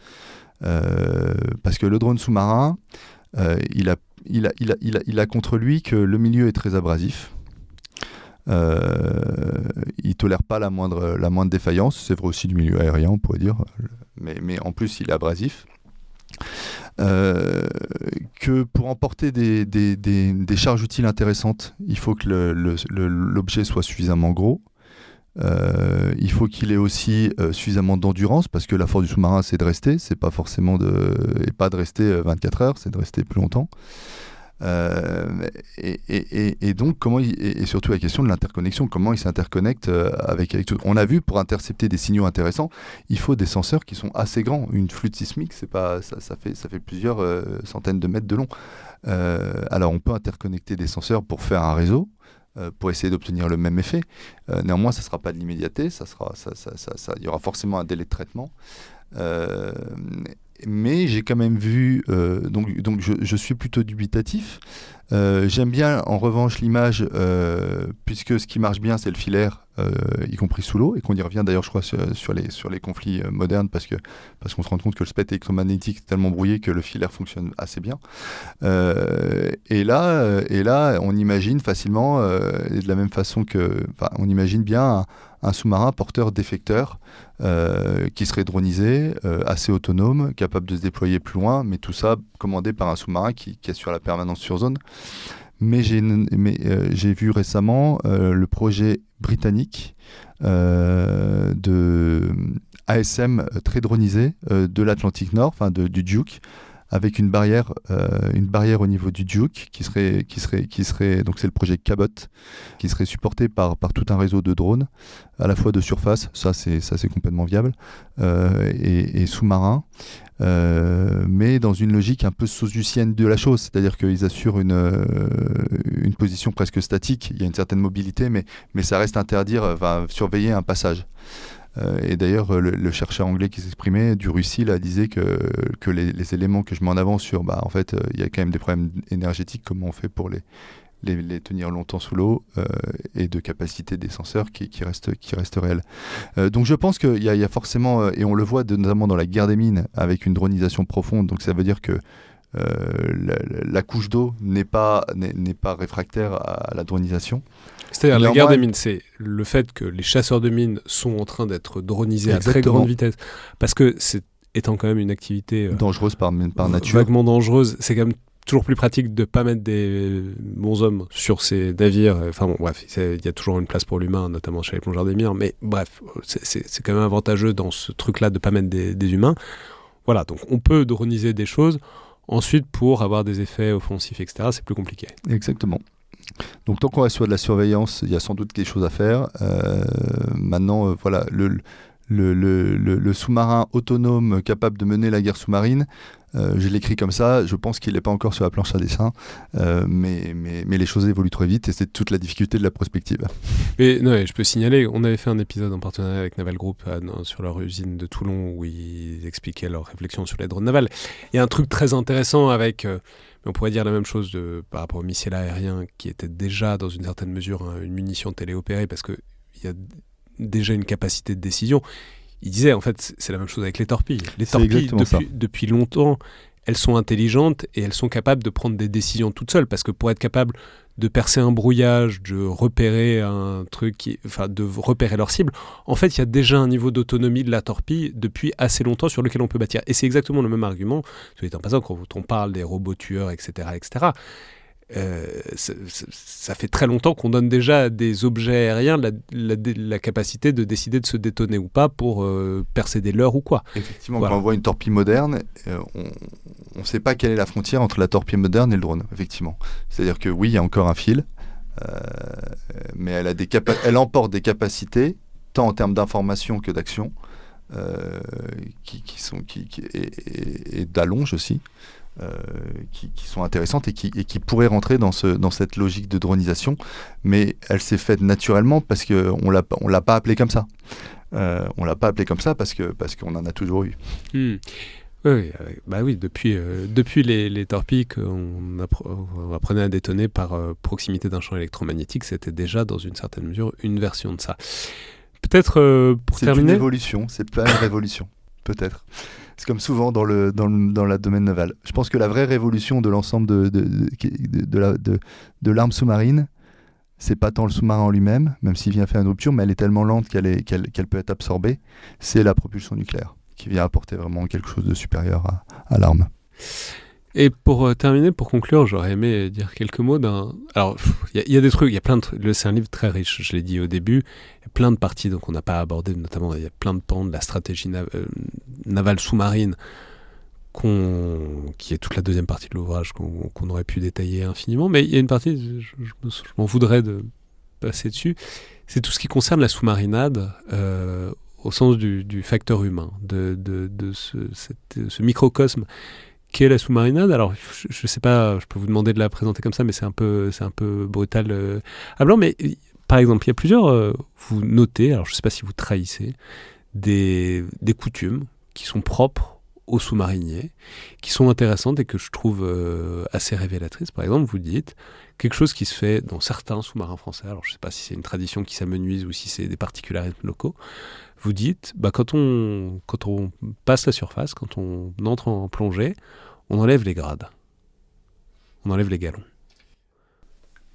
S2: Parce que le drone sous-marin, il a contre lui que le milieu est très abrasif. Il tolère pas la moindre défaillance. C'est vrai aussi du milieu aérien, on pourrait dire. Mais en plus, il est abrasif. Que pour emporter des charges utiles intéressantes, il faut que l'objet soit suffisamment gros. Il faut qu'il ait aussi suffisamment d'endurance, parce que la force du sous-marin, c'est de rester, c'est pas forcément pas de rester 24 heures, c'est de rester plus longtemps. Et donc, et surtout la question de l'interconnexion, comment il s'interconnecte avec tout. On a vu, pour intercepter des signaux intéressants, il faut des senseurs qui sont assez grands. Une flûte sismique, ça fait plusieurs centaines de mètres de long. Alors, on peut interconnecter des senseurs pour faire un réseau, pour essayer d'obtenir le même effet. Néanmoins, ça ne sera pas de l'immédiateté, il y aura forcément un délai de traitement. Mais j'ai quand même vu, donc je suis plutôt dubitatif. J'aime bien en revanche l'image, puisque ce qui marche bien c'est le filaire, y compris sous l'eau, et qu'on y revient d'ailleurs je crois sur les conflits modernes, parce qu'on se rend compte que le spectre électromagnétique est tellement brouillé que le filaire fonctionne assez bien. Et là on imagine facilement, et de la même façon on imagine bien un sous-marin porteur d'effecteurs qui serait dronisé, assez autonome, capable de se déployer plus loin, mais tout ça commandé par un sous-marin qui assure la permanence sur zone. Mais j'ai vu récemment le projet britannique de ASM très dronisé de l'Atlantique Nord, enfin du Duke, avec une barrière au niveau du Duke qui serait donc c'est le projet Cabot, qui serait supporté par tout un réseau de drones, à la fois de surface, ça c'est complètement viable, et sous-marin, mais dans une logique un peu sosucienne de la chose, c'est-à-dire qu'ils assurent une position presque statique. Il y a une certaine mobilité, mais ça reste interdire, surveiller un passage. Et d'ailleurs, le chercheur anglais qui s'exprimait du Russie là, disait que les éléments que je mets en avant sur, en fait, il y a quand même des problèmes énergétiques, comment on fait pour les tenir longtemps sous l'eau, et de capacité des senseurs qui restent réels. Donc je pense qu'il y a forcément, et on le voit notamment dans la guerre des mines, avec une dronisation profonde, donc ça veut dire que la couche d'eau n'est pas réfractaire à la dronisation.
S1: C'est-à-dire la guerre des mines, c'est le fait que les chasseurs de mines sont en train d'être dronisés à très grande vitesse, parce que c'est étant quand même une activité
S2: dangereuse par nature,
S1: vaguement dangereuse, c'est quand même toujours plus pratique de ne pas mettre des bons hommes sur ces navires. Enfin bon, bref, il y a toujours une place pour l'humain, notamment chez les plongeurs des mines, mais bref, c'est quand même avantageux dans ce truc-là de ne pas mettre des humains. Voilà, donc on peut droniser des choses. Ensuite, pour avoir des effets offensifs, etc., c'est plus compliqué.
S2: Exactement. Donc tant qu'on reste sur de la surveillance, il y a sans doute quelque chose à faire. Maintenant, voilà, le sous-marin autonome capable de mener la guerre sous-marine, je l'écris comme ça, je pense qu'il n'est pas encore sur la planche à dessin, mais les choses évoluent très vite, et c'est toute la difficulté de la prospective.
S1: Et non, je peux signaler, on avait fait un épisode en partenariat avec Naval Group sur leur usine de Toulon, où ils expliquaient leurs réflexions sur les drones navals. Il y a un truc très intéressant avec... on pourrait dire la même chose par rapport aux missiles aériens, qui étaient déjà dans une certaine mesure une munition téléopérée, parce qu'il y a déjà une capacité de décision. Il disait, en fait, c'est la même chose avec les torpilles. Les torpilles, depuis longtemps, elles sont intelligentes et elles sont capables de prendre des décisions toutes seules, parce que pour être capable de percer un brouillage, de repérer un truc, de repérer leur cible, en fait, il y a déjà un niveau d'autonomie de la torpille depuis assez longtemps sur lequel on peut bâtir. Et c'est exactement le même argument, en passant, quand on parle des robots tueurs, etc., ça fait très longtemps qu'on donne déjà à des objets aériens la capacité de décider de se détonner ou pas pour percer des leurres ou quoi.
S2: Effectivement, voilà. Quand on voit une torpille moderne, on ne sait pas quelle est la frontière entre la torpille moderne et le drone, effectivement. C'est-à-dire que oui, il y a encore un fil, mais elle emporte des capacités, tant en termes d'information que d'action, et d'allonge aussi. qui sont intéressantes et qui pourraient rentrer dans cette logique de dronisation, mais elle s'est faite naturellement parce qu'on l'a pas appelé comme ça. On l'a pas appelé comme ça parce qu'on en a toujours eu.
S1: Oui, bah oui, depuis les torpilles qu'on apprenait à détonner par proximité d'un champ électromagnétique, c'était déjà dans une certaine mesure une version de ça. Peut-être pour terminer...
S2: C'est une évolution, c'est pas une révolution, peut-être. C'est comme souvent dans le domaine naval. Je pense que la vraie révolution de l'ensemble de l'arme sous-marine, c'est pas tant le sous-marin en lui-même, même s'il vient faire une rupture, mais elle est tellement lente qu'elle peut être absorbée, c'est la propulsion nucléaire, qui vient apporter vraiment quelque chose de supérieur à l'arme.
S1: Et pour terminer, pour conclure, j'aurais aimé dire quelques mots d'un... Alors, il y a des trucs, il y a plein de... C'est un livre très riche, je l'ai dit au début. Il y a plein de parties donc on n'a pas abordé, notamment il y a plein de pans de la stratégie navale sous-marine qui est toute la deuxième partie de l'ouvrage qu'on aurait pu détailler infiniment. Mais il y a une partie, je m'en voudrais de passer dessus. C'est tout ce qui concerne la sous-marinade au sens du facteur humain, de ce microcosme qu'est la sous-marinade. Alors, je sais pas, je peux vous demander de la présenter comme ça, mais c'est un peu brutal à blanc. Mais par exemple, il y a plusieurs, vous notez, alors je sais pas si vous trahissez, des coutumes qui sont propres aux sous-mariniers, qui sont intéressantes et que je trouve assez révélatrices. Par exemple, vous dites quelque chose qui se fait dans certains sous-marins français, alors je sais pas si c'est une tradition qui s'amenuise ou si c'est des particularismes locaux. Vous dites, quand on passe la surface, quand on entre en plongée, on enlève les grades. On enlève les galons.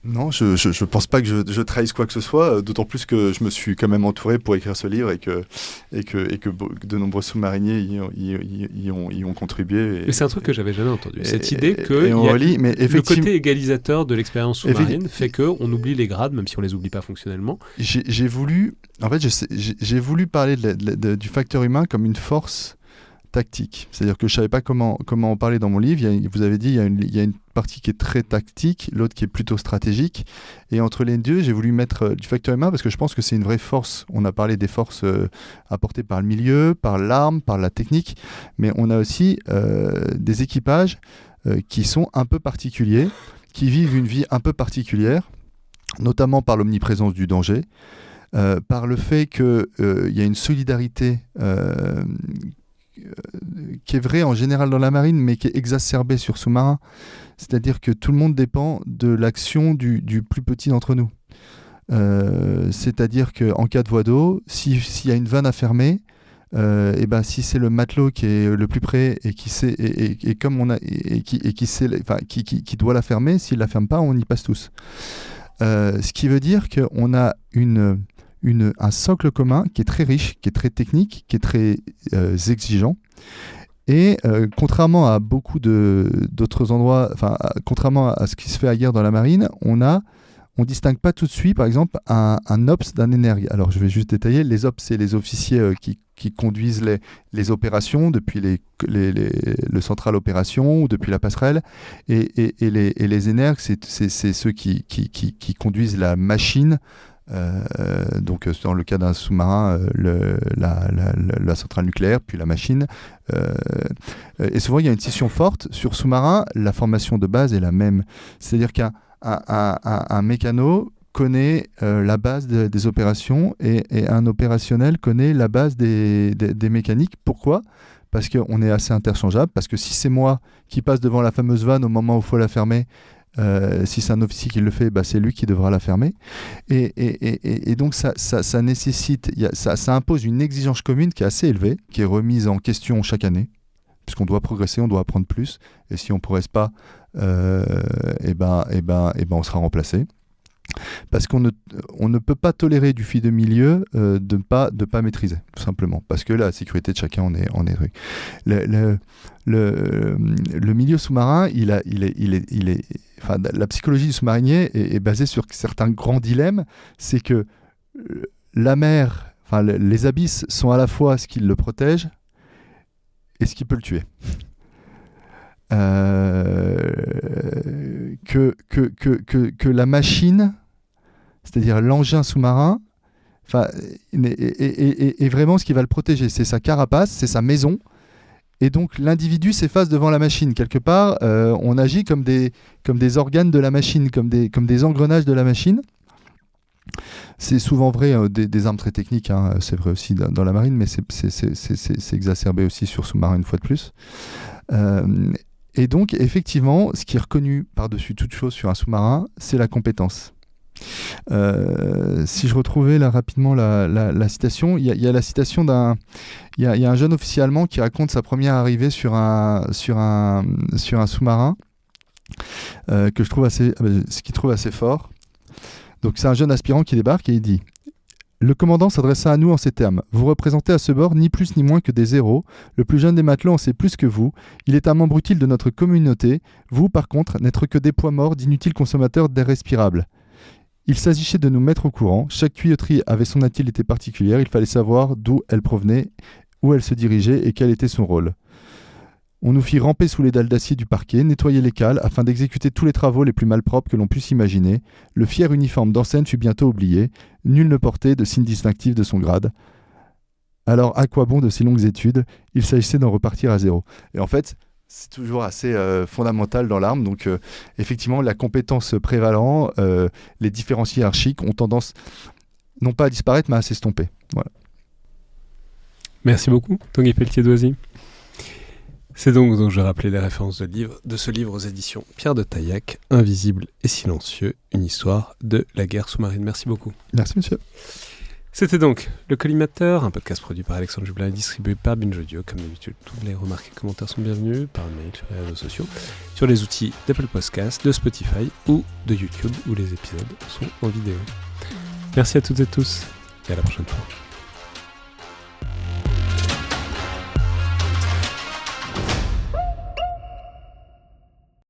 S2: Non, je pense pas que je trahisse quoi que ce soit, d'autant plus que je me suis quand même entouré pour écrire ce livre et que de nombreux sous-mariniers y ont contribué.
S1: Mais c'est un truc que j'avais jamais entendu. Cette idée que le côté égalisateur de l'expérience sous-marine fait qu'on oublie les grades, même si on les oublie pas fonctionnellement.
S2: J'ai voulu parler du facteur humain comme une force tactique. C'est-à-dire que je savais pas comment en parler dans mon livre. Vous avez dit, il y a une partie qui est très tactique, l'autre qui est plutôt stratégique. Et entre les deux, j'ai voulu mettre du facteur humain parce que je pense que c'est une vraie force. On a parlé des forces apportées par le milieu, par l'arme, par la technique. Mais on a aussi des équipages qui sont un peu particuliers, qui vivent une vie un peu particulière, notamment par l'omniprésence du danger, par le fait qu'il y a une solidarité qui est vrai en général dans la marine, mais qui est exacerbée sur sous-marin. C'est-à-dire que tout le monde dépend de l'action du plus petit d'entre nous. C'est-à-dire qu'en cas de voie d'eau, s'il y a une vanne à fermer, si c'est le matelot qui est le plus près et qui sait qui doit la fermer, s'il la ferme pas, on y passe tous. Ce qui veut dire qu'on a un socle commun qui est très riche, qui est très technique, qui est très exigeant. Et contrairement à beaucoup d'autres endroits, contrairement à ce qui se fait ailleurs dans la marine, on distingue pas tout de suite, par exemple, un OPS d'un énergue. Alors je vais juste détailler. Les OPS, c'est les officiers qui conduisent les opérations depuis le central opération ou depuis la passerelle. Et les énergues, c'est ceux qui conduisent la machine. Donc dans le cas d'un sous-marin, la centrale nucléaire, puis la machine. Et souvent, il y a une scission forte. Sur sous-marin, la formation de base est la même. C'est-à-dire qu'un mécano connaît la base des opérations et un opérationnel connaît la base des mécaniques. Pourquoi ? Parce qu'on est assez interchangeable. Parce que si c'est moi qui passe devant la fameuse vanne au moment où il faut la fermer, si c'est un officier qui le fait, c'est lui qui devra la fermer. Et donc ça nécessite, ça impose une exigence commune qui est assez élevée, qui est remise en question chaque année, puisqu'on doit progresser, on doit apprendre plus. Et si on ne progresse pas, on sera remplacé. Parce qu'on ne peut pas tolérer du fil de milieu de pas maîtriser, tout simplement. Parce que la sécurité de chacun, on est truc. Le milieu sous-marin, la psychologie du sous-marinier est basée sur certains grands dilemmes. C'est que la mer, les abysses sont à la fois ce qui le protège et ce qui peut le tuer. Que la machine, c'est-à-dire l'engin sous-marin, est vraiment ce qui va le protéger. C'est sa carapace, c'est sa maison, Et donc l'individu s'efface devant la machine. Quelque part, on agit comme des organes de la machine, comme des engrenages de la machine. C'est souvent vrai des armes très techniques, hein, c'est vrai aussi dans la marine, mais c'est exacerbé aussi sur sous-marin une fois de plus. Et donc effectivement, ce qui est reconnu par-dessus toute chose sur un sous-marin, c'est la compétence. Si je retrouvais là rapidement la citation, il y a la citation il y a un jeune officier allemand qui raconte sa première arrivée sur un sous-marin que je trouve assez fort. Donc c'est un jeune aspirant qui débarque et il dit: le commandant s'adressa à nous en ces termes: vous représentez à ce bord ni plus ni moins que des héros. Le plus jeune des matelots en sait plus que vous. Il est un membre utile de notre communauté. Vous, par contre, n'êtes que des poids morts d'inutiles consommateurs d'air respirable. Il s'agissait de nous mettre au courant. Chaque tuyauterie avait son utilité particulière. Il fallait savoir d'où elle provenait, où elle se dirigeait et quel était son rôle. On nous fit ramper sous les dalles d'acier du parquet, nettoyer les cales, afin d'exécuter tous les travaux les plus malpropres que l'on puisse imaginer. Le fier uniforme d'enseigne fut bientôt oublié. Nul ne portait de signe distinctif de son grade. Alors, à quoi bon de ces longues études? Il s'agissait d'en repartir à zéro. Et en fait, c'est toujours assez fondamental dans l'arme. Donc, effectivement, la compétence prévalant, les différences hiérarchiques ont tendance, non pas à disparaître, mais à s'estomper. Voilà.
S1: Merci beaucoup, Tanguy Pelletier-Doisy. C'est donc je rappelais les références de ce livre aux éditions Pierre de Taillac, Invisible et silencieux, une histoire de la guerre sous-marine. Merci beaucoup.
S2: Merci monsieur.
S1: C'était donc Le Collimateur, un podcast produit par Alexandre Jublin et distribué par Binge Audio. Comme d'habitude, tous les remarques et commentaires sont bienvenus par mail sur les réseaux sociaux, sur les outils d'Apple Podcasts, de Spotify ou de YouTube où les épisodes sont en vidéo. Merci à toutes et tous et à la prochaine fois.